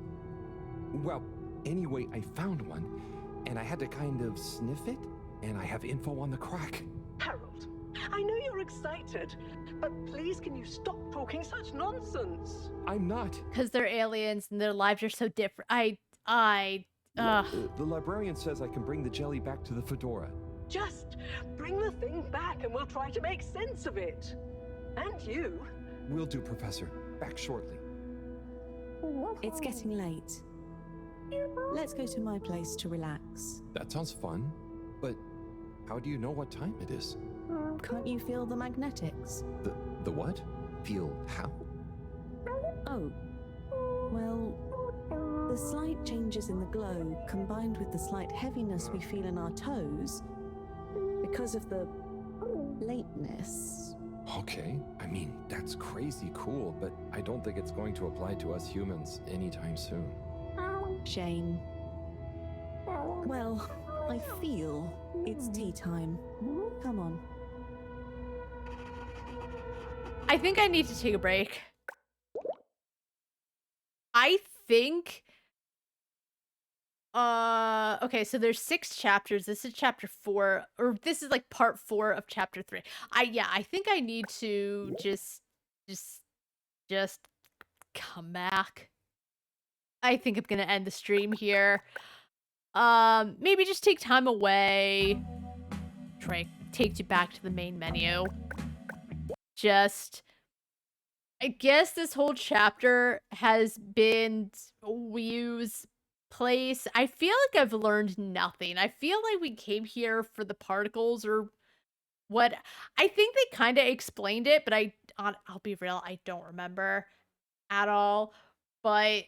Well, anyway, I found one, and I had to kind of sniff it, and I have info on the crack. Harold, I know you're excited, but please can you stop talking such nonsense? I'm not. Because they're aliens and their lives are so different. The librarian says I can bring the jelly back to the fedora. Just bring the thing back and we'll try to make sense of it. And you. Will do, Professor. Back shortly. It's getting late. Let's go to my place to relax. That sounds fun, but how do you know what time it is? Can't you feel the magnetics? The what? Feel how? Oh. Well, the slight changes in the glow, combined with the slight heaviness we feel in our toes, because of the lateness. Okay, I mean, that's crazy cool, but I don't think it's going to apply to us humans anytime soon. Shame. Well, I feel it's tea time. Come on. I think I need to take a break. I think... okay, so there's 6 chapters. This is chapter 4, or this is like part 4 of chapter 3. I think I need to just come back. I think I'm gonna end the stream here. Maybe just take time away. Takes you back to the main menu. I guess this whole chapter has been Wyu's place. I feel like I've learned nothing. I feel like we came here for the particles or what. I think they kind of explained it, but I'll be real, I don't remember at all. But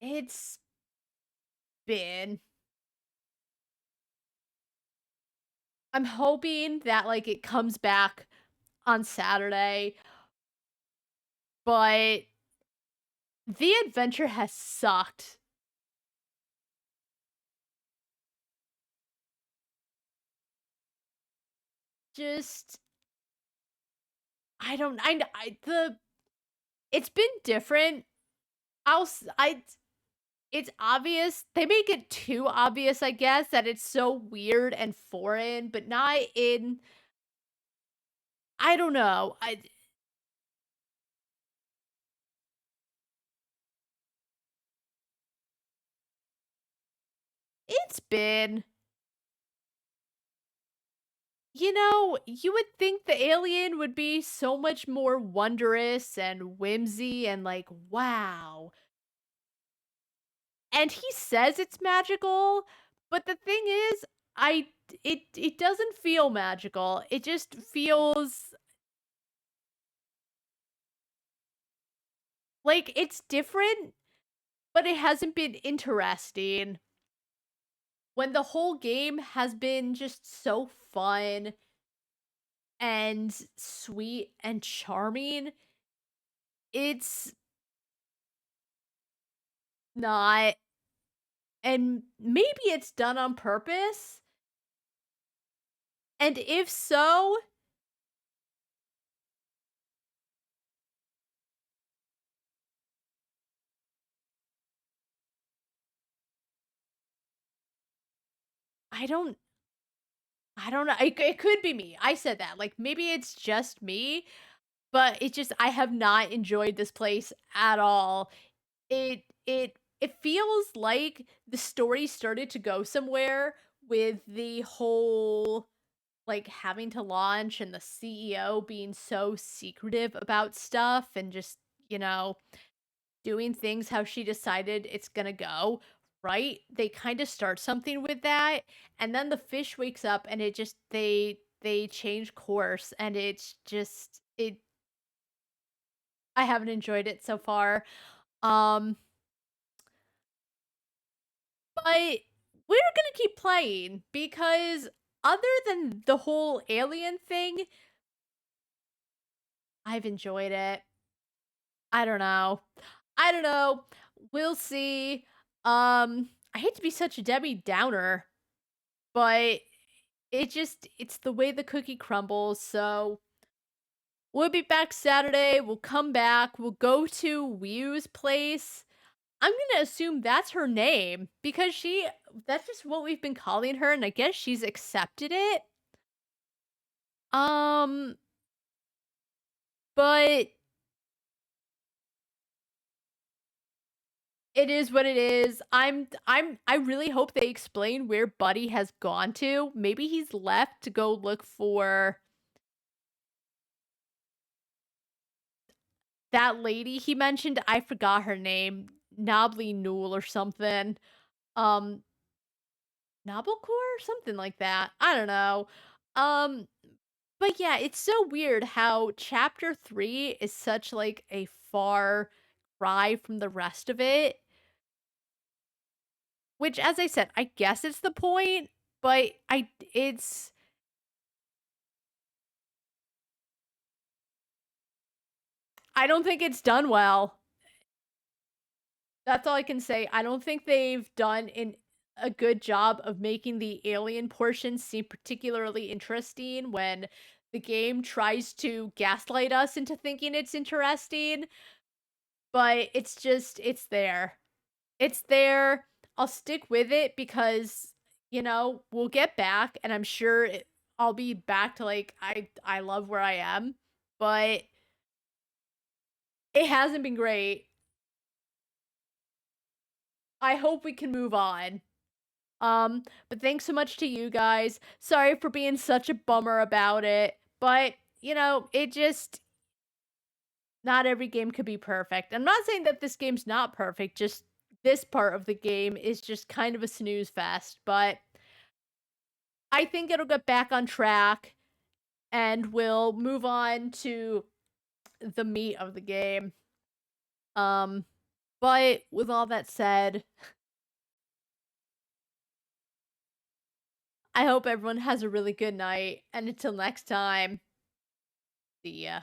it's been... I'm hoping that, like, it comes back on Saturday, but the adventure has sucked. Just... It's been different. It's obvious. They make it too obvious, I guess, that it's so weird and foreign, but not in... I don't know. It's been... You know, you would think the alien would be so much more wondrous and whimsy and like, wow. And he says it's magical, but the thing is, it doesn't feel magical. It just feels like it's different, but it hasn't been interesting. When the whole game has been just so fun and sweet and charming, it's not. And maybe it's done on purpose. And if so, I don't know. It could be me. I said that. Like, maybe it's just me, but I have not enjoyed this place at all. It feels like the story started to go somewhere with the whole, like, having to launch and the CEO being so secretive about stuff and just, doing things how she decided it's gonna go. Right? They kind of start something with that, and then the fish wakes up and they change course, and it's just I haven't enjoyed it so far. But we're gonna keep playing because other than the whole alien thing, I've enjoyed it. I don't know. We'll see. I hate to be such a Debbie Downer, but it's the way the cookie crumbles. So we'll be back Saturday. We'll come back. We'll go to Wiu's place. I'm gonna assume that's her name because that's just what we've been calling her, and I guess she's accepted it. But it is what it is. I really hope they explain where Buddy has gone to. Maybe he's left to go look for that lady he mentioned. I forgot her name. Nobly Newell or something. Noblecore or something like that. I don't know. But yeah, it's so weird how chapter 3 is such like a far cry from the rest of it. Which, as I said, I guess it's the point, but I don't think it's done well. That's all I can say. I don't think they've done a good job of making the alien portion seem particularly interesting when the game tries to gaslight us into thinking it's interesting. But it's there. It's there. I'll stick with it because, we'll get back and I'm sure I'll be back to like, I love where I am, but it hasn't been great. I hope we can move on. But thanks so much to you guys. Sorry for being such a bummer about it, but not every game could be perfect. I'm not saying that this game's not perfect, just this part of the game is just kind of a snooze fest, but I think it'll get back on track and we'll move on to the meat of the game. But with all that said, I hope everyone has a really good night, and until next time, see ya.